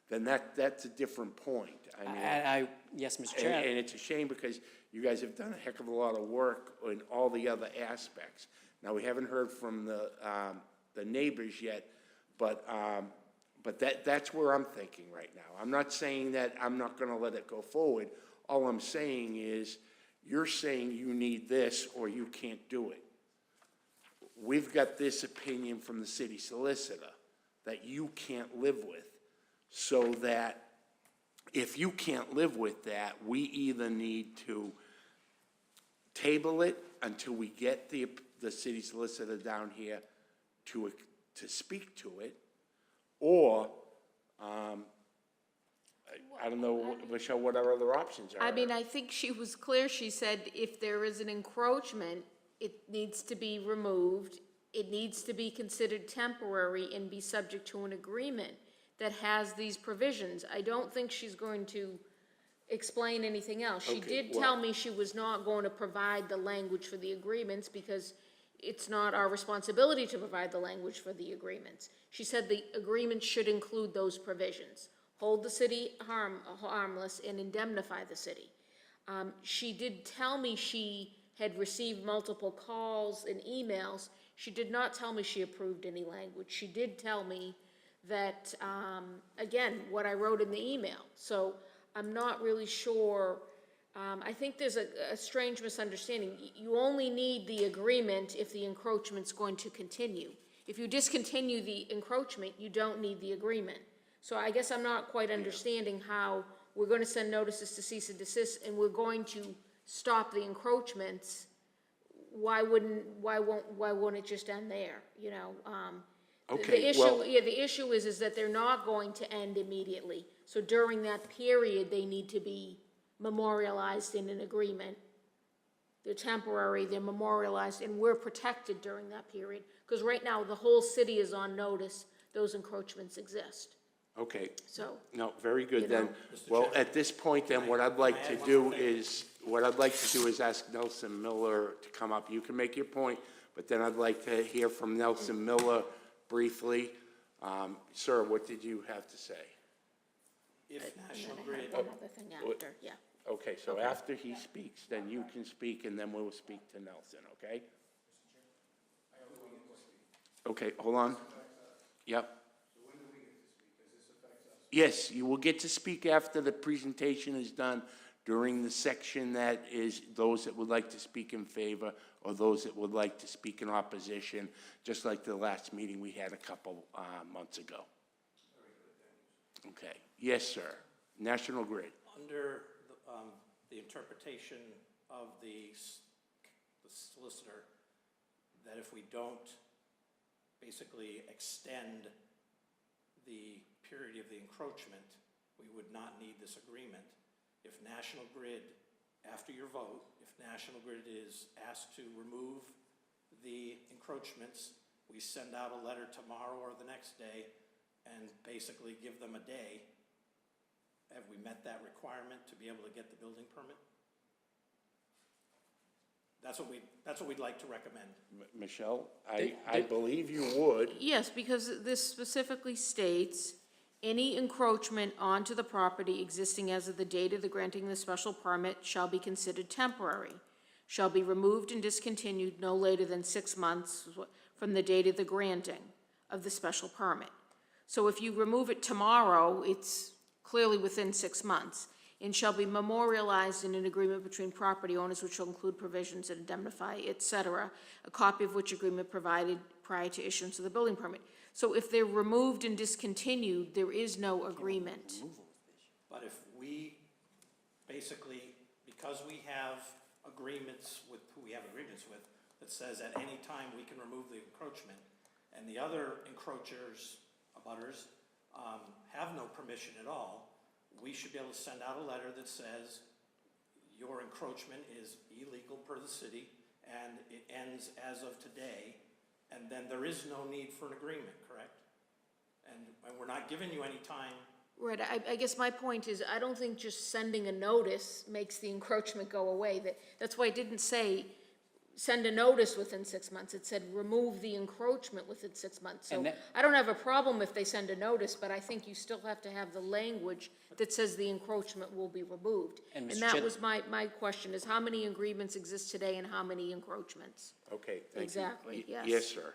then that's a different point. I mean, Yes, Mr. Chair. And it's a shame because you guys have done a heck of a lot of work in all the other aspects. Now, we haven't heard from the neighbors yet, but that's where I'm thinking right now. I'm not saying that I'm not going to let it go forward. All I'm saying is you're saying you need this or you can't do it. We've got this opinion from the city solicitor that you can't live with, so that if you can't live with that, we either need to table it until we get the city solicitor down here to speak to it, or I don't know, Michelle, what our other options are. I mean, I think she was clear. She said if there is an encroachment, it needs to be removed. It needs to be considered temporary and be subject to an agreement that has these provisions. I don't think she's going to explain anything else. She did tell me she was not going to provide the language for the agreements because it's not our responsibility to provide the language for the agreements. She said the agreement should include those provisions. Hold the city harmless and indemnify the city. She did tell me she had received multiple calls and emails. She did not tell me she approved any language. She did tell me that, again, what I wrote in the email. So I'm not really sure. I think there's a strange misunderstanding. You only need the agreement if the encroachment's going to continue. If you discontinue the encroachment, you don't need the agreement. So I guess I'm not quite understanding how we're going to send notices to cease and desist and we're going to stop the encroachments. Why won't it just end there, you know? Okay, the issue is that they're not going to end immediately. So during that period, they need to be memorialized in an agreement. They're temporary, they're memorialized, and we're protected during that period. Because right now, the whole city is on notice, those encroachments exist. Okay. So. No, very good You then. know, Well, at this point then, what I'd like to do is ask Nelson Miller to come up. You can make your point, but then I'd like to hear from Nelson Miller briefly. Sir, what did you have to say? If National And then I Grid, have another thing after, yeah. Okay, so after he speaks, then you can speak, and then we'll speak to Nelson, okay? Okay, hold on. Yep. Yes, you will get to speak after the presentation is done during the section that is those that would like to speak in favor or those that would like to speak in opposition, just like the last meeting we had a couple months ago. Okay. Yes, sir. National Grid. under the interpretation of the solicitor, that if we don't basically extend the period of the encroachment, we would not need this agreement. If National Grid, after your vote, if National Grid is asked to remove the encroachments we send out a letter tomorrow or the next day and basically give them a day. Have we met that requirement to be able to get the building permit? That's what we'd like to recommend. Michelle, I believe you would. Yes, because this specifically states, any encroachment onto the property existing as of the date of the granting of the special permit shall be considered temporary, shall be removed and discontinued no later than 6 months from the date of the granting of the special permit. So if you remove it tomorrow, it's clearly within 6 months, and shall be memorialized in an agreement between property owners which will include provisions that indemnify, et cetera, a copy of which agreement provided prior to issuance of the building permit. So if they're removed and discontinued, there is no agreement. But if we, basically, because we have agreements with who we have agreements with, that says at any time we can remove the encroachment, and the other encroachers, abutters, have no permission at all, we should be able to send out a letter that says your encroachment is illegal per the city and it ends as of today, and then there is no need for an agreement, correct? And we're not giving you any time. Right, I guess my point is, I don't think just sending a notice makes the encroachment go away. That's why I didn't say send a notice within 6 months. It said remove the encroachment within 6 months. So I don't have a problem if they send a notice, but I think you still have to have the language that says the encroachment will be removed. And that was my question, is how many agreements exist today and how many encroachments? Okay, thank you. Exactly, yes. Yes, sir.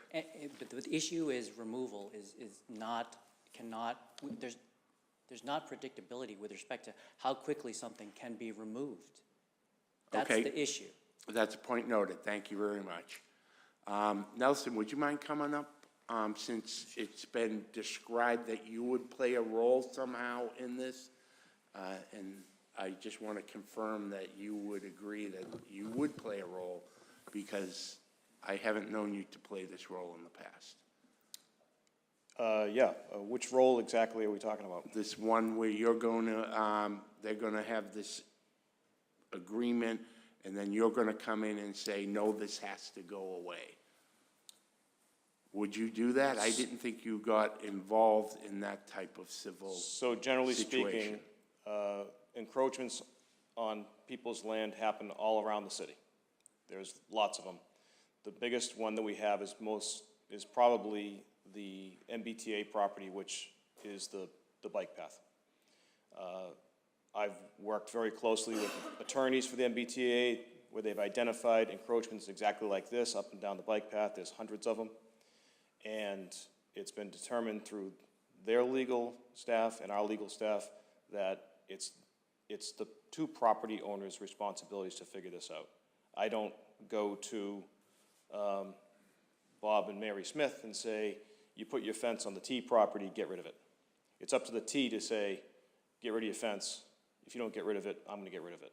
But the issue is removal is not, there's not predictability with respect to how quickly something can be removed. That's Okay. the issue. That's a point noted. Thank you very much. Nelson, would you mind coming up, since it's been described that you would play a role somehow in this? And I just want to confirm that you would agree that you would play a role, because I haven't known you to play this role in the past. Yeah, which role exactly are we talking about? This one where you're going to, they're going to have this agreement, and then you're going to come in and say, no, this has to go away. Would you do that? I didn't think you got involved in that type of civil So generally situation. speaking, encroachments on people's land happen all around the city. There's lots of them. The biggest one that we have is probably the MBTA property, which is the bike path. I've worked very closely with attorneys for the MBTA where they've identified encroachments exactly like this up and down the bike path. There's hundreds of them. And it's been determined through their legal staff and our legal staff that it's the two property owners' responsibilities to figure this out. I don't go to Bob and Mary Smith and say, you put your fence on the T property, get rid of it. It's up to the T to say, get rid of your fence. If you don't get rid of it, I'm going to get rid of it.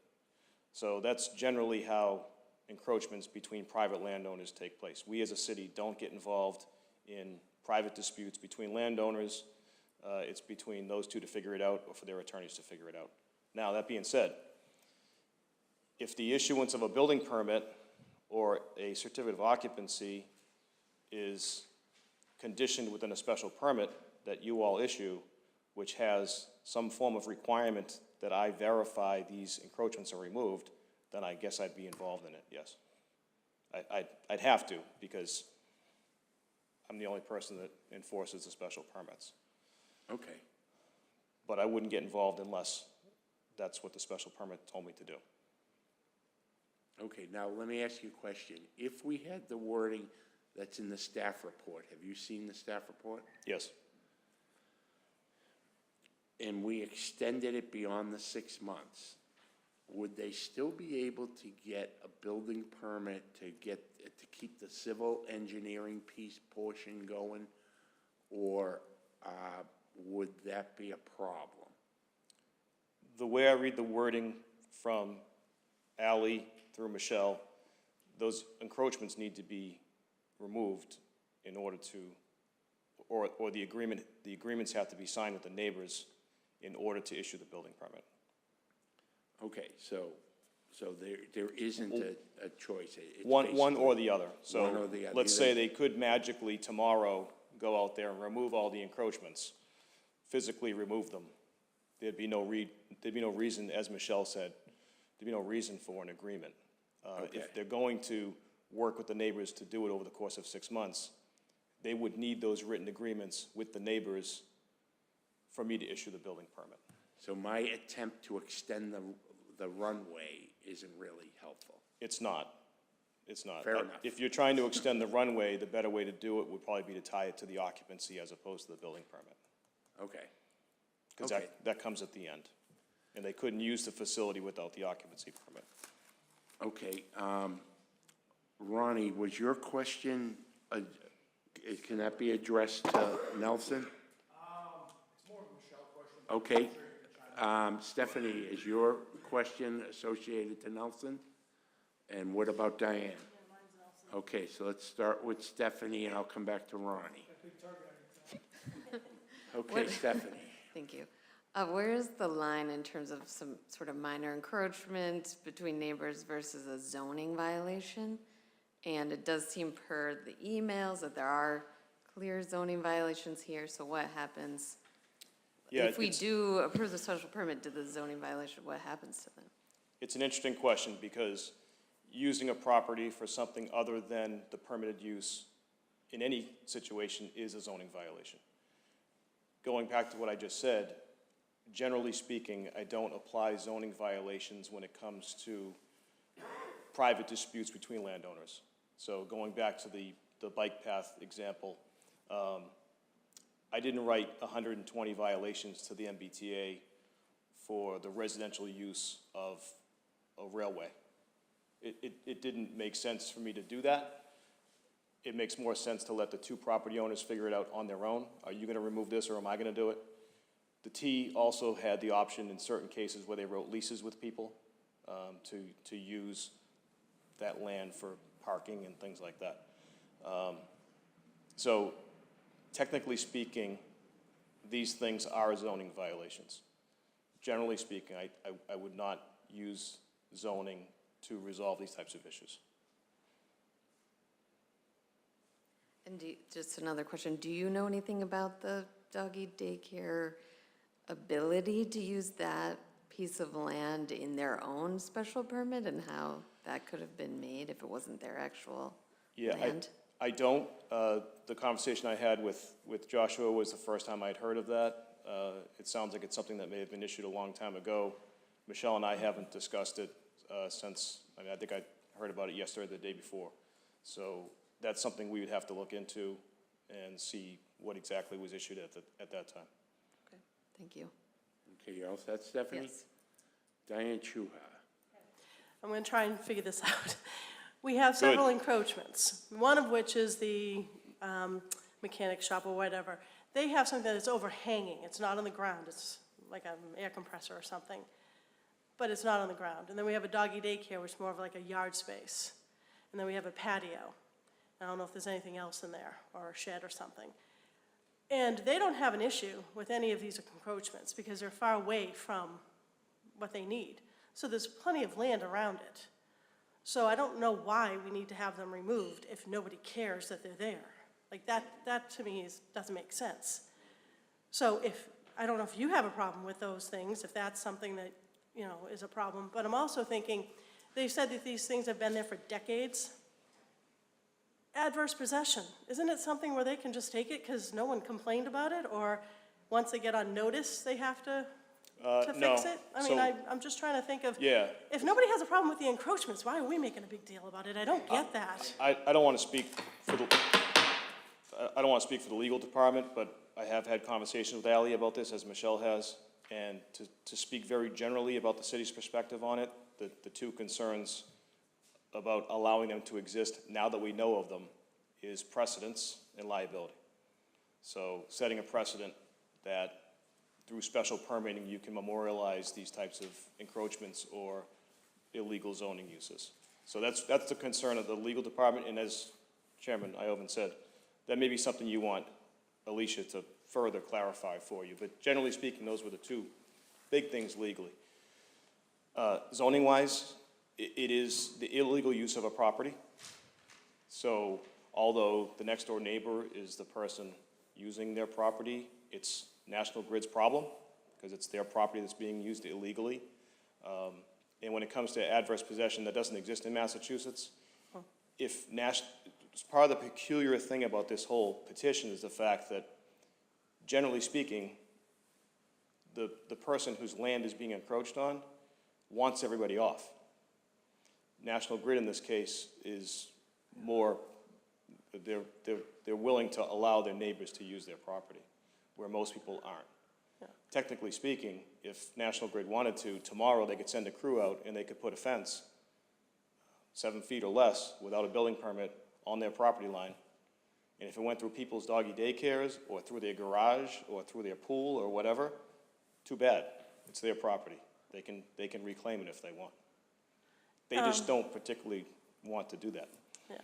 So that's generally how encroachments between private landowners take place. We as a city don't get involved in private disputes between landowners. It's between those two to figure it out, or for their attorneys to figure it out. Now, that being said, if the issuance of a building permit or a certificate of occupancy is conditioned within a special permit that you all issue, which has some form of requirement that I verify these encroachments are removed, then I guess I'd be involved in it, yes. I'd have to, because I'm the only person that enforces the special permits. Okay. But I wouldn't get involved unless that's what the special permit told me to do. Okay, now let me ask you a question. If we had the wording that's in the staff report, have you seen the staff report? Yes. And we extended it beyond the 6 months, would they still be able to get a building permit to keep the civil engineering portion going? Or would that be a problem? The way I read the wording from Ally through Michelle, those encroachments need to be removed in order to, or the agreements have to be signed with the neighbors in order to issue the building permit. Okay, so So there isn't a choice. It's One or basically the other. one So or the other. let's say they could magically tomorrow go out there and remove all the encroachments, physically remove them. There'd be no reason, as Michelle said, there'd be no reason for an agreement. If they're going to work with the neighbors to do it over the course of 6 months, they would need those written agreements with the neighbors for me to issue the building permit. So my attempt to extend the runway isn't really helpful. It's not. It's not. Fair enough. If you're trying to extend the runway, the better way to do it would probably be to tie it to the occupancy as opposed to the building permit. Okay. Because Okay. that comes at the end. And they couldn't use the facility without the occupancy permit. Okay, Ronnie, was your question, can that be addressed to Nelson? It's more of a Michelle question. Okay, Stephanie, is your question associated to Nelson? And what about Diane? Okay, so let's start with Stephanie, and I'll come back to Ronnie. Okay, Stephanie. Thank you. Where is the line in terms of some sort of minor encroachment between neighbors versus a zoning violation? And it does seem per the emails that there are clear zoning violations here, so what happens? Yeah, If we do approve the special permit to the zoning violation, what happens to them? It's an interesting question because using a property for something other than the permitted use in any situation is a zoning violation. Going back to what I just said, generally speaking, I don't apply zoning violations when it comes to private disputes between landowners. So going back to the bike path example, I didn't write 120 violations to the MBTA for the residential use of a railway. It didn't make sense for me to do that. It makes more sense to let the two property owners figure it out on their own. Are you gonna remove this or am I gonna do it? The T also had the option in certain cases where they wrote leases with people to use that land for parking and things like that. So technically speaking, these things are zoning violations. Generally speaking, I would not use zoning to resolve these types of issues. And just another question, do you know anything about the doggy daycare ability to use that piece of land in their own special permit and how that could have been made if it wasn't their actual land? I don't. The conversation I had with Joshua was the first time I'd heard of that. It sounds like it's something that may have been issued a long time ago. Michelle and I haven't discussed it since, I think I heard about it yesterday or the day before. So that's something we would have to look into and see what exactly was issued at that time. Okay, thank you. Okay, you all set, Stephanie? Yes. Diane Chuha. I'm going to try and figure this out. We have several encroachments, one of which is the mechanic shop or whatever. They have something that's overhanging. It's not on the ground. It's like an air compressor or something, but it's not on the ground. And then we have a doggy daycare, which is more of like a yard space. And then we have a patio. I don't know if there's anything else in there, or a shed or something. And they don't have an issue with any of these encroachments because they're far away from what they need. So there's plenty of land around it. So I don't know why we need to have them removed if nobody cares that they're there. Like that to me doesn't make sense. So I don't know if you have a problem with those things, if that's something that, is a problem, but I'm also thinking, they said that these things have been there for decades. Adverse possession, isn't it something where they can just take it because no one complained about it? Or once they get on notice, they have to fix it? I mean, I'm just trying to think of, if nobody has a problem with the encroachments, why are we making a big deal about it? I don't get that. I don't want to speak for the legal department, but I have had conversations with Ally about this, as Michelle has, and to speak very generally about the city's perspective on it, the two concerns about allowing them to exist now that we know of them is precedence and liability. So setting a precedent that through special permitting you can memorialize these types of encroachments or illegal zoning uses. So that's the concern of the legal department, and as Chairman Iovan said, that may be something you want Alicia to further clarify for you. But generally speaking, those were the two big things legally. Zoning-wise, It is the illegal use of a property. So although the next door neighbor is the person using their property, it's National Grid's problem, because it's their property that's being used illegally. And when it comes to adverse possession, that doesn't exist in Massachusetts. Part of the peculiar thing about this whole petition is the fact that, generally speaking, the person whose land is being encroached on wants everybody off. National Grid in this case is more, they're willing to allow their neighbors to use their property, where most people aren't. Yeah. Technically speaking, if National Grid wanted to, tomorrow they could send a crew out and they could put a fence 7 feet or less without a building permit on their property line. And if it went through people's doggy daycares or through their garage or through their pool or whatever, too bad. It's their property. They can reclaim it if they want. They just don't particularly want to do that. Yeah,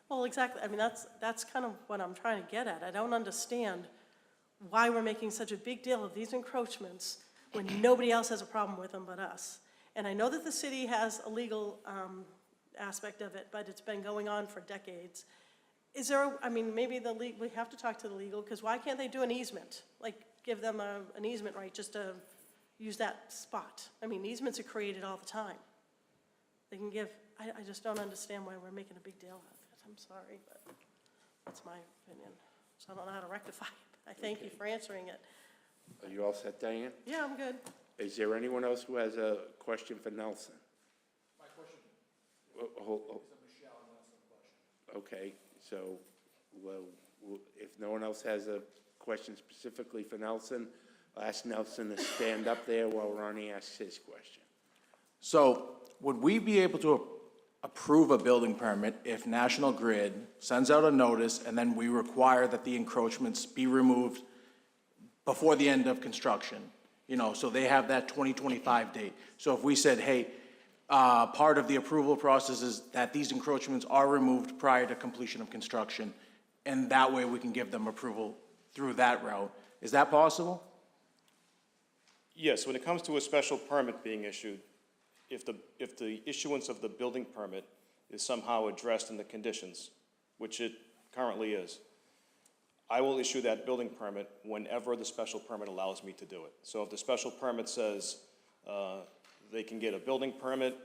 well, exactly. I mean, that's kind of what I'm trying to get at. I don't understand why we're making such a big deal of these encroachments when nobody else has a problem with them but us. And I know that the city has a legal aspect of it, but it's been going on for decades. Is there, I mean, maybe we have to talk to the legal, because why can't they do an easement? Like, give them an easement right just to use that spot. I mean, easements are created all the time. They can give, I just don't understand why we're making a big deal out of it. I'm sorry, but that's my opinion. So I don't know how to rectify it. I thank you for answering it. Are you all set, Diane? Yeah, I'm good. Is there anyone else who has a question for Nelson? My question Hold. is Michelle wants some question. Okay, so, well, if no one else has a question specifically for Nelson, I'll ask Nelson to stand up there while Ronnie asks his question. So would we be able to approve a building permit if National Grid sends out a notice and then we require that the encroachments be removed before the end of construction? You know, so they have that 2025 date. So if we said, hey, part of the approval process is that these encroachments are removed prior to completion of construction, and that way we can give them approval through that route. Is that possible? Yes, when it comes to a special permit being issued, if the issuance of the building permit is somehow addressed in the conditions, which it currently is, I will issue that building permit whenever the special permit allows me to do it. So if the special permit says they can get a building permit,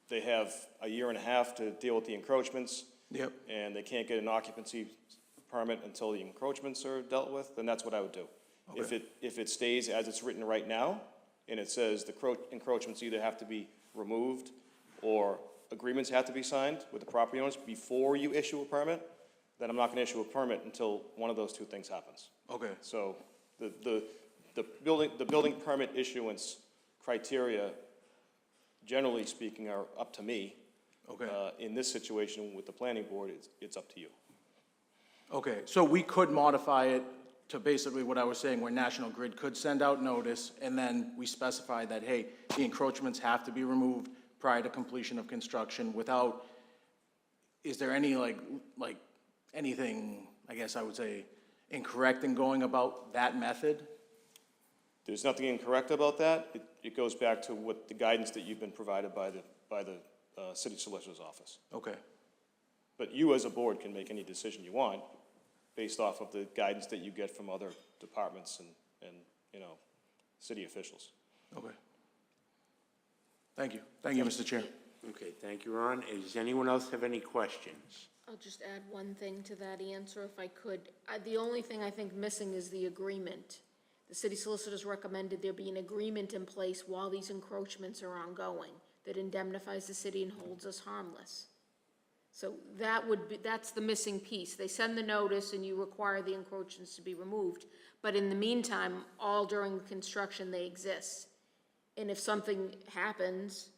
they have a year and a half to deal with the encroachments. Yep. And they can't get an occupancy permit until the encroachments are dealt with, then that's what I would do. Okay. If it stays as it's written right now, and it says the encroachments either have to be removed or agreements have to be signed with the property owners before you issue a permit, then I'm not gonna issue a permit until one of those two things happens. Okay. So the building permit issuance criteria, generally speaking, are up to me. Okay. In this situation with the planning board, it's up to you. Okay, so we could modify it to basically what I was saying, where National Grid could send out notice, and then we specify that, hey, the encroachments have to be removed prior to completion of construction without, is there any like anything, I guess I would say, incorrect in going about that method? There's nothing incorrect about that. It goes back to what the guidance that you've been provided by the city solicitor's office. Okay. But you as a board can make any decision you want based off of the guidance that you get from other departments and you know, city officials. Okay. Thank you. Thank you, Mr. Chair. Okay, thank you, Ron. Does anyone else have any questions? I'll just add one thing to that answer if I could. The only thing I think missing is the agreement. The city solicitors recommended there be an agreement in place while these encroachments are ongoing that indemnifies the city and holds us harmless. So that's the missing piece. They send the notice and you require the encroachments to be removed. But in the meantime, all during construction, they exist. And if something happens,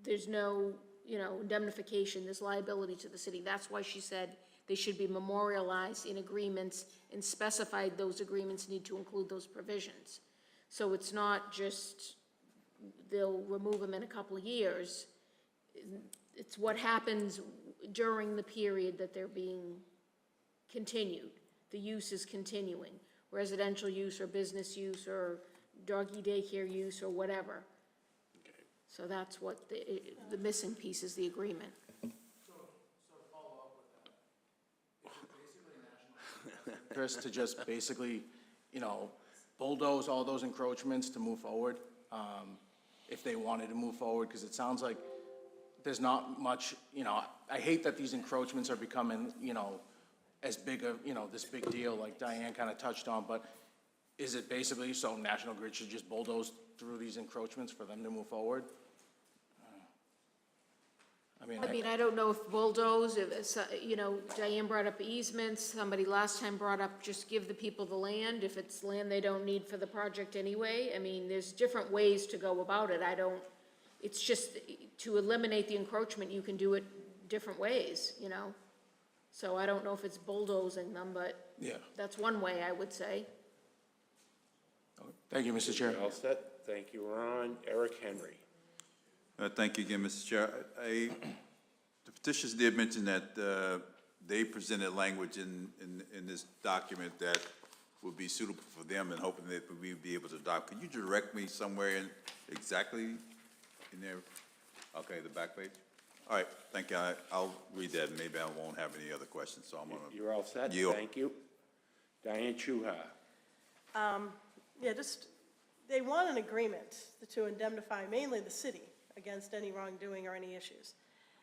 there's no, indemnification, there's liability to the city. That's why she said they should be memorialized in agreements and specified those agreements need to include those provisions. So it's not just they'll remove them in a couple of years. It's what happens during the period that they're being continued. The use is continuing, residential use or business use or doggy daycare use or whatever. So that's what the missing piece is, the agreement. Interest to just basically, bulldoze all those encroachments to move forward, if they wanted to move forward, because it sounds like there's not much, I hate that these encroachments are becoming, as big of, this big deal like Diane kind of touched on, but is it basically so National Grid should just bulldoze through these encroachments for them to move forward? I don't know if bulldoze, Diane brought up easements, somebody last time brought up just give the people the land, if it's land they don't need for the project anyway. There's different ways to go about it. It's just, to eliminate the encroachment, you can do it different ways, So I don't know if it's bulldozing them, but Yeah. that's one way I would say. Thank you, Mr. Chair. All set? Thank you, Ron. Eric Henry. Thank you again, Mr. Chair. The petitioners did mention that they presented language in this document that would be suitable for them and hoping that we would be able to adopt. Could you direct me somewhere in exactly in there? Okay, the back page? All right, thank you. I'll read that, and maybe I won't have any other questions, so I'm gonna. You're all set? yield. Thank you. Diane Chuha. Yeah, they want an agreement to indemnify mainly the city against any wrongdoing or any issues.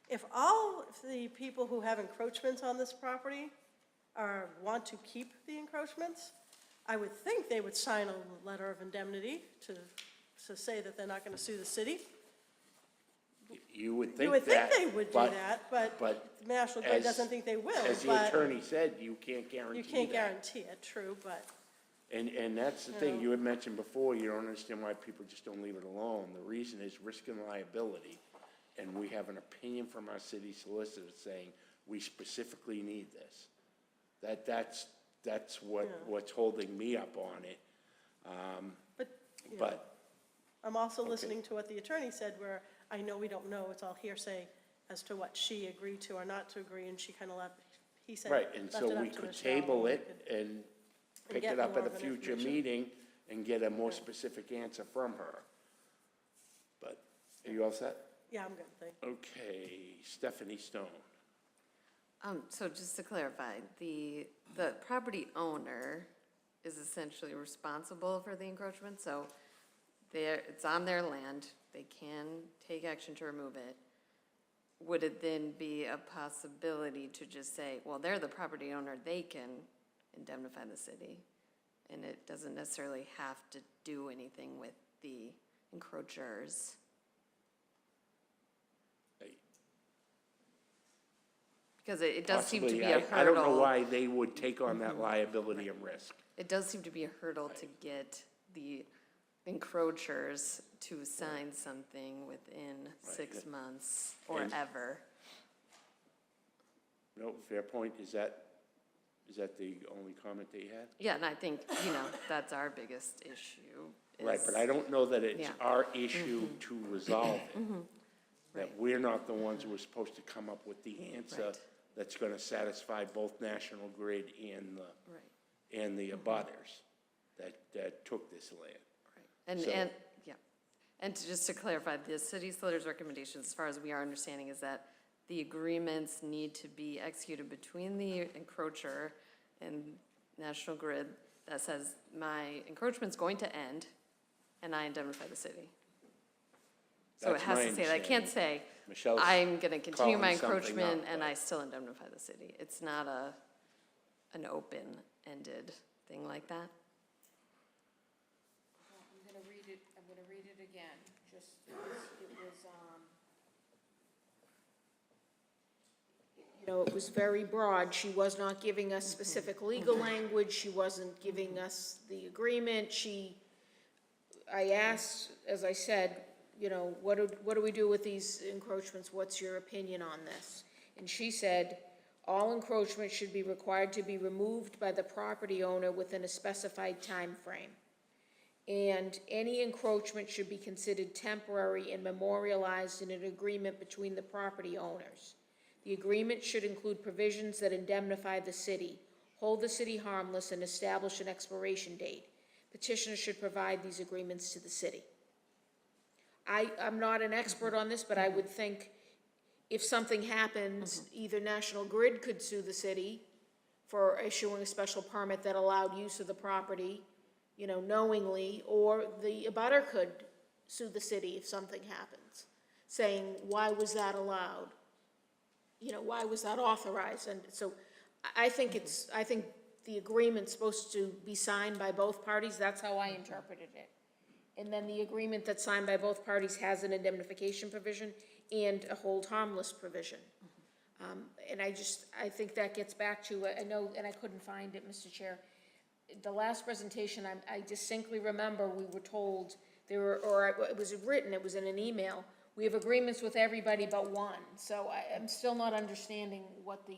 If all of the people who have encroachments on this property want to keep the encroachments, I would think they would sign a letter of indemnity to say that they're not going to sue the city. You would think that. You would think they would do that, but the National Grid as- doesn't think they will. As the but attorney said, you can't guarantee you that. can't guarantee it, true, but. And that's the thing, you had mentioned before, you don't understand why people just don't leave it alone. The reason is risk and liability, and we have an opinion from our city solicitor saying, we specifically need this. That's what's holding me up on it. But I'm also listening to what the attorney said, where I know we don't know, it's all hearsay as to what she agreed to or not to agree, and she kind of he said. right, and left so it up we to could Michelle, table we it could- and pick get it up more at a of an future information. meeting and get a more specific answer from her. But, are you all set? Yeah, I'm good, thank you. Okay, Stephanie Stone. So just to clarify, the property owner is essentially responsible for the encroachment, so it's on their land, they can take action to remove it. Would it then be a possibility to just say, well, they're the property owner, they can indemnify the city, and it doesn't necessarily have to do anything with the encroachers? Because it does seem to be a Possibly, hurdle. I don't know why they would take on that liability and risk. It does seem to be a hurdle to get the encroachers to sign something within 6 months or And- ever. No, fair point. Is that the only comment that you had? Yeah, and I think, that's our biggest issue. Right, is- but I don't know that it's Yeah. our issue to resolve it. That Right. we're not the ones who are supposed to come up with the answer Right. that's gonna satisfy both National Grid and Right. the abutters that took this land. And, So- and just to clarify, the city solicitor's recommendations, as far as we are understanding, is that the agreements need to be executed between the encroacher and National Grid that says, my encroachment's going to end, and I indemnify the city. So it That's has my to say that. It can't say, Michelle's I'm gonna continue my calling something encroachment up, and but- I still indemnify the city. It's not an open-ended thing like that. I'm gonna read it again, just, it was, it was very broad. She was not giving us specific legal language, she wasn't giving us the agreement, I asked, as I said, what do we do with these encroachments, what's your opinion on this? And she said, all encroachments should be required to be removed by the property owner within a specified time frame. And any encroachment should be considered temporary and memorialized in an agreement between the property owners. The agreement should include provisions that indemnify the city, hold the city harmless, and establish an expiration date. Petitioners should provide these agreements to the city. I'm not an expert on this, but I would think if something happens, either National Grid could sue the city for issuing a special permit that allowed use of the property, you know, knowingly, or the abutter could sue the city if something happens, saying, why was that allowed? You know, why was that authorized? And so I think I think the agreement's supposed to be signed by both parties. That's how I interpreted it. And then the agreement that's signed by both parties has an indemnification provision and a hold harmless provision. And I think that gets back to, I know, and I couldn't find it, Mr. Chair. The last presentation, I distinctly remember we were told there were, or it was written, it was in an email, we have agreements with everybody but one. So I'm still not understanding what the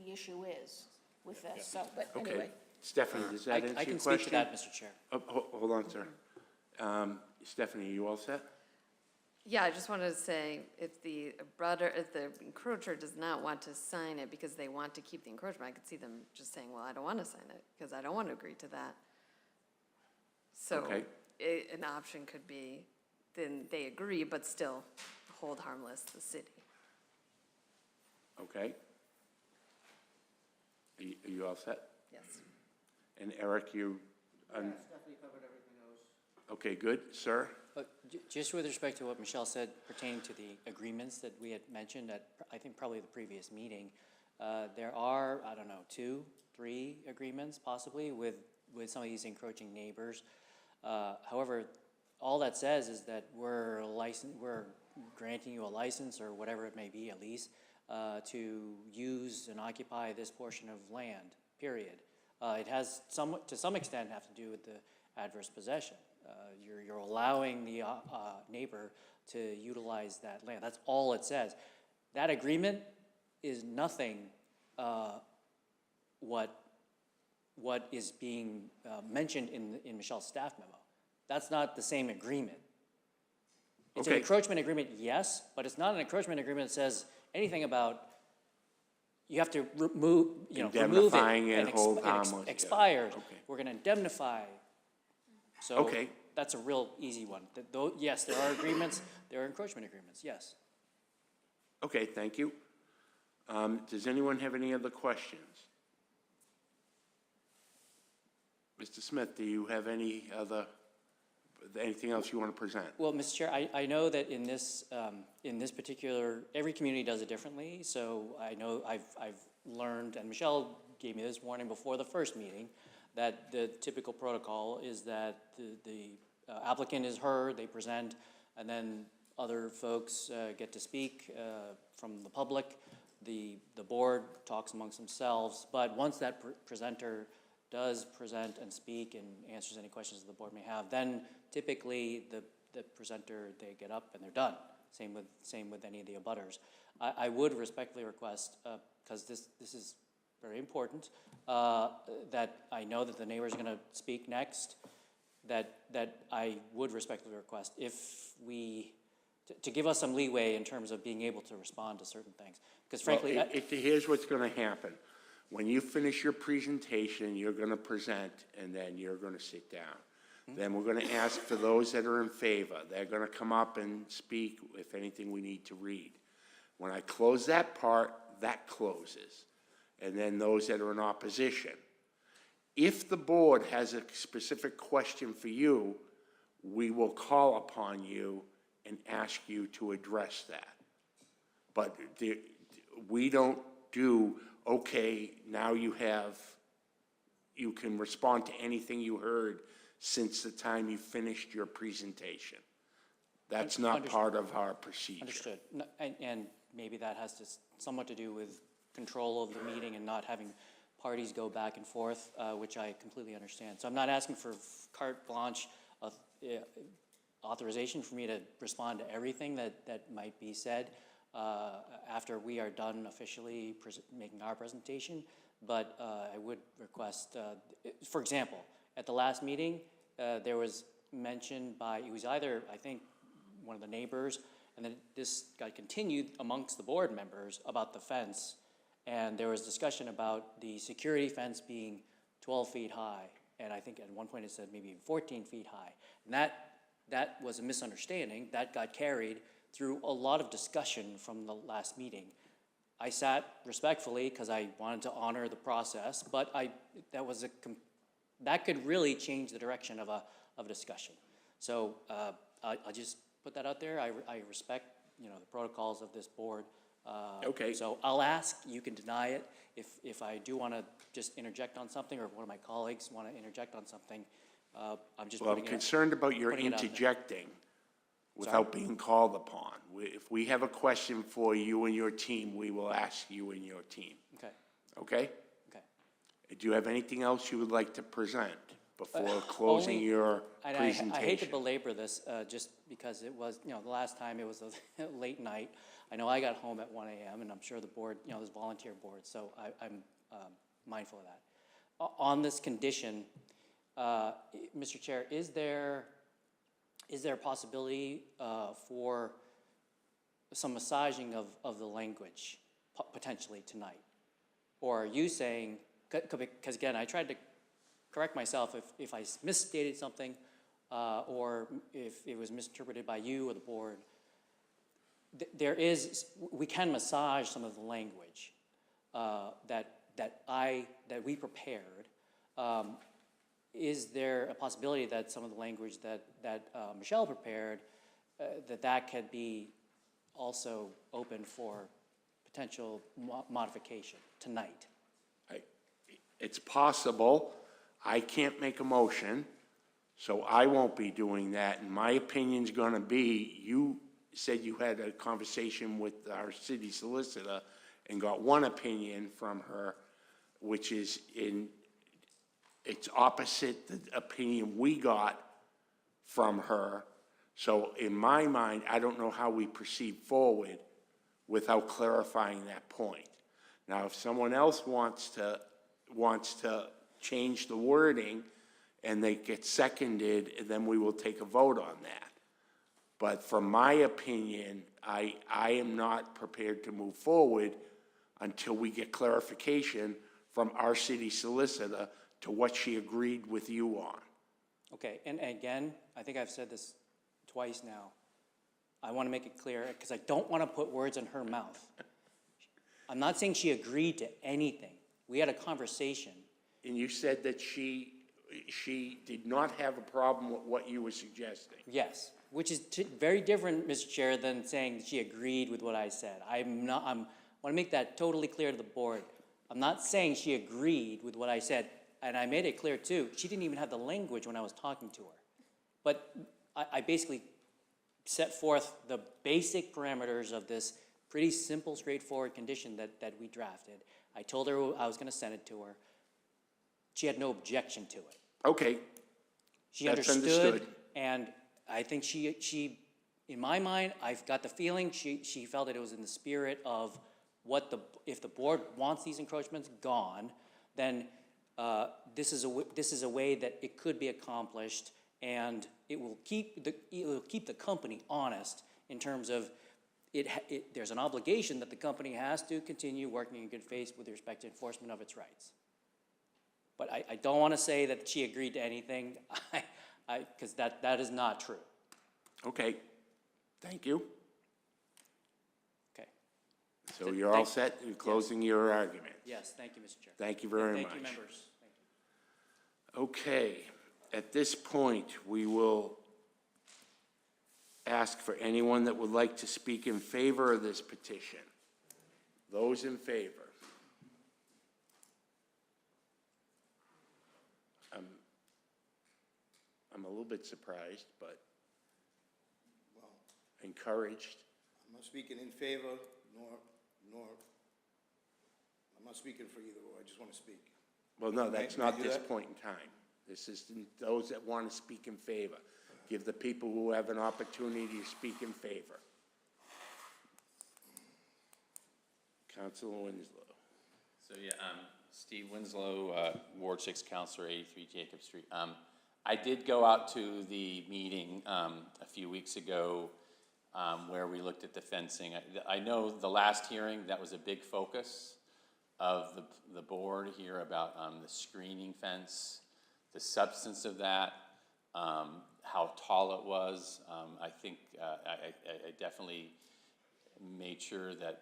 issue is with this, so, but Okay. anyway. Stephanie, does that answer your question? I can speak to that, Mr. Chair. Hold on, sir. Stephanie, are you all set? Yeah, I just wanted to say, if the encroacher does not want to sign it because they want to keep the encroachment, I could see them just saying, well, I don't want to sign it because I don't want to agree to that. So Okay. an option could be, then they agree, but still hold harmless the city. Okay. Are you all set? Yes. And Eric, you? Stephanie covered everything else. Okay, good. Sir? Just with respect to what Michelle said pertaining to the agreements that we had mentioned at, I think probably the previous meeting, there are, I don't know, 2, 3 agreements possibly with some of these encroaching neighbors. However, all that says is that we're granting you a license or whatever it may be, a lease, to use and occupy this portion of land, period. It has to some extent have to do with the adverse possession. You're allowing the neighbor to utilize that land. That's all it says. That agreement is nothing what is being mentioned in Michelle's staff memo. That's not the same agreement. It's an encroachment agreement, yes, but it's not an encroachment agreement that says anything about you have to remove it Indemnifying and hold harmless. and expires. Yeah. Okay. We're going to indemnify. So Okay. that's a real easy one. Yes, there are agreements. There are encroachment agreements, yes. Okay, thank you. Does anyone have any other questions? Mr. Smith, do you have anything else you want to present? Well, Mr. Chair, I know that in this particular, every community does it differently. So I know I've learned, and Michelle gave me this warning before the first meeting, that the typical protocol is that the applicant is heard, they present, and then other folks get to speak from the public. The board talks amongst themselves, but once that presenter does present and speak and answers any questions the board may have, then typically the presenter, they get up and they're done. Same with any of the abutters. I would respectfully request, because this is very important, that I know that the neighbor is going to speak next, that I would respectfully request to give us some leeway in terms of being able to respond to certain things. Because frankly, here's what's going to happen. When you finish your presentation, you're going to present, and then you're going to sit down. Then we're going to ask for those that are in favor. They're going to come up and speak if anything we need to read. When I close that part, that closes. And then those that are in opposition. If the board has a specific question for you, we will call upon you and ask you to address that. But we don't do, okay, now you can respond to anything you heard since the time you finished your presentation. That's not part of our procedure. Understood. And maybe that has somewhat to do with control of the meeting and not having parties go back and forth, which I completely understand. So I'm not asking for carte blanche authorization for me to respond to everything that might be said after we are done officially making our presentation. But I would request, for example, at the last meeting, there was mentioned by, it was either, I think, one of the neighbors, and then this got continued amongst the board members about the fence. And there was discussion about the security fence being 12 feet high. And I think at one point it said maybe 14 feet high. And that that was a misunderstanding. That got carried through a lot of discussion from the last meeting. I sat respectfully because I wanted to honor the process, but that could really change the direction of a discussion. So I'll just put that out there. I respect, the protocols of this board. Okay. So I'll ask, you can deny it. If I do want to just interject on something, or if one of my colleagues want to interject on something, I'm just Well, I'm putting it. concerned about your putting it out there. interjecting without being called upon. If we have a question for you and your team, we will ask you and your team. Okay. Okay? Okay. Do you have anything else you would like to present before closing Only- your And presentation? I hate to belabor this, just because it was, the last time it was a late night. I know I got home at 1 a.m., and I'm sure the board, there's volunteer boards, so I'm mindful of that. On this condition, Mr. Chair, is there a possibility for some massaging of the language potentially tonight? Or are you saying, because again, I tried to correct myself if I misstated something or if it was misinterpreted by you or the board. We can massage some of the language that we prepared. Is there a possibility that some of the language that Michelle prepared, that could be also open for potential modification tonight? It's possible. I can't make a motion, so I won't be doing that. And my opinion's gonna be, you said you had a conversation with our city solicitor and got one opinion from her, which is it's opposite the opinion we got from her. So in my mind, I don't know how we proceed forward without clarifying that point. Now, if someone else wants to change the wording and they get seconded, then we will take a vote on that. But from my opinion, I am not prepared to move forward until we get clarification from our city solicitor to what she agreed with you on. Okay, and again, I think I've said this twice now. I want to make it clear, because I don't want to put words in her mouth. I'm not saying she agreed to anything. We had a conversation. And you said that she did not have a problem with what you were suggesting. Yes, which is very different, Mr. Chair, than saying she agreed with what I said. I want to make that totally clear to the board. I'm not saying she agreed with what I said, and I made it clear too. She didn't even have the language when I was talking to her. But I basically set forth the basic parameters of this pretty simple, straightforward condition that we drafted. I told her I was going to send it to her. She had no objection to it. Okay. She That's understood, and I think she, in my mind, I've got the feeling she felt that it was in the spirit of if the board wants these encroachments gone, then this is a way that it could be accomplished, and it will keep the company honest in terms of there's an obligation that the company has to continue working in good faith with respect to enforcement of its rights. But I don't want to say that she agreed to anything, because that is not true. Okay, thank you. Okay. So you're all set, you're closing your argument. Yes, thank you, Mr. Chair. Thank you very much. Thank you, members. Thank you. Okay, at this point, we will ask for anyone that would like to speak in favor of this petition. Those in favor? I'm a little bit surprised, but encouraged. I'm not speaking in favor, nor, I'm not speaking for either, or I just want to speak. Well, no, that's Can I not do this that? point in time. This is those that want to speak in favor. Give the people who have an opportunity to speak in favor. Councilor Winslow. So, yeah, Steve Winslow, Ward 6 Councilor, 83 Jacob Street. I did go out to the meeting a few weeks ago where we looked at the fencing. I know the last hearing, that was a big focus of the board here about the screening fence, the substance of that, how tall it was. I think I definitely made sure that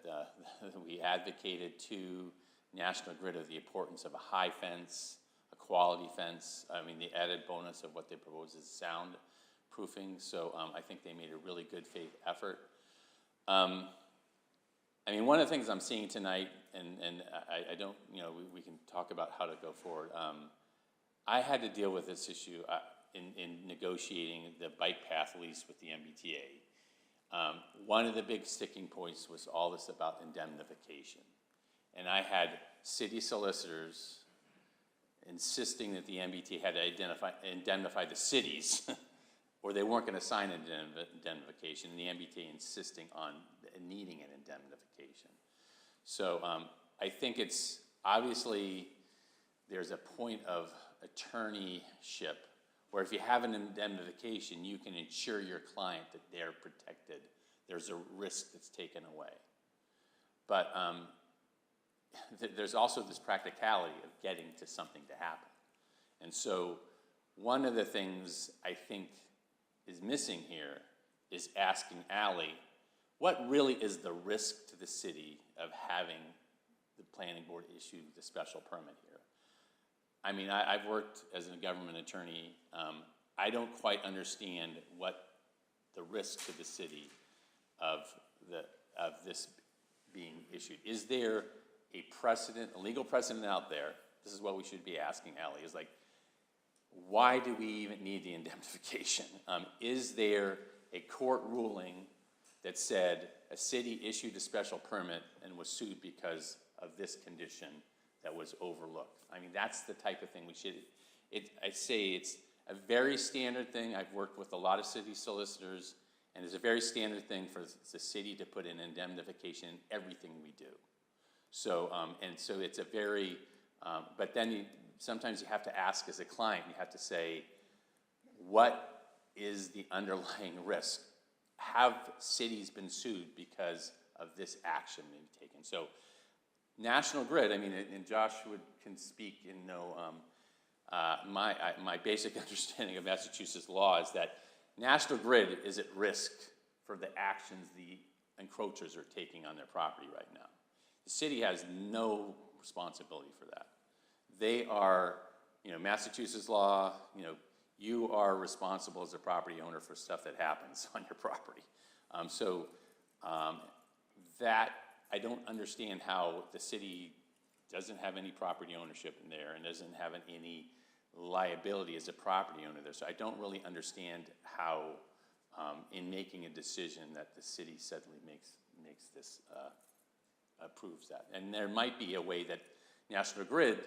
we advocated to National Grid of the importance of a high fence, a quality fence. I mean, the added bonus of what they propose is soundproofing. So I think they made a really good faith effort. I mean, one of the things I'm seeing tonight, and I don't, you know, we can talk about how to go forward. I had to deal with this issue in negotiating the bike path lease with the MBTA. One of the big sticking points was all this about indemnification. And I had city solicitors insisting that the MBTA had to indemnify the cities or they weren't going to sign an indemnification, and the MBTA insisting on needing an indemnification. So I think it's obviously there's a point of attorneyship where if you have an indemnification, you can ensure your client that they're protected. There's a risk that's taken away. But there's also this practicality of getting to something to happen. And so one of the things I think is missing here is asking Ally, what really is the risk to the city of having the planning board issue the special permit here? I mean, I've worked as a government attorney. I don't quite understand what the risk to the city of this being issued. Is there a precedent, a legal precedent out there? This is what we should be asking Ally, is like, why do we even need the indemnification? Is there a court ruling that said a city issued a special permit and was sued because of this condition that was overlooked? I mean, that's the type of thing we should, I say it's a very standard thing. I've worked with a lot of city solicitors, and it's a very standard thing for the city to put an indemnification in everything we do. So, and so it's a very, but then sometimes you have to ask as a client, you have to say, what is the underlying risk? Have cities been sued because of this action being taken? So National Grid, I mean, and Josh can speak and know, my basic understanding of Massachusetts law is that National Grid is at risk for the actions the encroachers are taking on their property right now. The city has no responsibility for that. They are, you know, Massachusetts law, you know, you are responsible as a property owner for stuff that happens on your property. That, I don't understand how the city doesn't have any property ownership in there and doesn't have any liability as a property owner there. So I don't really understand how, in making a decision, that the city suddenly makes this, approves that. And there might be a way that National Grid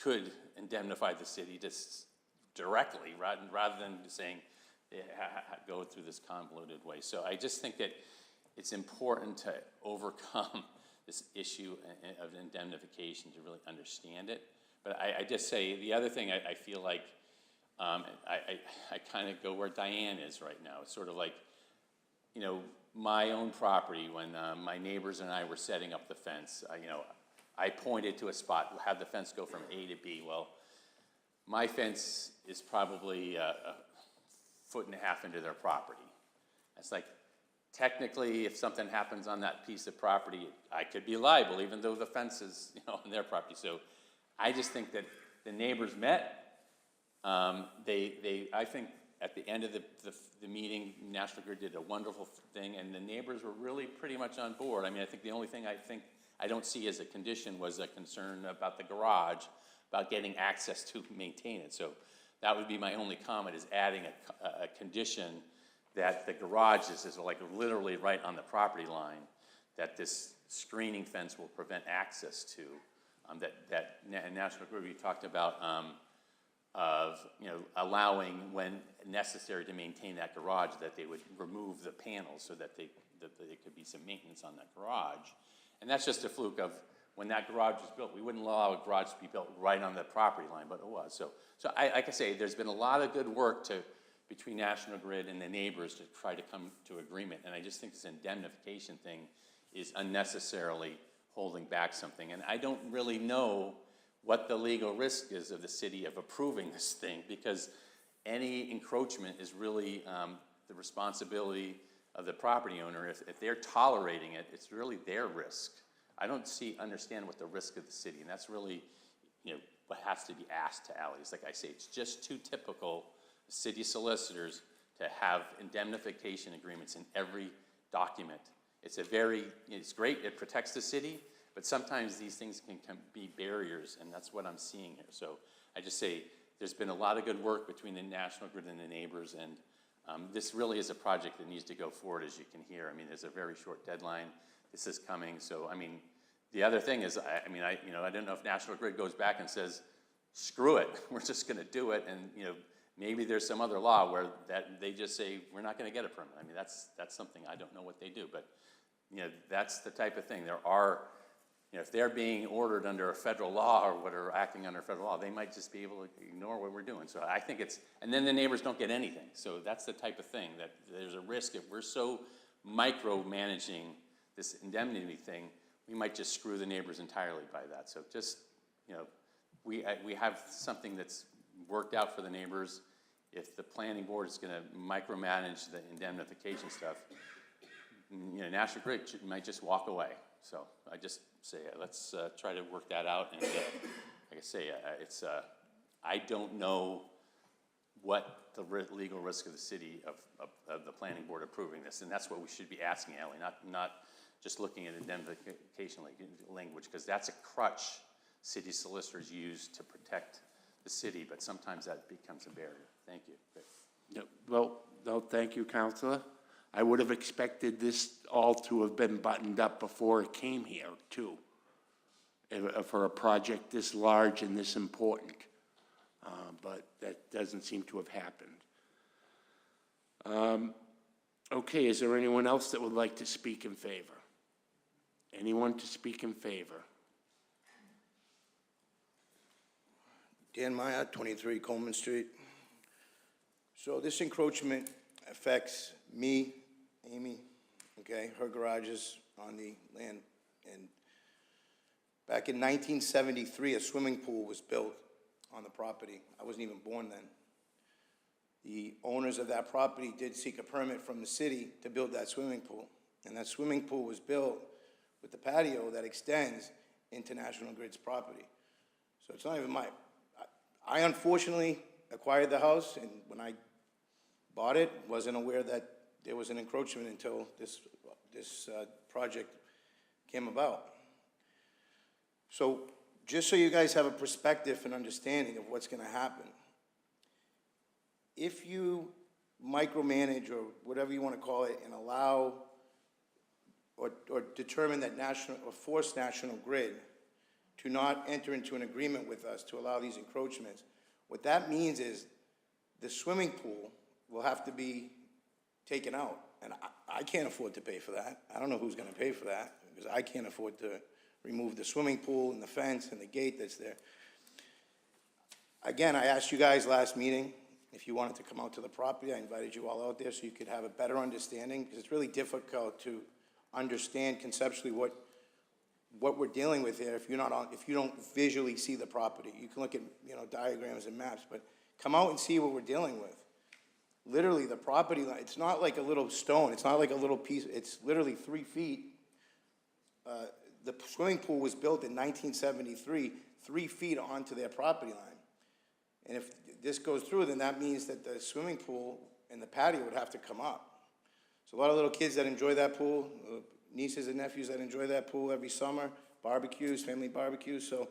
could indemnify the city just directly rather than saying go through this convoluted way. So I just think that it's important to overcome this issue of indemnification to really understand it. But I just say the other thing I feel like I kind of go where Diane is right now. It's sort of like, you know, my own property when my neighbors and I were setting up the fence. You know, I pointed to a spot, have the fence go from A to B. Well, my fence is probably a foot and a half into their property. It's like, technically, if something happens on that piece of property, I could be liable, even though the fence is, you know, on their property. So I just think that the neighbors met. I think at the end of the meeting, National Grid did a wonderful thing, and the neighbors were really pretty much on board. I mean, I think the only thing I don't see as a condition was a concern about the garage, about getting access to maintain it. So that would be my only comment, is adding a condition that the garage is like literally right on the property line, that this screening fence will prevent access to, that National Grid, we talked about, of, you know, allowing when necessary to maintain that garage, that they would remove the panels so that there could be some maintenance on that garage. And that's just a fluke of when that garage was built. We wouldn't allow a garage to be built right on the property line, but it was. So like I say, there's been a lot of good work between National Grid and the neighbors to try to come to agreement. And I just think this indemnification thing is unnecessarily holding back something. And I don't really know what the legal risk is of the city of approving this thing, because any encroachment is really the responsibility of the property owner. If they're tolerating it, it's really their risk. I don't understand what the risk of the city, and that's really, what has to be asked to Ally. It's like I say, it's just too typical of city solicitors to have indemnification agreements in every document. It's great, it protects the city, but sometimes these things can be barriers, and that's what I'm seeing here. So I just say, there's been a lot of good work between the National Grid and the neighbors, and this really is a project that needs to go forward, as you can hear. I mean, there's a very short deadline. This is coming, so, I mean, the other thing is, I don't know if National Grid goes back and says, screw it, we're just gonna do it, and, maybe there's some other law where they just say, we're not gonna get a permit. I mean, that's something, I don't know what they do, but, that's the type of thing. There are, if they're being ordered under a federal law or whatever, acting under federal law, they might just be able to ignore what we're doing. So I think and then the neighbors don't get anything. So that's the type of thing that there's a risk if we're so micromanaging this indemnity thing, we might just screw the neighbors entirely by that. So just, we have something that's worked out for the neighbors. If the planning board is gonna micromanage the indemnification stuff, National Grid might just walk away. So I just say, let's try to work that out. And like I say, I don't know what the legal risk of the city of the planning board approving this, and that's what we should be asking, Ally, not just looking at indemnification language, because that's a crutch city solicitors use to protect the city, but sometimes that becomes a barrier. Thank you. No, well, no, thank you, Counselor. I would have expected this all to have been buttoned up before it came here, too, for a project this large and this important. But that doesn't seem to have happened. Okay, is there anyone else that would like to speak in favor? Anyone to speak in favor? Dan Meyer, 23 Coleman Street. So this encroachment affects me, Amy, okay? Her garage is on the land. And back in 1973, a swimming pool was built on the property. I wasn't even born then. The owners of that property did seek a permit from the city to build that swimming pool. And that swimming pool was built with the patio that extends into National Grid's property. So it's not even I unfortunately acquired the house, and when I bought it, wasn't aware that there was an encroachment until this project came about. So just so you guys have a perspective and understanding of what's gonna happen, if you micromanage or whatever you wanna call it and allow or determine that force National Grid to not enter into an agreement with us to allow these encroachments, what that means is the swimming pool will have to be taken out. And I can't afford to pay for that. I don't know who's gonna pay for that, because I can't afford to remove the swimming pool and the fence and the gate that's there. Again, I asked you guys last meeting if you wanted to come out to the property. I invited you all out there so you could have a better understanding, because it's really difficult to understand conceptually what we're dealing with here if you don't visually see the property. You can look at diagrams and maps, but come out and see what we're dealing with. Literally, the property line, it's not like a little stone, it's not like a little piece, it's literally 3 feet. The swimming pool was built in 1973, 3 feet onto their property line. And if this goes through, then that means that the swimming pool and the patio would have to come up. So a lot of little kids that enjoy that pool, nieces and nephews that enjoy that pool every summer, barbecues, family barbecues. So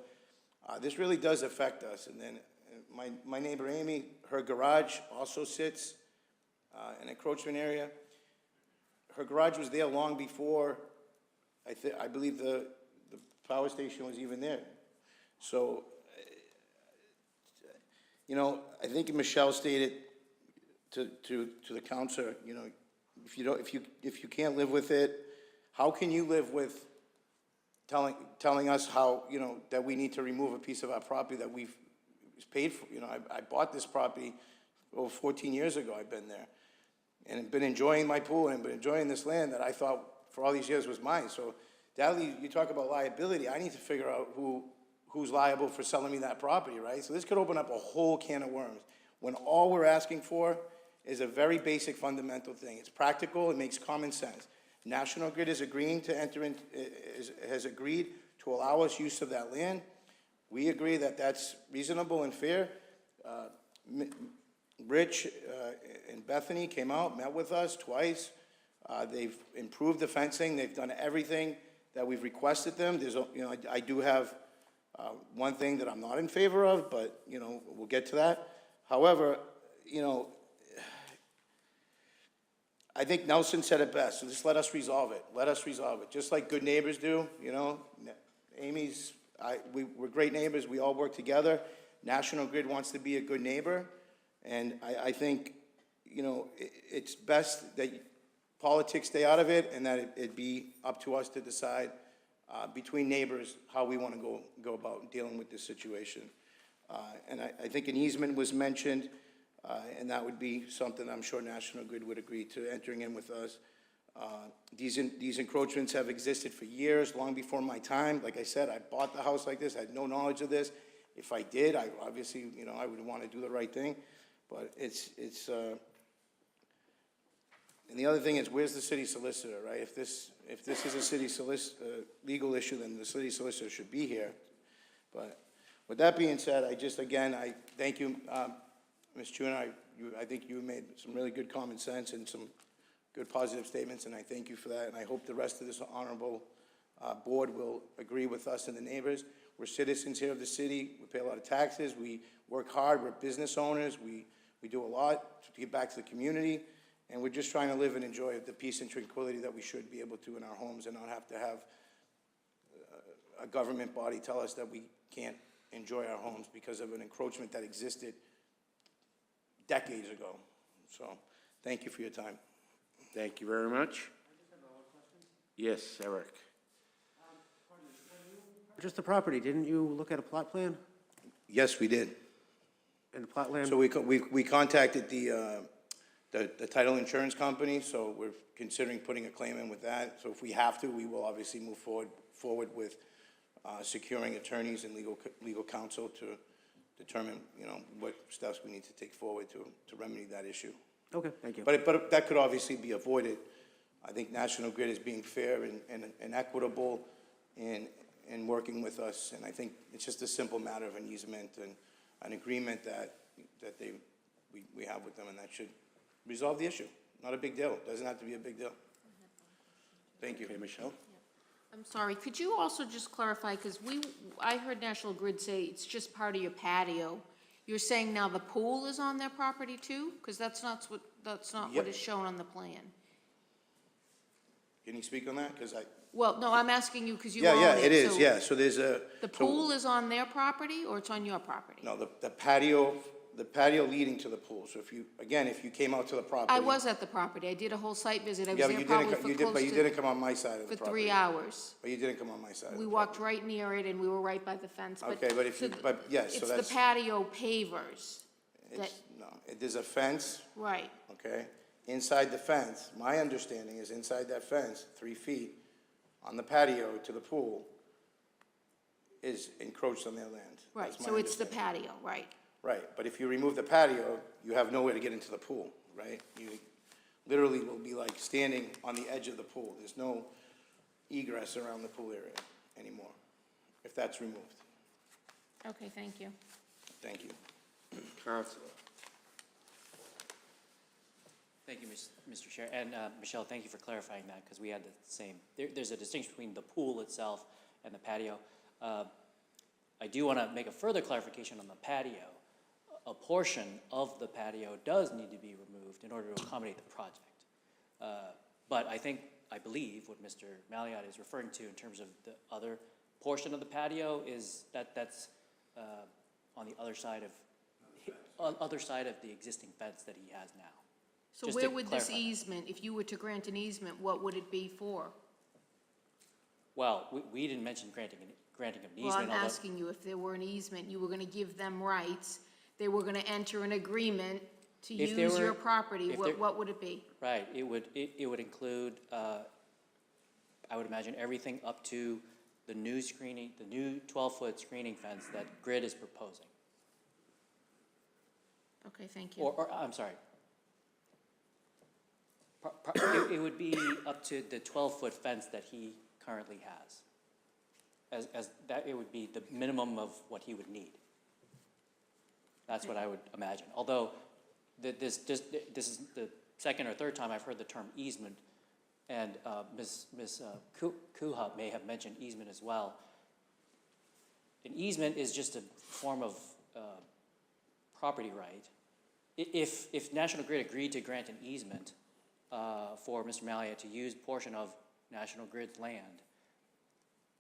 this really does affect us. And then my neighbor Amy, her garage also sits in an encroachment area. Her garage was there long before I believe the power station was even there. So, I think Michelle stated to the counselor, if you can't live with it, how can you live with telling us how, that we need to remove a piece of our property that we've paid for? I bought this property over 14 years ago. I've been there and been enjoying my pool and been enjoying this land that I thought for all these years was mine. So you talk about liability. I need to figure out who's liable for selling me that property, right? So this could open up a whole can of worms. when all we're asking for is a very basic fundamental thing. It's practical, it makes common sense. National Grid is agreeing to enter in, has agreed to allow us use of that land. We agree that that's reasonable and fair. Rich and Bethany came out, met with us twice. They've improved the fencing. They've done everything that we've requested them. There's, I do have one thing that I'm not in favor of, but, we'll get to that. However, I think Nelson said it best, so just let us resolve it. Let us resolve it, just like good neighbors do, Amy's, we're great neighbors. We all work together. National Grid wants to be a good neighbor, and I think, it's best that politics stay out of it and that it be up to us to decide between neighbors how we want to go about dealing with this situation. And I think an easement was mentioned, and that would be something I'm sure National Grid would agree to entering in with us. These encroachments have existed for years, long before my time. Like I said, I bought the house like this. I had no knowledge of this. If I did, I obviously, I would want to do the right thing. But and the other thing is, where's the city solicitor, right? If this is a city legal issue, then the city solicitor should be here. But with that being said, I thank you, Ms. Chuna. I think you made some really good common sense and some good positive statements, and I thank you for that. And I hope the rest of this honorable board will agree with us and the neighbors. We're citizens here of the city. We pay a lot of taxes. We work hard. We're business owners. We do a lot to give back to the community. And we're just trying to live and enjoy the peace and tranquility that we should be able to in our homes and not have to have a government body tell us that we can't enjoy our homes because of an encroachment that existed decades ago. So, thank you for your time. Thank you very much. Yes, Eric. Just the property, didn't you look at a plot plan? Yes, we did. And the plot plan? So we contacted the title insurance company, so we're considering putting a claim in with that. So if we have to, we will obviously move forward with securing attorneys and legal counsel to determine, what steps we need to take forward to remedy that issue. Okay, thank you. But that could obviously be avoided. I think National Grid is being fair and equitable in working with us, and I think it's just a simple matter of an easement and an agreement that we have with them, and that should resolve the issue. Not a big deal. Doesn't have to be a big deal. Thank you. Okay, Michelle? I'm sorry, could you also just clarify, because I heard National Grid say it's just part of your patio. You're saying now the pool is on their property too? Because that's not what is shown on the plan. Can you speak on that? Well, no, I'm asking you because you own it. Yeah, it is, so yeah. So there's a... The pool is on their property or it's on your property? No, the patio leading to the pool. So if you came out to the property... I was at the property. I did a whole site visit. I was Yeah, there but probably for you didn't come on my side of the for property. 3 hours. But you didn't come on my side of the We property. walked right near it and we were right by the fence. Okay, yes, so It's that's... the patio pavers. There's a fence, Right. okay? Inside the fence, my understanding is inside that fence, 3 feet, on the patio to the pool, is encroached on their land. Right, That's my so it's the understanding. patio, right. Right, but if you remove the patio, you have nowhere to get into the pool, right? You literally will be like standing on the edge of the pool. There's no egress around the pool area anymore, if that's removed. Okay, thank you. Thank you. Counselor. Thank you, Mr. Chair. And Michelle, thank you for clarifying that, because we had the same. There's a distinction between the pool itself and the patio. I do want to make a further clarification on the patio. A portion of the patio does need to be removed in order to accommodate the project. But I believe what Mr. Malliot is referring to in terms of the other portion of the patio is that's on the other side of the existing fence that he has now. So Just where to would this clarify. easement, if you were to grant an easement, what would it be for? Well, we didn't mention granting an Well, easement. I'm asking you, if there were an easement, you were gonna give them rights, they were gonna enter an agreement to If there use your were- property, if there- what would it be? Right, it would include, I would imagine, everything up to the new 12-foot screening fence that Grid is proposing. Okay, thank you. Or, I'm sorry. It would be up to the 12-foot fence that he currently has. As that, it would be the minimum of what he would need. That's what I would imagine. Although, this is the second or third time I've heard the term easement, and Ms. Kuha may have mentioned easement as well. An easement is just a form of property right. If National Grid agreed to grant an easement for Mr. Malia to use portion of National Grid's land,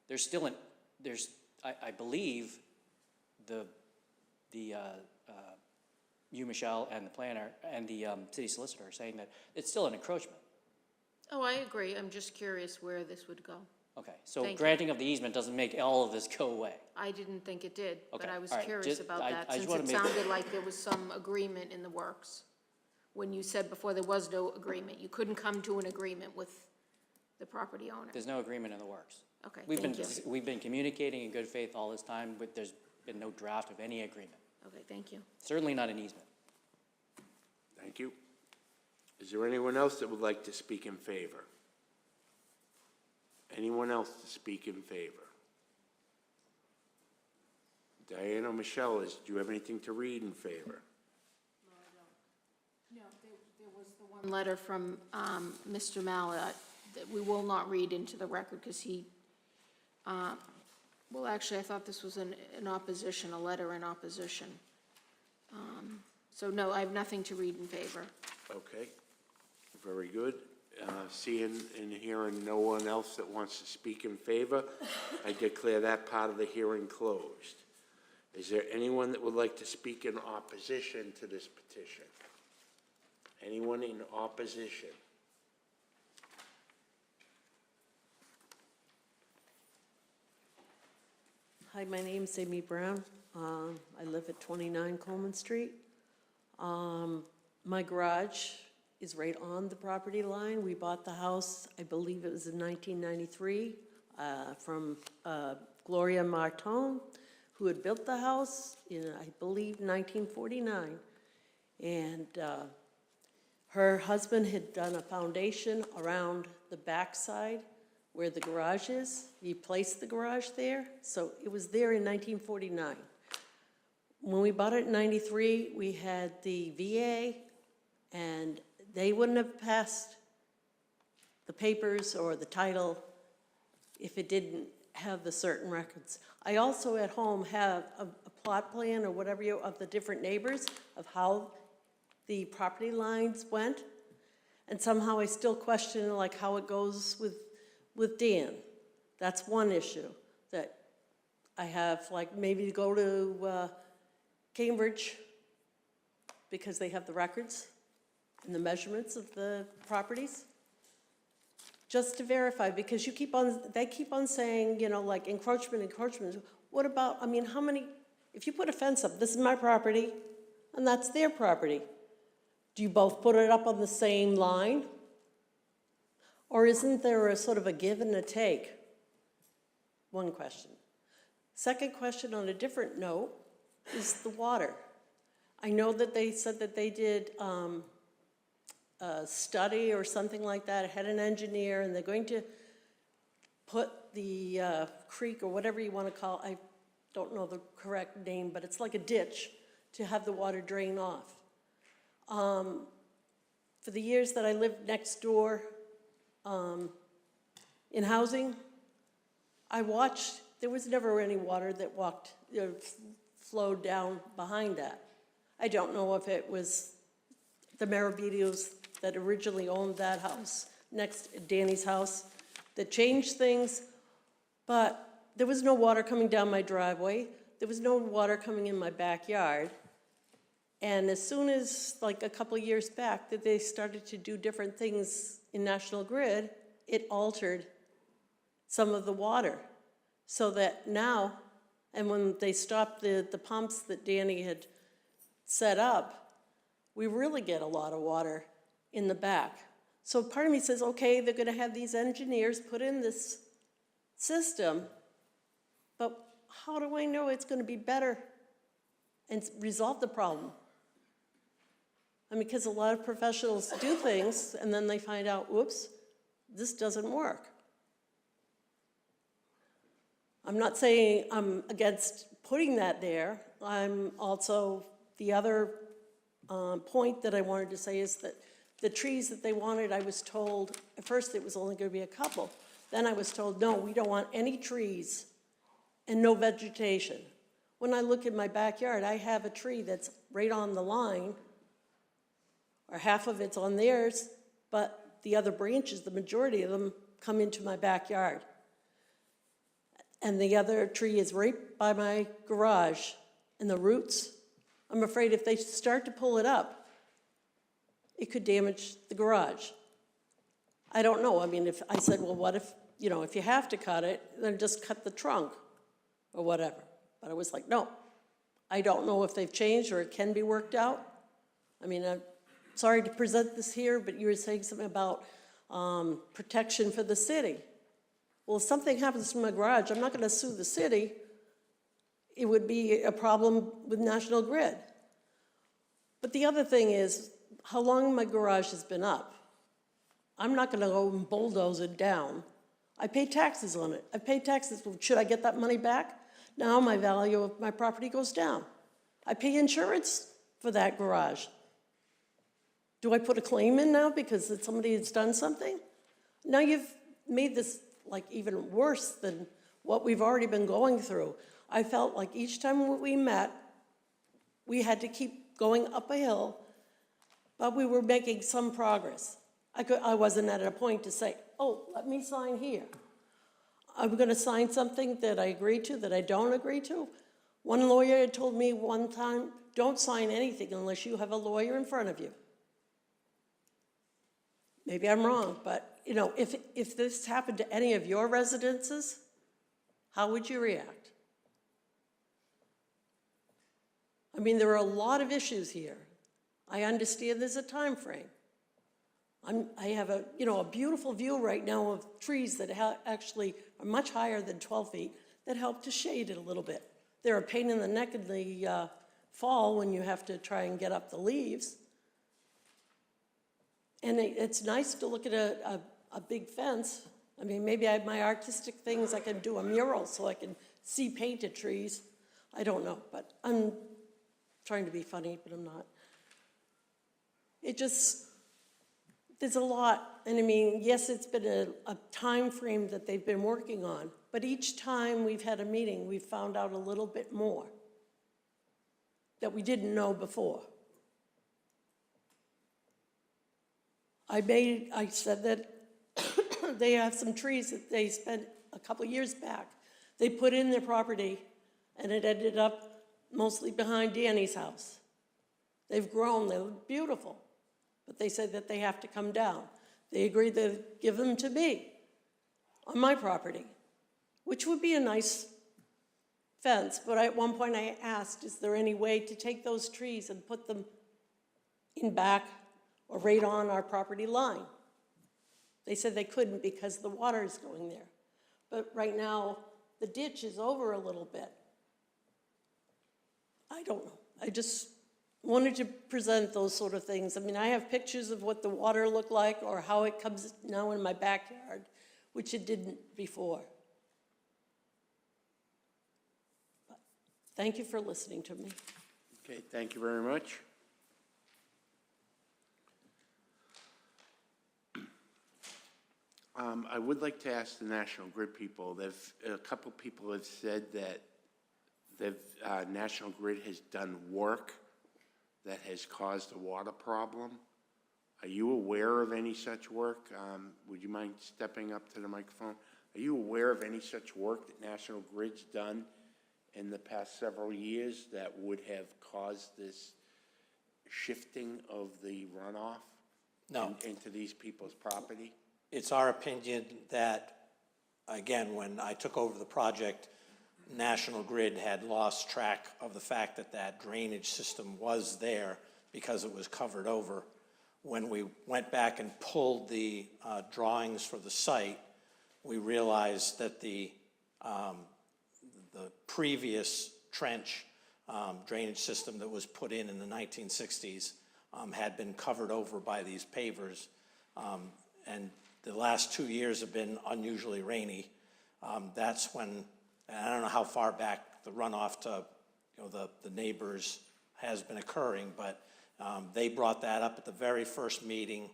there's still I believe you, Michelle, and the planner and the city solicitor are saying that it's still an encroachment. Oh, I agree. I'm just curious where this would go. Okay, so Thank you. granting of the easement doesn't make all of this go away. I didn't think it did, but Okay, I was all right. curious about that, I just since wanna it make- sounded like there was some agreement in the works. When you said before there was no agreement, you couldn't come to an agreement with the property owner. There's no agreement in the works. Okay, We've thank been, you. we've been communicating in good faith all this time, but there's been no draft of any agreement. Okay, thank you. Certainly not an easement. Thank you. Is there anyone else that would like to speak in favor? Anyone else to speak in favor? Diane or Michelle, do you have anything to read in favor? No, there was the one letter from Mr. Mallett that we will not read into the record because he, well, actually, I thought this was an opposition, a letter in opposition. So no, I have nothing to read in favor. Okay, very good. Seeing and hearing no one else that wants to speak in favor, I declare that part of the hearing closed. Is there anyone that would like to speak in opposition to this petition? Anyone in opposition? Hi, my name's Amy Brown. I live at 29 Coleman Street. My garage is right on the property line. We bought the house, I believe it was in 1993, from Gloria Martin, who had built the house in, I believe, 1949. And her husband had done a foundation around the backside where the garage is. He placed the garage there, so it was there in 1949. When we bought it in 93, we had the VA, and they wouldn't have passed the papers or the title if it didn't have the certain records. I also at home have a plot plan or whatever of the different neighbors of how the property lines went. And somehow I still question like how it goes with Dan. That's one issue that I have, like maybe to go to Cambridge because they have the records and the measurements of the properties. Just to verify, because they keep on saying, you know, like encroachment. What about, I mean, how many, if you put a fence up, this is my property and that's their property. Do you both put it up on the same line? Or isn't there a sort of a give and a take? One question. Second question on a different note is the water. I know that they said that they did a study or something like that. It had an engineer, and they're going to put the creek or whatever you want to call it, I don't know the correct name, but it's like a ditch to have the water drain off. For the years that I lived next door in housing, I watched, there was never any water that flowed down behind that. I don't know if it was the Maravidios that originally owned that house, next to Danny's house, that changed things, but there was no water coming down my driveway. There was no water coming in my backyard. And as soon as, like a couple of years back, that they started to do different things in National Grid, it altered some of the water. So that now, and when they stopped the pumps that Danny had set up, we really get a lot of water in the back. So part of me says, okay, they're gonna have these engineers put in this system, but how do I know it's gonna be better and resolve the problem? I mean, because a lot of professionals do things, and then they find out, whoops, this doesn't work. I'm not saying I'm against putting that there. I'm also, the other point that I wanted to say is that the trees that they wanted, I was told, at first it was only going to be a couple. Then I was told, no, we don't want any trees and no vegetation. When I look in my backyard, I have a tree that's right on the line, or half of it's on theirs, but the other branches, the majority of them, come into my backyard. And the other tree is right by my garage, and the roots, I'm afraid if they start to pull it up, it could damage the garage. I don't know. I mean, if I said, well, what if, you know, if you have to cut it, then just cut the trunk or whatever. But I was like, no, I don't know if they've changed or it can be worked out. I mean, I'm sorry to present this here, but you were saying something about protection for the city. Well, if something happens to my garage, I'm not going to sue the city. It would be a problem with National Grid. But the other thing is how long my garage has been up. I'm not going to go and bulldoze it down. I pay taxes on it. I pay taxes. Should I get that money back? Now my value of my property goes down. I pay insurance for that garage. Do I put a claim in now because somebody has done something? Now you've made this like even worse than what we've already been going through. I felt like each time we met, we had to keep going up a hill, but we were making some progress. I wasn't at a point to say, oh, let me sign here. I'm going to sign something that I agree to, that I don't agree to. One lawyer had told me one time, don't sign anything unless you have a lawyer in front of you. Maybe I'm wrong, but you know, if this happened to any of your residences, how would you react? I mean, there are a lot of issues here. I understand there's a time frame. I have a beautiful view right now of trees that actually are much higher than 12 feet that help to shade it a little bit. They're a pain in the neck in the fall when you have to try and get up the leaves. And it's nice to look at a big fence. I mean, maybe I have my artistic things. I can do a mural so I can see painted trees. I don't know, but I'm trying to be funny, but I'm not. There's a lot. And I mean, yes, it's been a time frame that they've been working on, but each time we've had a meeting, we've found out a little bit more that we didn't know before. I said that they have some trees that they spent a couple years back. They put in their property, and it ended up mostly behind Danny's house. They've grown, they look beautiful, but they said that they have to come down. They agreed to give them to me on my property, which would be a nice fence, but at one point I asked, is there any way to take those trees and put them in back or right on our property line? They said they couldn't because the water is going there. But right now, the ditch is over a little bit. I don't know. I just wanted to present those sort of things. I mean, I have pictures of what the water looked like or how it comes now in my backyard, which it didn't before. But thank you for listening to me. Okay, thank you very much. I would like to ask the National Grid people, a couple people have said that National Grid has done work that has caused a water problem. Are you aware of any such work? Would you mind stepping up to the microphone? Are you aware of any such work that National Grid's done in the past several years that would have caused this shifting of the runoff into these people's property? It's our opinion that, again, when I took over the project, National Grid had lost track of the fact that that drainage system was there because it was covered over. When we went back and pulled the drawings for the site, we realized that the previous trench drainage system that was put in the 1960s had been covered over by these pavers. And the last 2 years have been unusually rainy. That's when, and I don't know how far back the runoff to, the neighbors has been occurring, but they brought that up at the very first meeting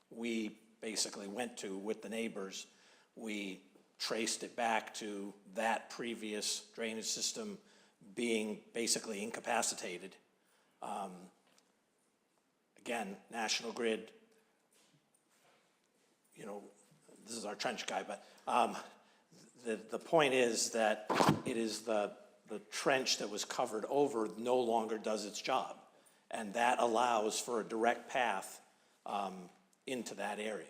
we basically went to with the neighbors. We traced it back to that previous drainage system being basically incapacitated. Again, National Grid, this is our trench guy, but the point is that it is the trench that was covered over no longer does its job. And that allows for a direct path into that area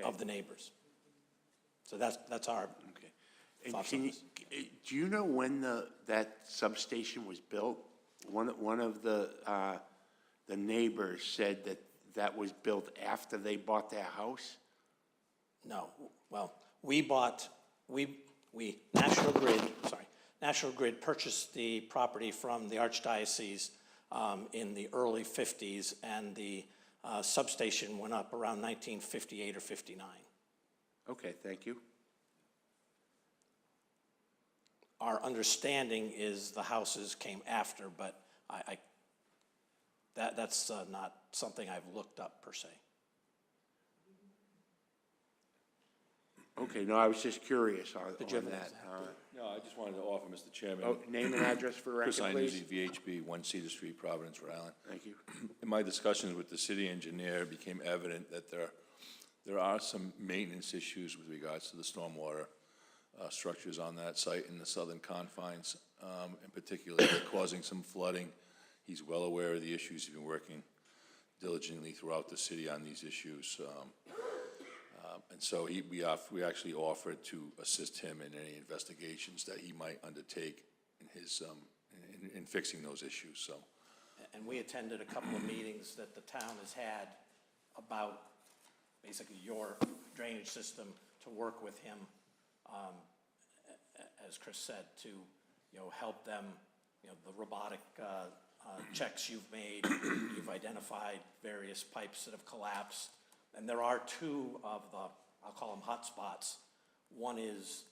of the neighbors. So that's our And thoughts can on you, this. do you know when that substation was built? One of the neighbors said that was built after they bought their house? No, well, National Grid purchased the property from the Archdiocese in the early 50s, and the substation went up around 1958 or 59. Okay, thank you. Our understanding is the houses came after, but that's not something I've looked up per se. Okay, no, I was just curious on you have that. No, I just wanted to offer, Mr. Chairman. Oh, name and address for the record, Chris please. Iannuzzi, VHB, 1 Cedar Street, Providence, Rhode Island. Thank you. In my discussions with the city engineer, it became evident that there are some maintenance issues with regards to the stormwater structures on that site in the southern confines. In particular, they're causing some flooding. He's well aware of the issues. He's been working diligently throughout the city on these issues. And so we actually offered to assist him in any investigations that he might undertake in his in fixing those issues. So, And we attended a couple of meetings that the town has had about basically your drainage system to work with him, as Chris said, to help them. The robotic checks you've made, you've identified various pipes that have collapsed. And there are two of the, I'll call them hot spots. One is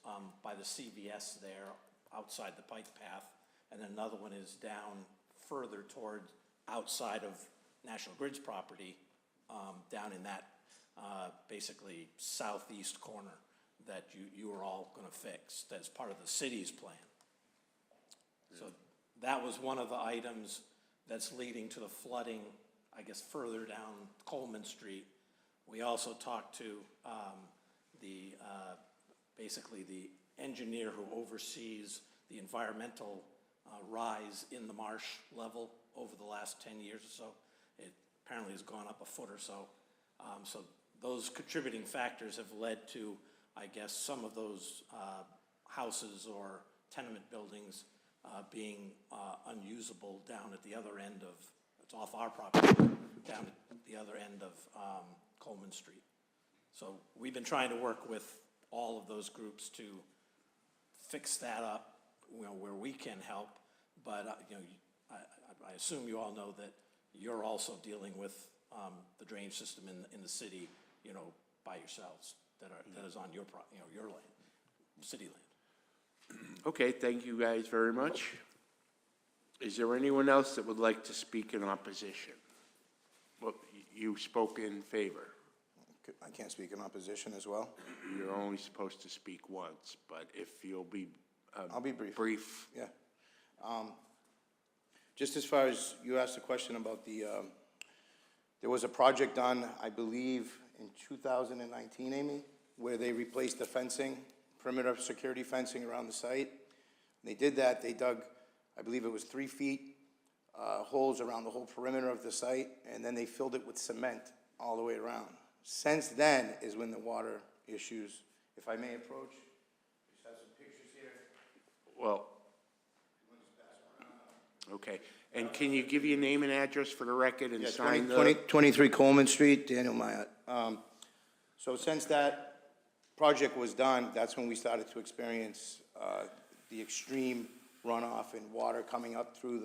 by the CVS there, outside the bike path, and then another one is down further toward outside of National Grid's property, down in that basically southeast corner that you are all going to fix. That's part of the city's plan. So that was one of the items that's leading to the flooding, I guess, further down Coleman Street. We also talked to basically the engineer who oversees the environmental rise in the marsh level over the last 10 years or so. It apparently has gone up a foot or so. So those contributing factors have led to, I guess, some of those houses or tenement buildings being unusable down at the other end of, it's off our property, down at the other end of Coleman Street. So we've been trying to work with all of those groups to fix that up, where we can help. But I assume you all know that you're also dealing with the drainage system in the city, by yourselves that is on your your land, city land. Okay, thank you guys very much. Is there anyone else that would like to speak in opposition? Well, you spoke in favor. I can't speak in opposition as well. You're only supposed to speak once, but if you'll be I'll be brief. brief. Yeah. Just as far as you asked a question about there was a project done, I believe, in 2019, Amy, where they replaced the fencing, perimeter security fencing around the site. They did that. They dug, I believe it was 3 feet, holes around the whole perimeter of the site, and then they filled it with cement all the way around. Since then is when the water issues, if I may approach, just have some pictures here. Well, okay. And can you give your name and address for the record and Yeah, sign the? 23 Coleman Street, Daniel Myatt. So since that project was done, that's when we started to experience the extreme runoff and water coming up through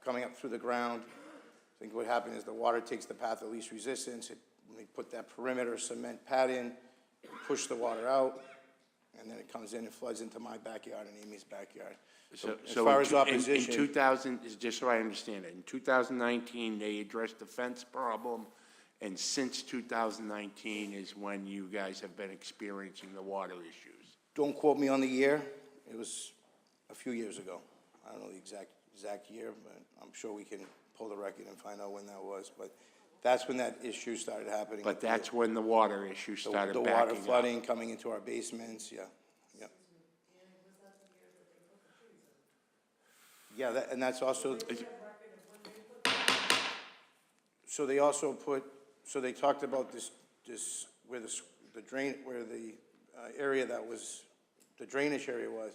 coming up through the ground. I think what happened is the water takes the path of least resistance. When they put that perimeter cement pad in, push the water out, and then it comes in and floods into my backyard and Amy's backyard. So as far as in opposition. 2000, just so I understand it, in 2019, they addressed the fence problem, and since 2019 is when you guys have been experiencing the water issues. Don't quote me on the year. It was a few years ago. I don't know the exact year, but I'm sure we can pull the record and find out when that was. But that's when that issue started happening. But that's when the water issue started backing up. The water flooding coming into our basements, yeah. Yeah, and that's also. So they also so they talked about this where the area that was, the drainage area was,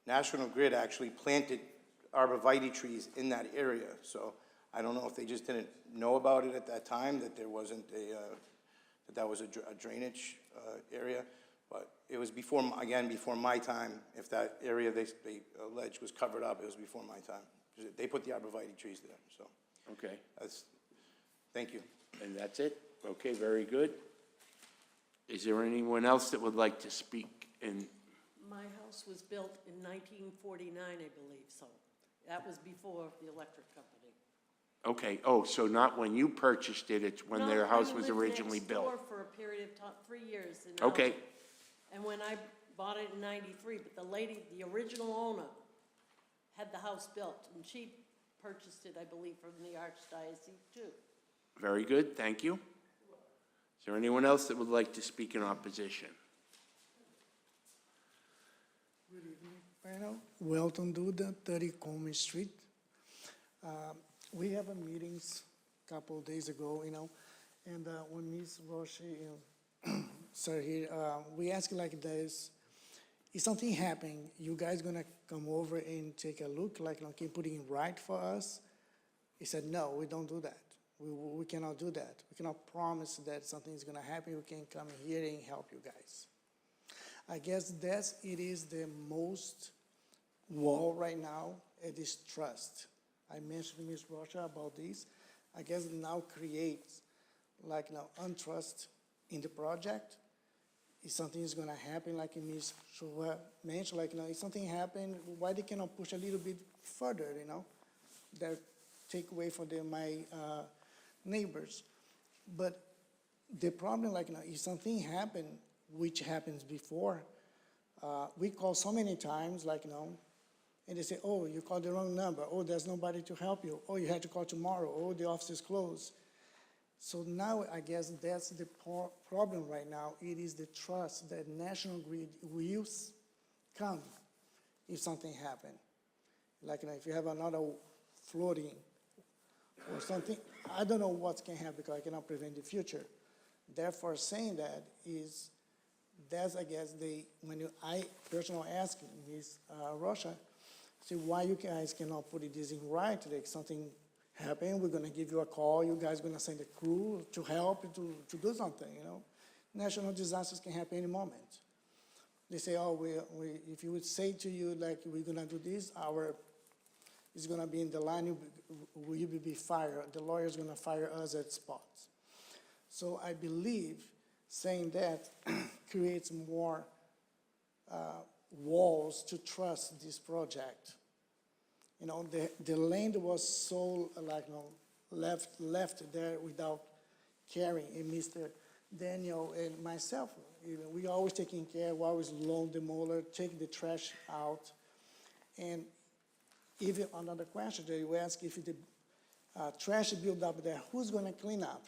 National Grid actually planted arborvitae trees in that area. So I don't know if they just didn't know about it at that time, that there wasn't that was a drainage area. But it was before my time. If that area they alleged was covered up, it was before my time. They put the arborvitae trees there, so. Okay. Thank you. And that's it? Okay, very good. Is there anyone else that would like to speak in? My house was built in 1949, I believe, so that was before the electric company. Okay, so not when you purchased it, it's when their house was originally built. No, I lived next door for a period of time, 3 years. Okay. And when I bought it in 93, but the original owner had the house built, and she purchased it, I believe, from the Archdiocese too. Very good, thank you. Is there anyone else that would like to speak in opposition? Good evening, panel. Welcome to the 30 Coleman Street. We have a meetings a couple of days ago, and when Ms. Roche, sir here, we ask like this, if something happened, you guys gonna come over and take a look, can put it in right for us? He said, no, we don't do that. We cannot do that. We cannot promise that something is gonna happen. We can come here and help you guys. I guess it is the most wall right now, it is trust. I mentioned to Ms. Rocha about this. I guess it now creates untrust in the project. If something is gonna happen, like Ms. Shua mentioned, if something happened, why they cannot push a little bit further, that take away from my neighbors. But the problem, if something happened, which happens before, we call so many times, and they say, oh, you called the wrong number. Oh, there's nobody to help you. Oh, you had to call tomorrow. Oh, the office is closed. So now I guess that's the problem right now. It is the trust that National Grid will come if something happens. If you have another flooding or something, I don't know what can happen because I cannot prevent the future. Therefore, saying that is, that's I guess I personally ask Ms. Rocha, say why you guys cannot put this in right, something happen, we're gonna give you a call, you guys gonna send a crew to help to do something, National disasters can happen any moment. They say, oh, if you would say to you, we're gonna do this, it's gonna be in the line, will you be fired? The lawyer's gonna fire us at spots. So I believe saying that creates more walls to trust this project. The land was so left there without caring. And Mr. Daniel and myself, we always taking care. We always loan the mower, take the trash out. And even another question that you ask, if the trash build up there, who's going to clean up?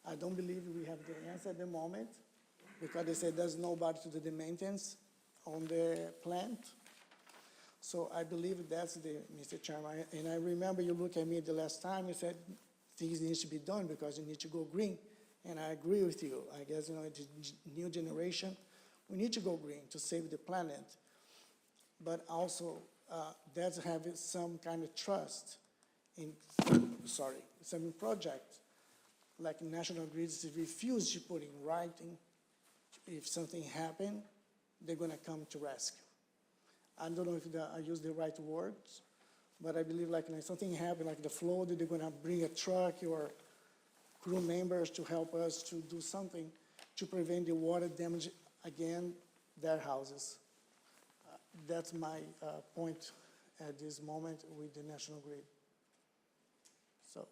I don't believe we have the answer at the moment because they said there's nobody to do the maintenance on the plant. So I believe that's Mr. Chairman. And I remember you looked at me the last time, you said things need to be done because you need to go green. And I agree with you. I guess, the new generation, we need to go green to save the planet. But also, that's having some kind of trust in, some project, like National Grid refuse to put in writing, if something happened, they're gonna come to rescue. I don't know if I use the right words, but I believe like, something happened, like the flood, they're gonna bring a truck or crew members to help us to do something to prevent the water damage again, their houses. That's my point at this moment with the National Grid. So,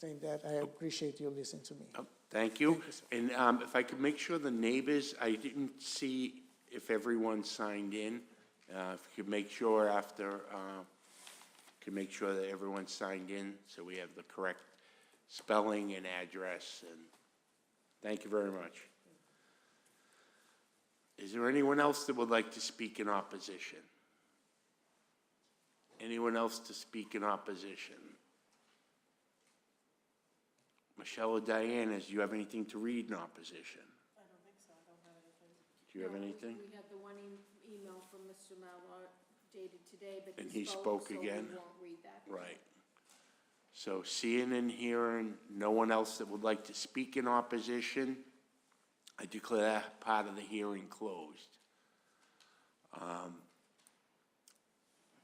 saying that, I appreciate you listening to me. Thank you. And if I could make sure the neighbors, I didn't see if everyone signed in. If you could make sure after, could make sure that everyone signed in so we have the correct spelling and address. And thank you very much. Is there anyone else that would like to speak in opposition? Anyone else to speak in opposition? Michelle or Diana, do you have anything to read in opposition? I don't think so. I don't have anything. Do you have anything? We had the one email from Mr. Malvar dated today, but And he spoke so again? we won't read that. Right. So seeing and hearing no one else that would like to speak in opposition, I declare that part of the hearing closed.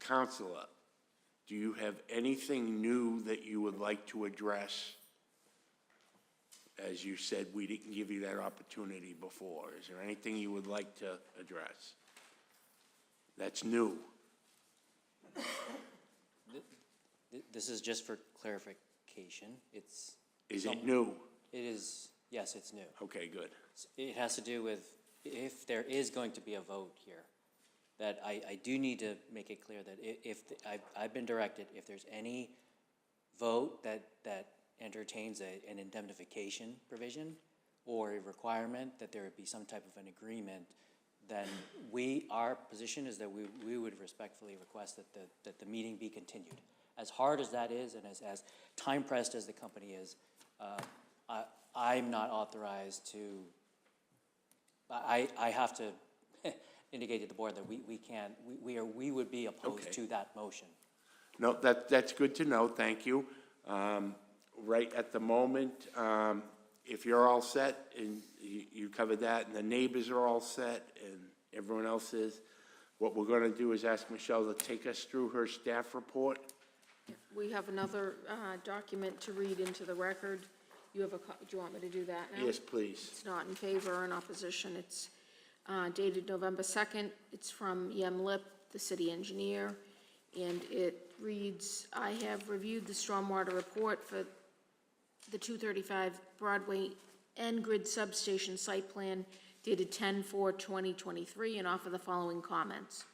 Counselor, do you have anything new that you would like to address? As you said, we didn't give you that opportunity before. Is there anything you would like to address that's new? This is just for clarification. Is it new? It is, yes, it's new. Okay, good. It has to do with if there is going to be a vote here, that I do need to make it clear that I've been directed, if there's any vote that entertains an indemnification provision or a requirement that there would be some type of an agreement, then our position is that we would respectfully request that the meeting be continued. As hard as that is and as time pressed as the company is, I'm not authorized to, I have to indicate to the board that we can't, we would be opposed Okay. to that motion. No, that's good to know, thank you. Right at the moment, if you're all set, and you covered that, and the neighbors are all set, and everyone else is, what we're gonna do is ask Michelle to take us through her staff report. We have another document to read into the record. Do you want me to do that now? Yes, please. It's not in favor or in opposition. It's dated November 2nd. It's from Yem Lip, the city engineer, and it reads, I have reviewed the stormwater report for the 235 Broadway N-Grid substation site plan dated 10/4/2023 and offer the following comments.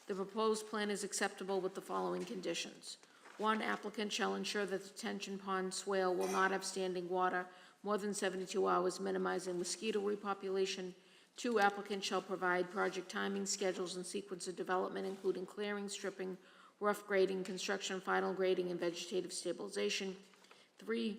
The proposed plan is acceptable with the following conditions. 1, applicant shall ensure that the detention pond swale will not have standing water more than 72 hours, minimizing mosquito repopulation. 2, applicant shall provide project timing schedules and sequence of development, including clearing, stripping, rough grading, construction, final grading, and vegetative stabilization. 3,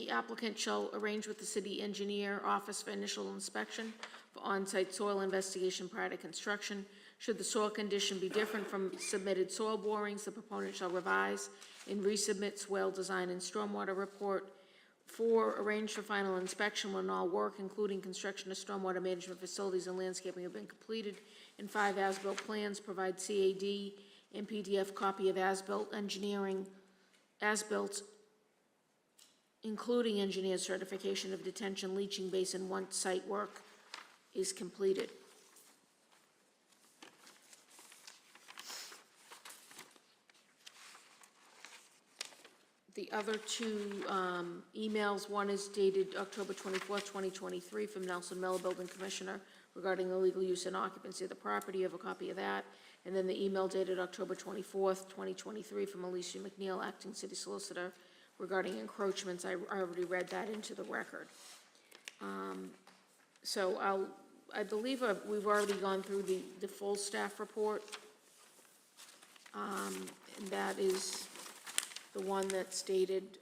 applicant shall arrange with the city engineer office for initial inspection for on-site soil investigation prior to construction. Should the soil condition be different from submitted soil borings, the proponent shall revise and resubmit swale design and stormwater report. 4, arrange for final inspection when all work, including construction of stormwater management facilities and landscaping, have been completed. And 5, as-built plans, provide CAD and PDF copy of as-built engineering, as-built, including engineer certification of detention leaching basin once site work is completed. The other 2 emails, one is dated October 24th, 2023, from Nelson Miller, Building Commissioner, regarding the legal use and occupancy of the property. You have a copy of that. And then the email dated October 24th, 2023, from Alicia McNeil, Acting City Solicitor, regarding encroachments. I already read that into the record. So I believe we've already gone through the full staff report. And that is the one that's dated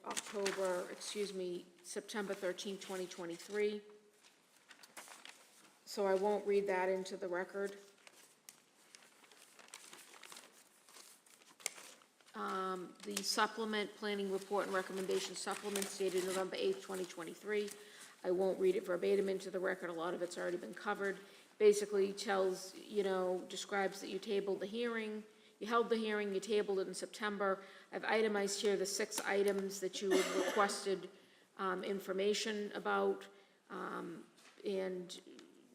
September 13th, 2023. So I won't read that into the record. The supplement, planning report and recommendation supplements dated November 8th, 2023. I won't read it verbatim into the record. A lot of it's already been covered. Basically tells, describes that you tabled the hearing, You held the hearing, you tabled it in September. I've itemized here the 6 items that you have requested information about. And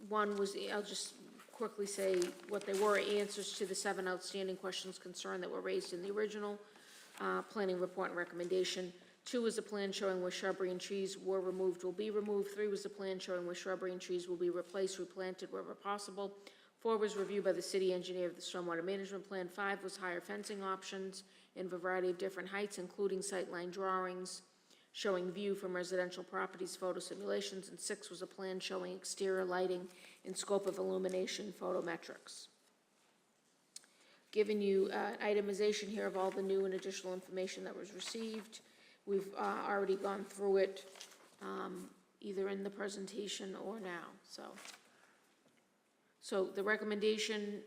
one was, I'll just quickly say what they were, answers to the 7 outstanding questions concerned that were raised in the original planning report and recommendation. 2 was a plan showing where shrubbery and trees were removed, will be removed. 3 was a plan showing where shrubbery and trees will be replaced, replanted wherever possible. 4 was reviewed by the city engineer of the stormwater management plan. 5 was higher fencing options in a variety of different heights, including sightline drawings showing view from residential properties, photo simulations. And 6 was a plan showing exterior lighting and scope of illumination photometrics. Given you an itemization here of all the new and additional information that was received. We've already gone through it, either in the presentation or now, So the recommendation,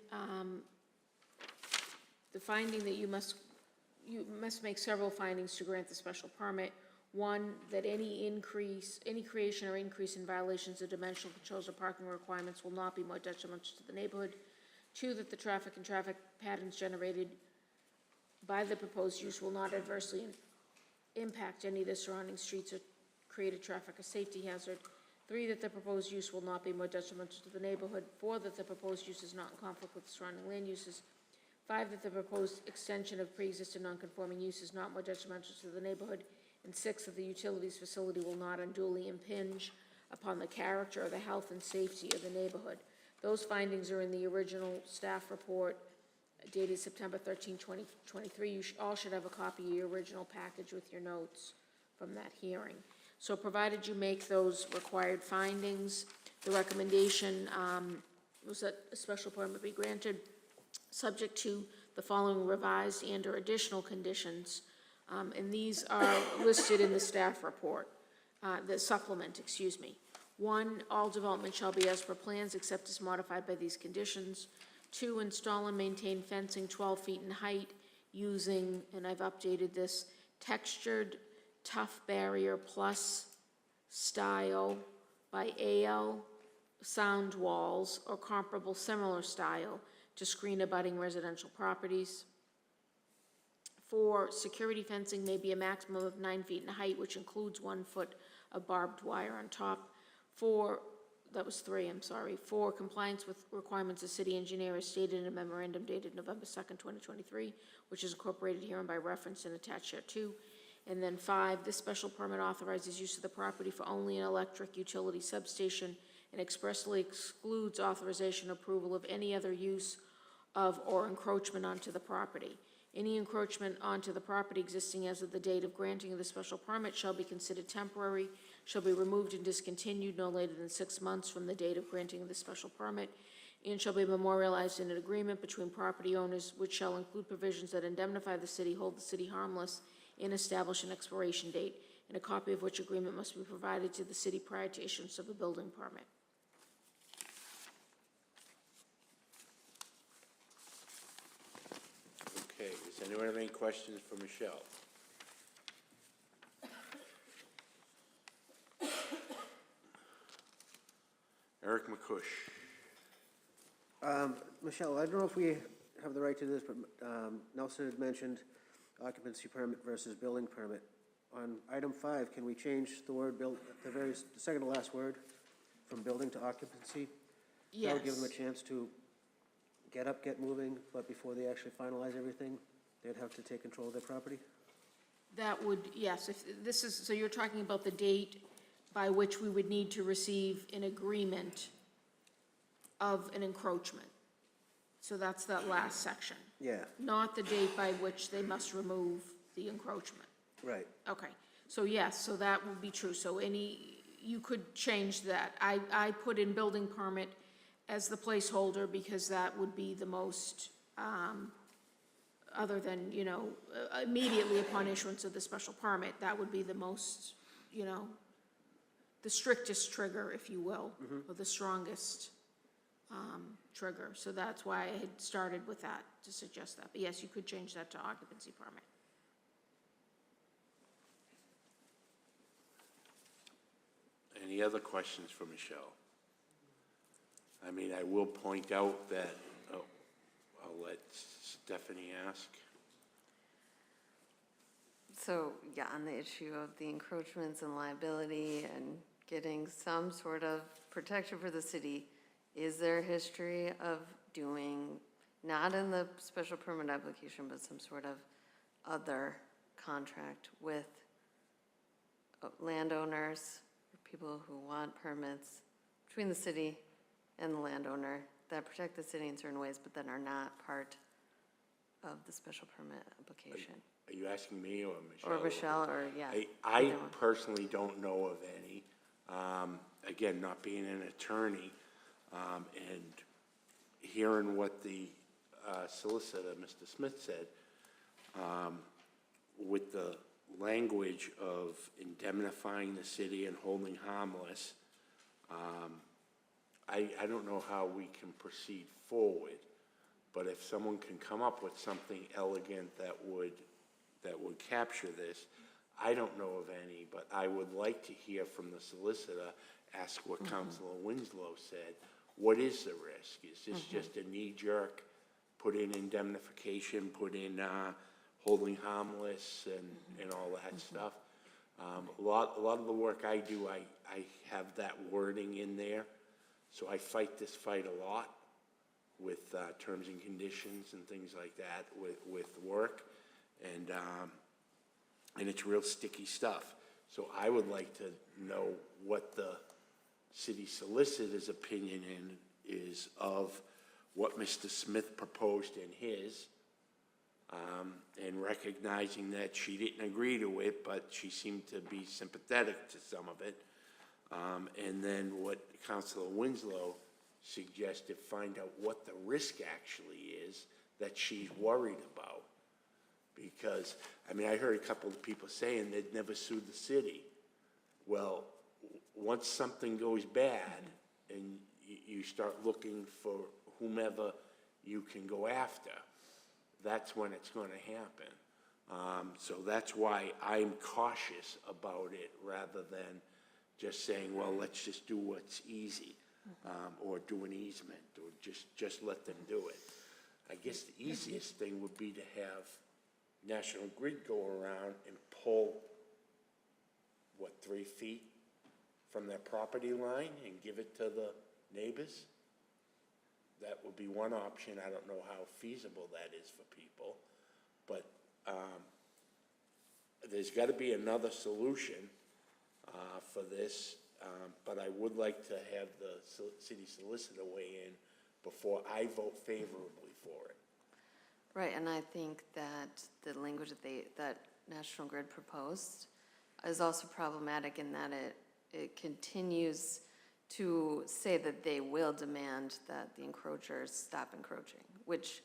the finding that you must make several findings to grant the special permit. 1, that any creation or increase in violations of dimensional controls or parking requirements will not be more detrimental to the neighborhood. 2, that the traffic and traffic patterns generated by the proposed use will not adversely impact any of the surrounding streets or create a traffic or safety hazard. 3, that the proposed use will not be more detrimental to the neighborhood. 4, that the proposed use is not in conflict with the surrounding land uses. 5, that the proposed extension of pre-existing non-conforming use is not more detrimental to the neighborhood. And 6, that the utilities facility will not unduly impinge upon the character or the health and safety of the neighborhood. Those findings are in the original staff report dated September 13, 2023. You all should have a copy of your original package with your notes from that hearing. So provided you make those required findings, the recommendation was that a special permit be granted, subject to the following revised and or additional conditions. And these are listed in the staff report, the supplement, excuse me. 1, all development shall be as per plans except as modified by these conditions. 2, install and maintain fencing 12 feet in height using, and I've updated this, textured tough barrier plus style by AL sound walls or comparable similar style to screen abutting residential properties. 4, security fencing may be a maximum of 9 feet in height, which includes 1 foot of barbed wire on top. 4, that was 3, I'm sorry. 4, compliance with requirements of city engineer as stated in a memorandum dated November 2nd, 2023, which is incorporated herein by reference and attached here too. And then 5, this special permit authorizes use of the property for only an electric utility substation and expressly excludes authorization approval of any other use of or encroachment onto the property. Any encroachment onto the property existing as of the date of granting of the special permit shall be considered temporary, shall be removed and discontinued no later than 6 months from the date of granting of the special permit, and shall be memorialized in an agreement between property owners, which shall include provisions that indemnify the city, hold the city harmless, and establish an expiration date, and a copy of which agreement must be provided to the city prior to issuance of a building permit. Okay, does anyone have any questions for Michelle? Eric McCush. Michelle, I don't know if we have the right to this, but Nelson had mentioned occupancy permit versus building permit. On item 5, can we change the word build, the second to last word, from building to occupancy? Yes. That would give them a chance to get up, get moving, but before they actually finalize everything, they'd have to take control of their property? That would, yes, if this is, so you're talking about the date by which we would need to receive an agreement of an encroachment. So that's that last section. Yeah, Not the date by which they must remove the encroachment. right. Okay, so yes, so that would be true. So you could change that. I put in building permit as the placeholder because that would be the most, other than, immediately upon issuance of the special permit, that would be the most, the strictest trigger, if you will, or the strongest trigger. So that's why I had started with that, to suggest that. But yes, you could change that to occupancy permit. Any other questions for Michelle? I mean, I will point out that, I'll let Stephanie ask? So, yeah, on the issue of the encroachments and liability and getting some sort of protection for the city, is there a history of doing, not in the special permit application, but some sort of other contract with landowners, or people who want permits between the city and the landowner that protect the city in certain ways, but then are not part of the special permit application? Are you asking me or Michelle? Or Michelle, or, yeah. I either one. personally don't know of any. Again, not being an attorney, and hearing what the solicitor, Mr. Smith, said, with the language of indemnifying the city and holding harmless, I don't know how we can proceed forward, but if someone can come up with something elegant that would capture this, I don't know of any, but I would like to hear from the solicitor, ask what Councilor Winslow said. What is the risk? Is this just a knee-jerk, put in indemnification, put in holding harmless and all that stuff? A lot of the work I do, I have that wording in there. So I fight this fight a lot with terms and conditions and things like that with work. And it's real sticky stuff. So I would like to know what the city solicitor's opinion is of what Mr. Smith proposed in his, and recognizing that she didn't agree to it, but she seemed to be sympathetic to some of it. And then what Councilor Winslow suggested, find out what the risk actually is that she's worried about. Because, I mean, I heard a couple of people saying they'd never sue the city. Well, once something goes bad and you start looking for whomever you can go after, that's when it's going to happen. So that's why I'm cautious about it rather than just saying, well, let's just do what's easy, or do an easement, or just let them do it. I guess the easiest thing would be to have National Grid go around and pull, 3 feet from their property line and give it to the neighbors? That would be one option. I don't know how feasible that is for people, but there's got to be another solution for this, but I would like to have the city solicitor weigh in before I vote favorably for it. Right, and I think that the language that National Grid proposed is also problematic in that it continues to say that they will demand that the encroachers stop encroaching, which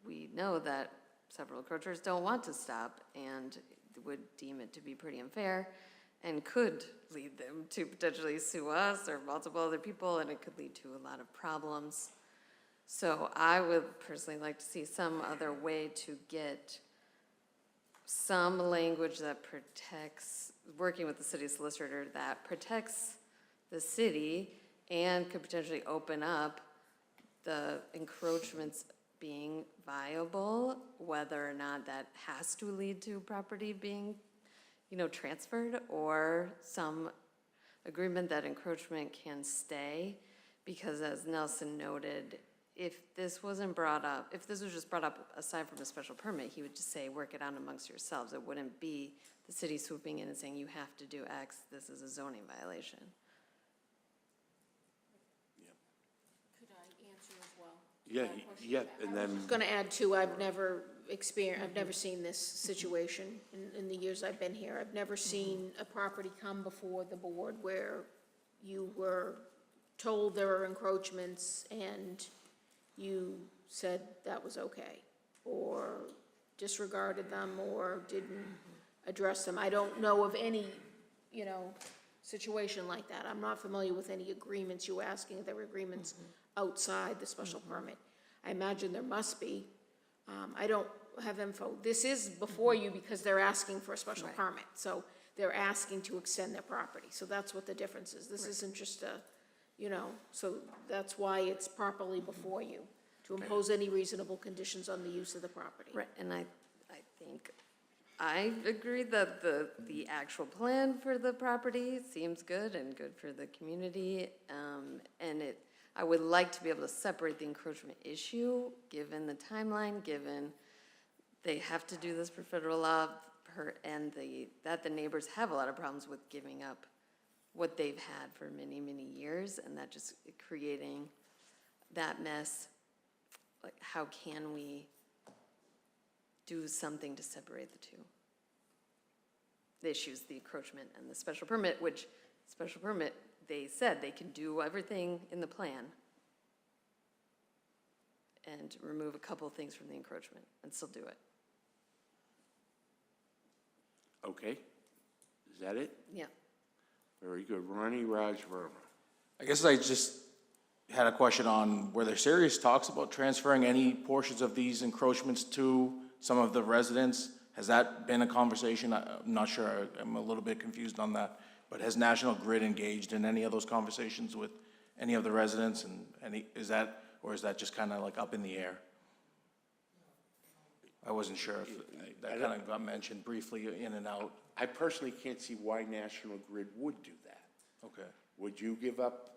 we know that several encroachers don't want to stop and would deem it to be pretty unfair and could lead them to potentially sue us or multiple other people, and it could lead to a lot of problems. So I would personally like to see some other way to get some language that protects, working with the city solicitor, that protects the city and could potentially open up the encroachments being viable, whether or not that has to lead to property being, transferred, or some agreement that encroachment can stay. Because as Nelson noted, if this wasn't brought up, if this was just brought up aside from a special permit, he would just say, work it out amongst yourselves. It wouldn't be the city swooping in and saying, you have to do X, this is a zoning violation. Could I answer as well? Yeah, and then. I was going to add too, I've never seen this situation in the years I've been here. I've never seen a property come before the board where you were told there were encroachments and you said that was okay, or disregarded them, or didn't address them. I don't know of any, situation like that. I'm not familiar with any agreements. You were asking if there were agreements outside the special permit. I imagine there must be. I don't have info. This is before you because they're asking for a special permit. So they're asking to extend their property. So that's what the difference is. This isn't just a, so that's why it's properly before you. to impose any reasonable conditions on the use of the property. Right, and I think, I agree that the actual plan for the property seems good and good for the community. And I would like to be able to separate the encroachment issue, given the timeline, given they have to do this per federal law, and that the neighbors have a lot of problems with giving up what they've had for many, many years, and that just creating that mess. Like, how can we do something to separate the two? The issues, the encroachment and the special permit, which special permit, they said they can do everything in the plan and remove a couple of things from the encroachment and still do it. Okay, is that it? Yeah. Very good. Ronnie Raj Verma. I guess I just had a question on, were there serious talks about transferring any portions of these encroachments to some of the residents? Has that been a conversation? I'm not sure, I'm a little bit confused on that. But has National Grid engaged in any of those conversations with any of the residents, and is that just kind of like up in the air? I wasn't sure if that kind of got mentioned briefly in and out. I personally can't see why National Grid would do that. Okay. Would you give up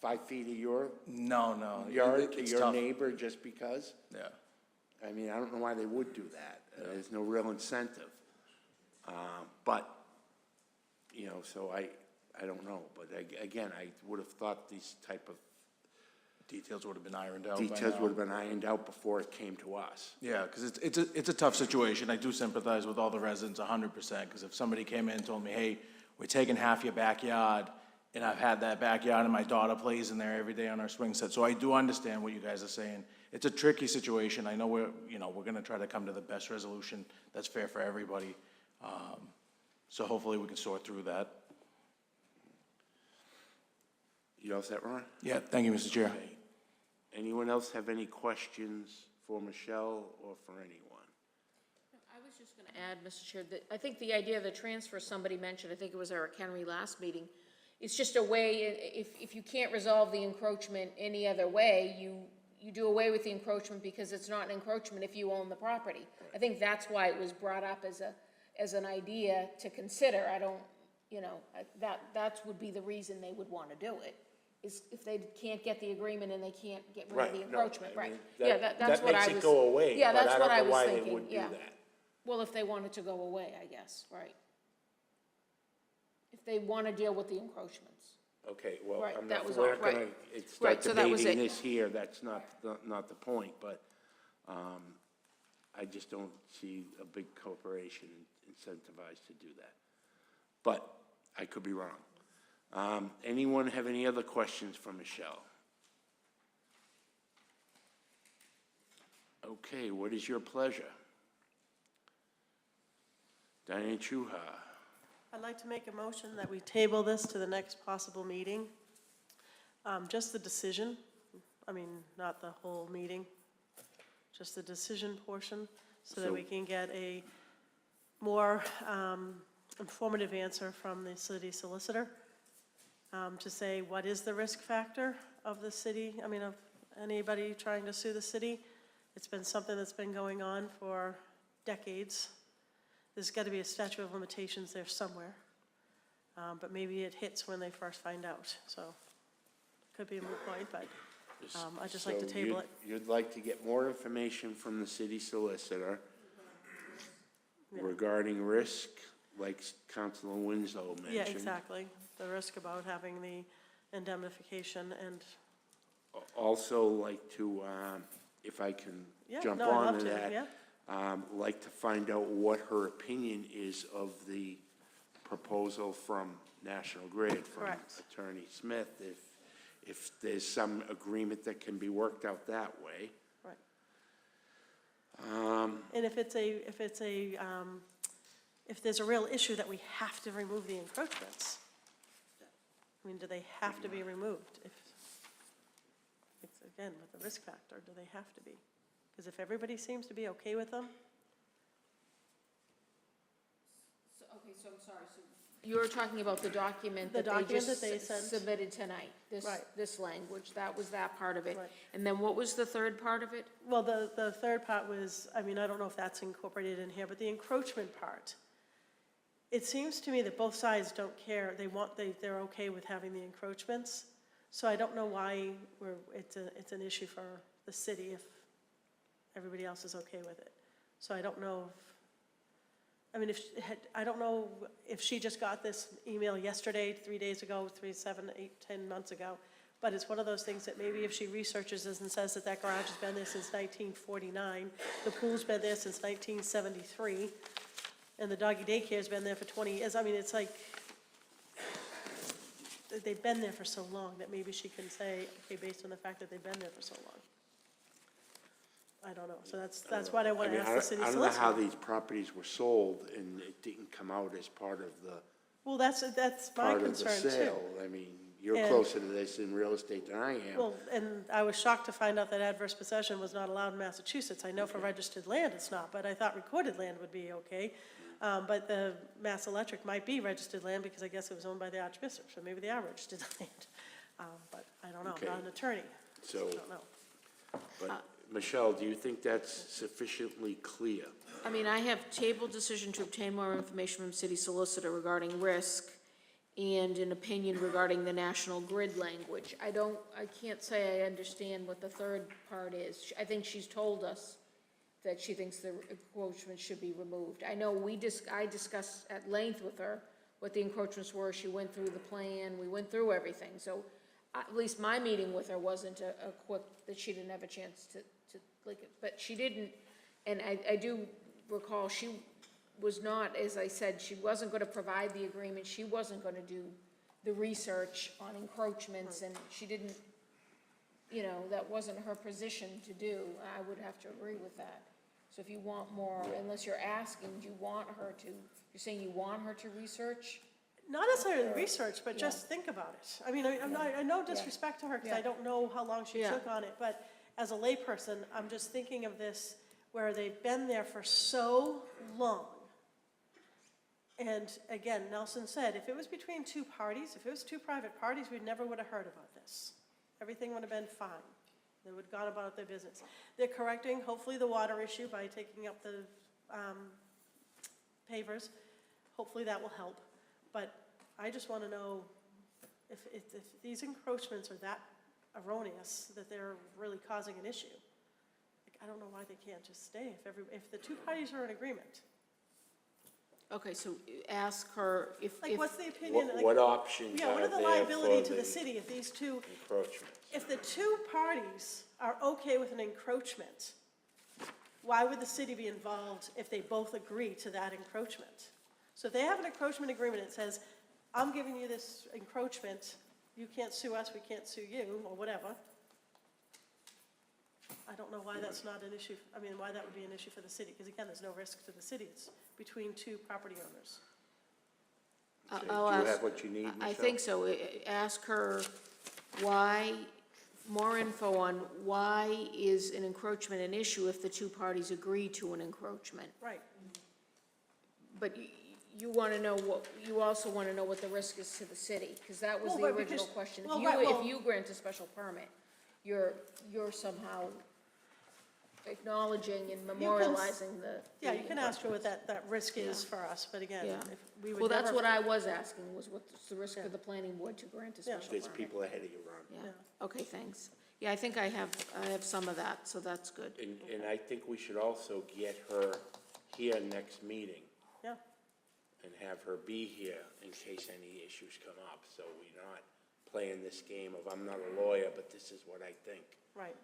5 feet of your No. yard to It's your tough. neighbor just because? Yeah. I mean, I don't know why they would do that. There's no real incentive. But, you know, so I don't know. But again, I would have thought these type of Details would have been ironed out by details now. would have been ironed out before it came to us. Yeah, because it's a tough situation. I do sympathize with all the residents 100%, because if somebody came in and told me, hey, we're taking half your backyard, and I've had that backyard and my daughter plays in there every day on our swing set. So I do understand what you guys are saying. It's a tricky situation. I know we're gonna try to come to the best resolution that's fair for everybody. So hopefully we can sort through that. You all set, Ron? Yeah, thank you, Mr. Chair. Okay. Anyone else have any questions for Michelle or for anyone? I was just going to add, Mr. Chair, that I think the idea of the transfer somebody mentioned, I think it was Eric Henry last meeting, it's just a way, if you can't resolve the encroachment any other way, you do away with the encroachment because it's not an encroachment if you own the property. I think that's why it was brought up as an idea to consider. I don't, that would be the reason they would want to do it, is if they can't get the agreement and they can't get rid of the encroachment, right? Yeah, that's what I was. That makes it go away, Yeah, but that's I what don't I know was why thinking, they would do yeah. that. Well, if they wanted to go away, I guess, right? If they want to deal with the encroachments. Okay, well, Right, I'm that not, was we're all, not gonna right. start Right, so that was debating it. this here, that's not the point, but, I just don't see a big corporation incentivized to do that. But I could be wrong. Anyone have any other questions for Michelle? Okay, what is your pleasure? Diane Chuha. I'd like to make a motion that we table this to the next possible meeting. Just the decision, not the whole meeting, just the decision portion, so that we can get a more informative answer from the city solicitor to say what is the risk factor of the city, of anybody trying to sue the city. It's been something that's been going on for decades. There's got to be a statute of limitations there somewhere. But maybe it hits when they first find out, so could be a moot point, but I'd just like to So table it. You'd like to get more information from the city solicitor regarding risk, like Councilor Winslow mentioned. Yeah, exactly. The risk about having the indemnification and, Also like to, if I can yeah, jump no, I'd on love to to, that. yeah. Like to find out what her opinion is of the proposal from National Grid, from Correct. Attorney Smith, if there's some agreement that can be worked out that way. Right. And if there's a real issue that we have to remove the encroachments, do they have to be removed? It's again, with the risk factor, do they have to be? Because if everybody seems to be okay with them, So, okay, so I'm sorry, so You're talking about the document The that they document just that they sent. submitted tonight, Right. this language, that was that part of it. Right. And then what was the third part of it? Well, the third part was, I mean, I don't know if that's incorporated in here, but the encroachment part. It seems to me that both sides don't care, they're okay with having the encroachments. So I don't know why it's an issue for the city if everybody else is okay with it. So I don't know I don't know if she just got this email yesterday, 3 days ago, 3, 7, 8, 10 months ago. But it's one of those things that maybe if she researches this and says that that garage has been there since 1949, the pool's been there since 1973, and the doggy daycare's been there for 20 years. I mean, it's like, they've been there for so long that maybe she can say, okay, based on the fact that they've been there for so long. I don't know, so that's what I want to ask the city I solicitor. don't know how these properties were sold and it didn't come out as part of the, Well, that's my concern too. sale. I mean, you're And- closer to this in real estate than I am. Well, and I was shocked to find out that adverse possession was not allowed in Massachusetts. I know for registered land it's not, but I thought recorded land would be okay. But the Mass Electric might be registered land because I guess it was owned by the Archbishop, so maybe they are registered land. But I don't know, I'm not an attorney, so I don't know. But, Michelle, do you think that's sufficiently clear? I mean, I have table decision to obtain more information from city solicitor regarding risk and an opinion regarding the national grid language. I can't say I understand what the third part is. I think she's told us that she thinks the encroachment should be removed. I know I discussed at length with her what the encroachments were. She went through the plan, we went through everything. So at least my meeting with her wasn't a quick, that she didn't have a chance to click it. But she didn't, and I do recall she was not, as I said, she wasn't going to provide the agreement. She wasn't going to do the research on encroachments, and she didn't, that wasn't her position to do. I would have to agree with that. So if you want more, unless you're asking, do you want her to, you're saying you want her to research? Not necessarily research, but just think about it. I mean, I no disrespect to her, because I don't know how long she took on it, but as a layperson, I'm just thinking of this where they've been there for so long. And again, Nelson said, if it was between two parties, if it was two private parties, we never would have heard about this. Everything would have been fine. They would have gone about their business. They're correcting, hopefully, the water issue by taking up the pavers. Hopefully that will help. But I just want to know if these encroachments are that erroneous, that they're really causing an issue. I don't know why they can't just stay if the two parties are in agreement. Okay, so ask her if. What's the opinion? What options Yeah, what are are the there liability for to the the city if these two, encroachments? if the two parties are okay with an encroachment, why would the city be involved if they both agree to that encroachment? So if they have an encroachment agreement, it says, I'm giving you this encroachment, you can't sue us, we can't sue you, or whatever. I don't know why that's not an issue, why that would be an issue for the city, because again, there's no risk to the city, it's between two property owners. Do you have what you need, Michelle? I think so. Ask her why, more info on why is an encroachment an issue if the two parties agree to an encroachment. Right. But you want to know you also want to know what the risk is to the city, because that was the original question. If you grant a special permit, you're somehow acknowledging and memorializing the. Yeah, you can ask her what that risk is for us, but again, Yeah. if we would Well, that's never- what I was asking, was what's the risk for the planning board to grant a special permit? There's people ahead of you, Ron. Yeah, okay, thanks. Yeah, I think I have some of that, so that's good. And I think we should also get her here next meeting. Yeah. And have her be here in case any issues come up, so we're not playing this game of, I'm not a lawyer, but this is what I think. Right.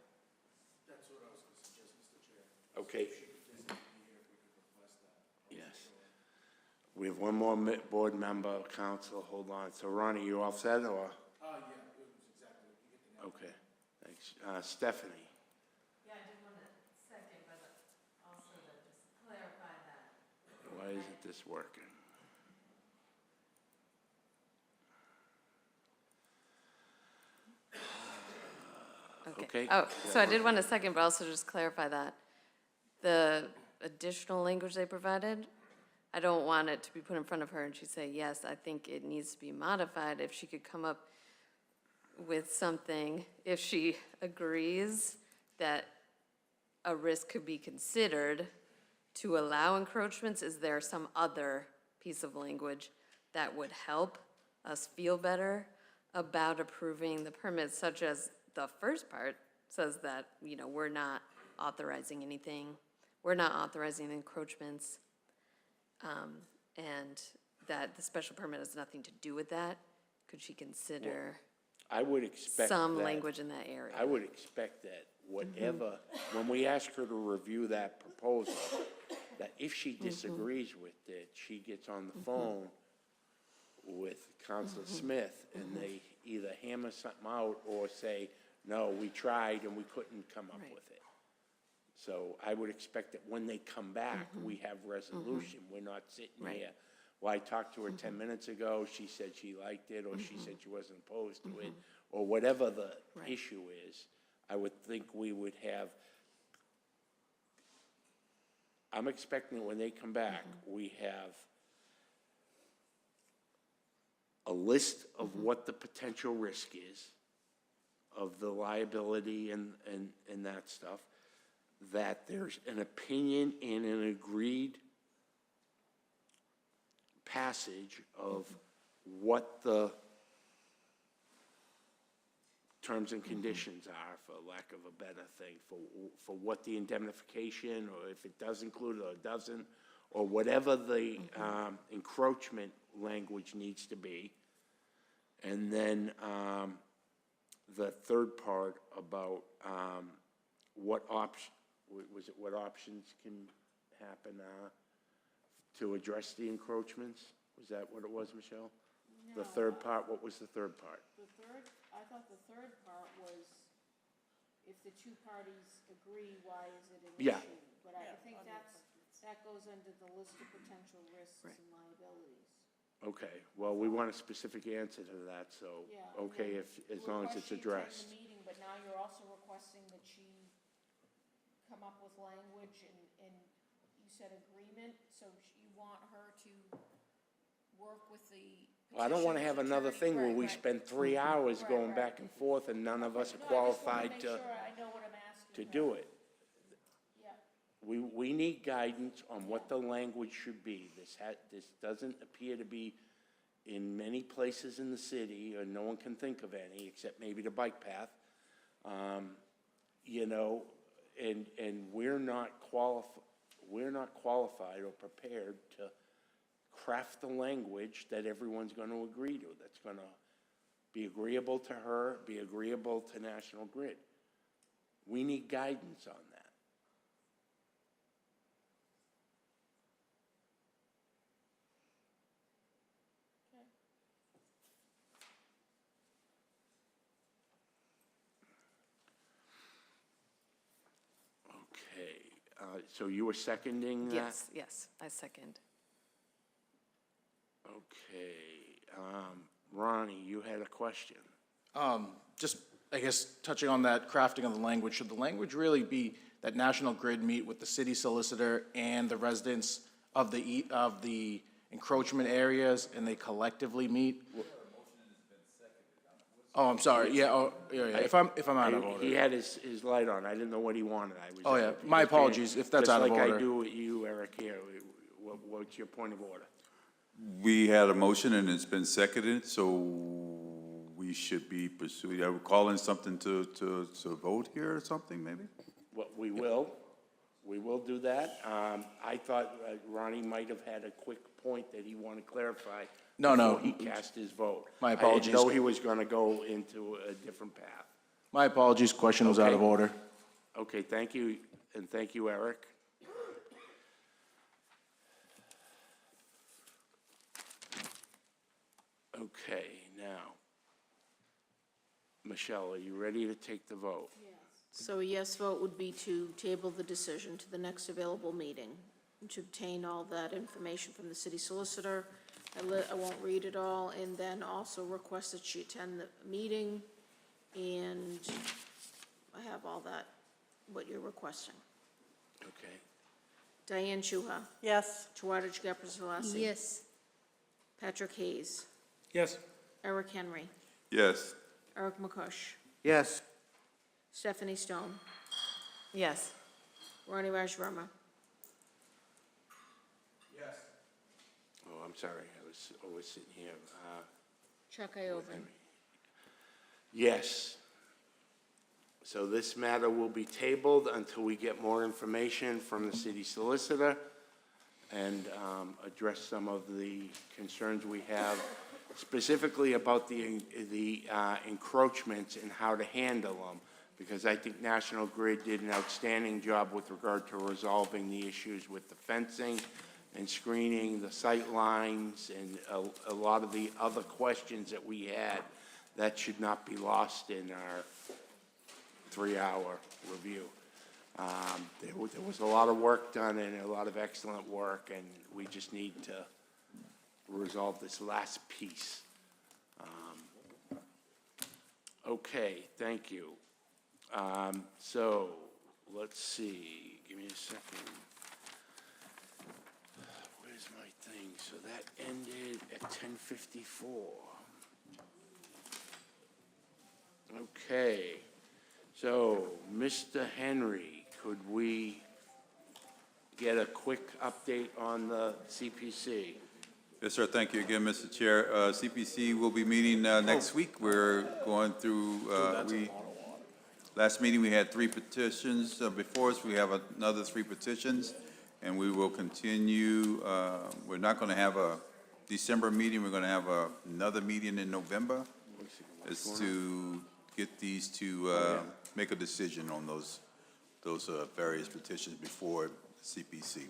That's what I was going to suggest, Mr. Chair. Okay. She could just be here if we could request that. Yes. We have one more board member, council, hold on. So Ronnie, you all set, or? Yeah, it was exactly, you get the name. Okay, thanks. Stephanie? Yeah, I did want to second, but also to just clarify that. Why isn't this working? Okay. Oh, so I did want to second, but also just clarify that. The additional language they provided, I don't want it to be put in front of her and she say, yes, I think it needs to be modified. If she could come up with something, if she agrees that a risk could be considered to allow encroachments, is there some other piece of language that would help us feel better about approving the permit, such as the first part says that, you know, we're not authorizing anything, we're not authorizing encroachments, and that the special permit has nothing to do with that? Could she consider I would expect some that- language in that area? I would expect that whatever, when we ask her to review that proposal, that if she disagrees with it, she gets on the phone with Counselor Smith, and they either hammer something out or say, no, we tried and we couldn't come up with it. So I would expect that when they come back, we have resolution. We're not sitting here. Well, I talked to her 10 minutes ago, she said she liked it, or she said she wasn't opposed to it, or whatever the issue is. I would think we would have, I'm expecting when they come back, we have a list of what the potential risk is, of the liability and that stuff, that there's an opinion and an agreed passage of what the terms and conditions are, for lack of a better thing, for what the indemnification, or if it does include it or it doesn't, or whatever the encroachment language needs to be. And then the third part about what options can happen to address the encroachments? Was that what it was, Michelle? No. The third part, what was the third part? I thought the third part was if the two parties agree, why is it an Yeah. issue? But I think that goes under the list of potential risks and liabilities. Okay, well, we want a specific answer to that, so, Yeah. okay, as long as it's addressed. The meeting, but now you're also requesting that she come up with language, and you said agreement, so you want her to work with the Well, I don't want to have another thing where we Right. spend 3 hours Right, going right. back and forth and none of us are No, I just wanna qualified make to, sure I know what I'm asking to her. do it. Yeah. We need guidance on what the language should be. This doesn't appear to be in many places in the city, or no one can think of any, except maybe the bike path. You know, and we're not qualified or prepared to craft the language that everyone's going to agree to, that's going to be agreeable to her, be agreeable to National Grid. We need guidance on that. Okay, so you were seconding that? Yes, yes, I second. Okay, Ronnie, you had a question. Just, I guess, touching on that crafting of the language, should the language really be that National Grid meet with the city solicitor and the residents of the encroachment areas, and they collectively meet? Oh, I'm sorry, yeah, if I'm out of order. He had his light on, I didn't know what he wanted. Oh, yeah, my apologies if that's out of Just like I order. do with you, Eric, here, what's your point of order? We had a motion and it's been seconded, so we should be pursuing, are we calling something to vote here or something, maybe? Well, we will do that. I thought Ronnie might have had a quick point that he wanted to clarify. No. Before he cast his vote. My I apologies. didn't know he was gonna go into a different path. My apologies, question was out of Okay. order. Okay, thank you, and thank you, Eric. Okay, now, Michelle, are you ready to take the vote? So a yes vote would be to table the decision to the next available meeting, to obtain all that information from the city solicitor. I won't read it all, and then also request that she attend the meeting, and I have all that, what you're requesting. Okay. Diane Shuha. Yes. Tawadaj Gapar-Salasi. Yes. Patrick Hayes. Yes. Eric Henry. Yes. Eric McCush. Yes. Stephanie Stone. Yes. Ronnie Raj Verma. Oh, I'm sorry, I was sitting here. Chuck Iovan. Yes. So this matter will be tabled until we get more information from the city solicitor and address some of the concerns we have, specifically about the encroachments and how to handle them, because I think National Grid did an outstanding job with regard to resolving the issues with the fencing and screening, the sight lines, and a lot of the other questions that we had. That should not be lost in our 3-hour review. There was a lot of work done and a lot of excellent work, and we just need to resolve this last piece. Okay, thank you. So, let's see, give me a second. Where's my thing? So that ended at 10:54. Okay, so, Mr. Henry, could we get a quick update on the CPC? Yes, sir. Thank you again, Mr. Chair. CPC will be meeting next week. We're going through, last meeting we had 3 petitions before us. We have another 3 petitions, and we will continue. We're not going to have a December meeting. We're going to have another meeting in November. Is to get these to make a decision on those various petitions before CPC.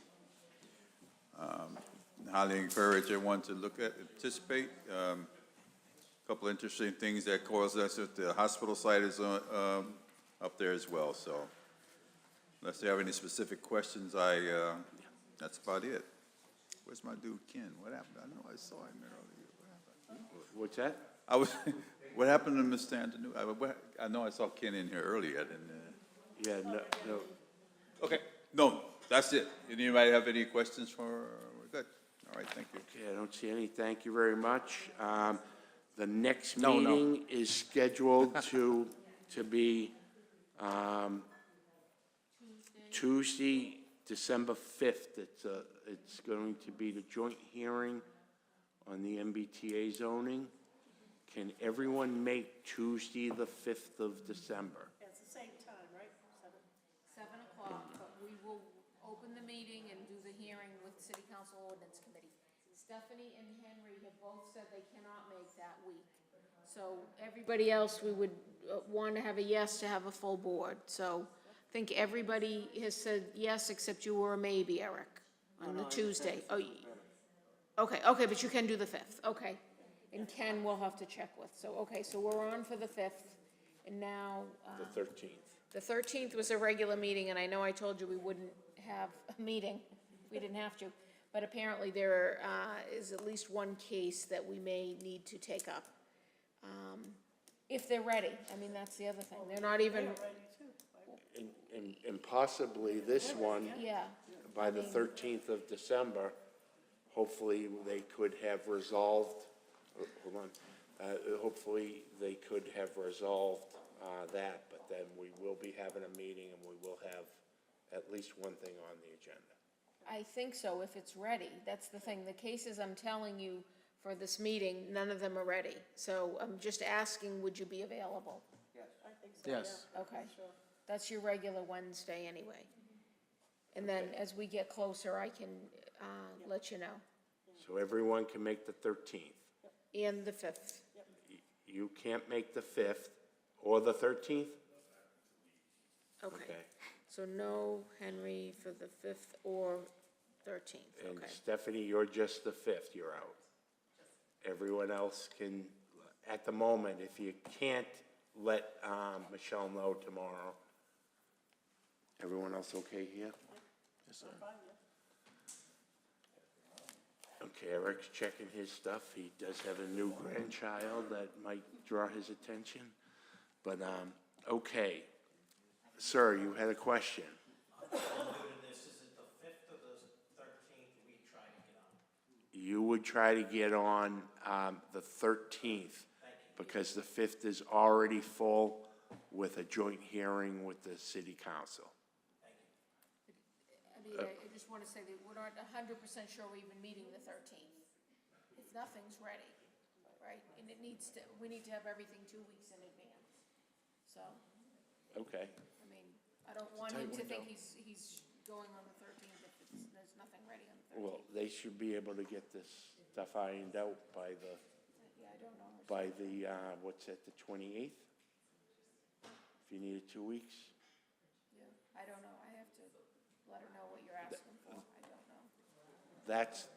Highly encourage everyone to participate. A couple interesting things that caused us at the hospital site is up there as well. So unless you have any specific questions, that's about it. Where's my dude Ken? What happened? I know I saw him earlier. What happened? What's that? What happened to Mr. Antonu? I know I saw Ken in here earlier. Yeah, no. Okay, no, that's it. Anybody have any questions for, we're good. All right, thank you. Okay, I don't see any. Thank you very much. The next meeting is scheduled to be Tuesday, December 5th. It's going to be the joint hearing on the MBTA zoning. Can everyone make Tuesday, the 5th of December? It's the same time, right? 7 o'clock, but we will open the meeting and do the hearing with City Council Ordinance Committee. Stephanie and Henry have both said they cannot make that week. So everybody else, we would want to have a yes to have a full board. So I think everybody has said yes, except you were a maybe, Eric, on the Tuesday. Oh, okay, but you can do the 5th, okay. And Ken we'll have to check with. So, okay, so we're on for the 5th, and now. The 13th. The 13th was a regular meeting, and I know I told you we wouldn't have a meeting if we didn't have to. But apparently there is at least one case that we may need to take up. If they're ready. I mean, that's the other thing. They're not even. And possibly this one. Yeah. By the 13th of December, hopefully they could have resolved, hold on, hopefully they could have resolved that, but then we will be having a meeting and we will have at least one thing on the agenda. I think so, if it's ready. That's the thing. The cases I'm telling you for this meeting, none of them are ready. So I'm just asking, would you be available? Yes. I think so, Yes. yeah. Okay. That's your regular Wednesday anyway. And then as we get closer, I can let you know. So everyone can make the 13th. And the 5th. You can't make the 5th or the 13th? Okay. So no Henry for the 5th or 13th, And okay. Stephanie, you're just the 5th, you're out. Everyone else can, at the moment, if you can't let Michelle know tomorrow. Everyone else okay here? Yes, sir. Okay, Eric's checking his stuff. He does have a new grandchild that might draw his attention. But, okay. Sir, you had a question. This is it the 5th or the you would try to get on the 13th, because the 5th is already full with a joint hearing with the city council. I mean, I just want to say that we're not 100% sure we're even meeting the 13th. If nothing's ready, right? And it needs to, we need to have everything 2 weeks in advance. So, Okay. I mean, I don't want him to think he's going on the 13th if there's nothing ready on the 13th. Well, they should be able to get this stuff ironed out by the, Yeah, I don't know. what's that, the 28th? If you needed 2 weeks? Yeah, I don't know. I have to let her know what you're asking for. I don't know.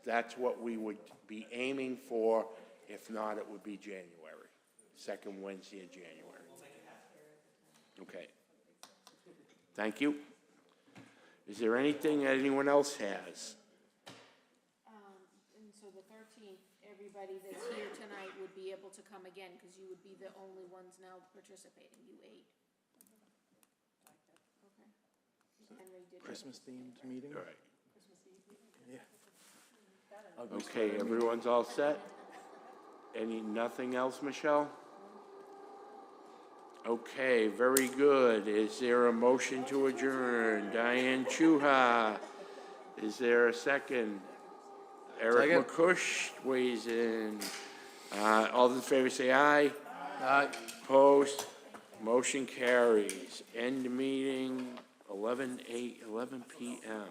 That's what we would be aiming for. If not, it would be January, second Wednesday of January. Okay. Thank you. Is there anything that anyone else has? And so the 13th, everybody that's here tonight would be able to come again, because you would be the only ones now participating, you 8. Okay. Henry did. Christmas-themed meeting? All right. Yeah. Okay, everyone's all set? Nothing else, Michelle? Okay, very good. Is there a motion to adjourn? Diane Chuha. Is there a second? Eric McCush weighs in. All in favor, say aye. Aye. Opposed? Motion carries. End meeting, 11 p.m.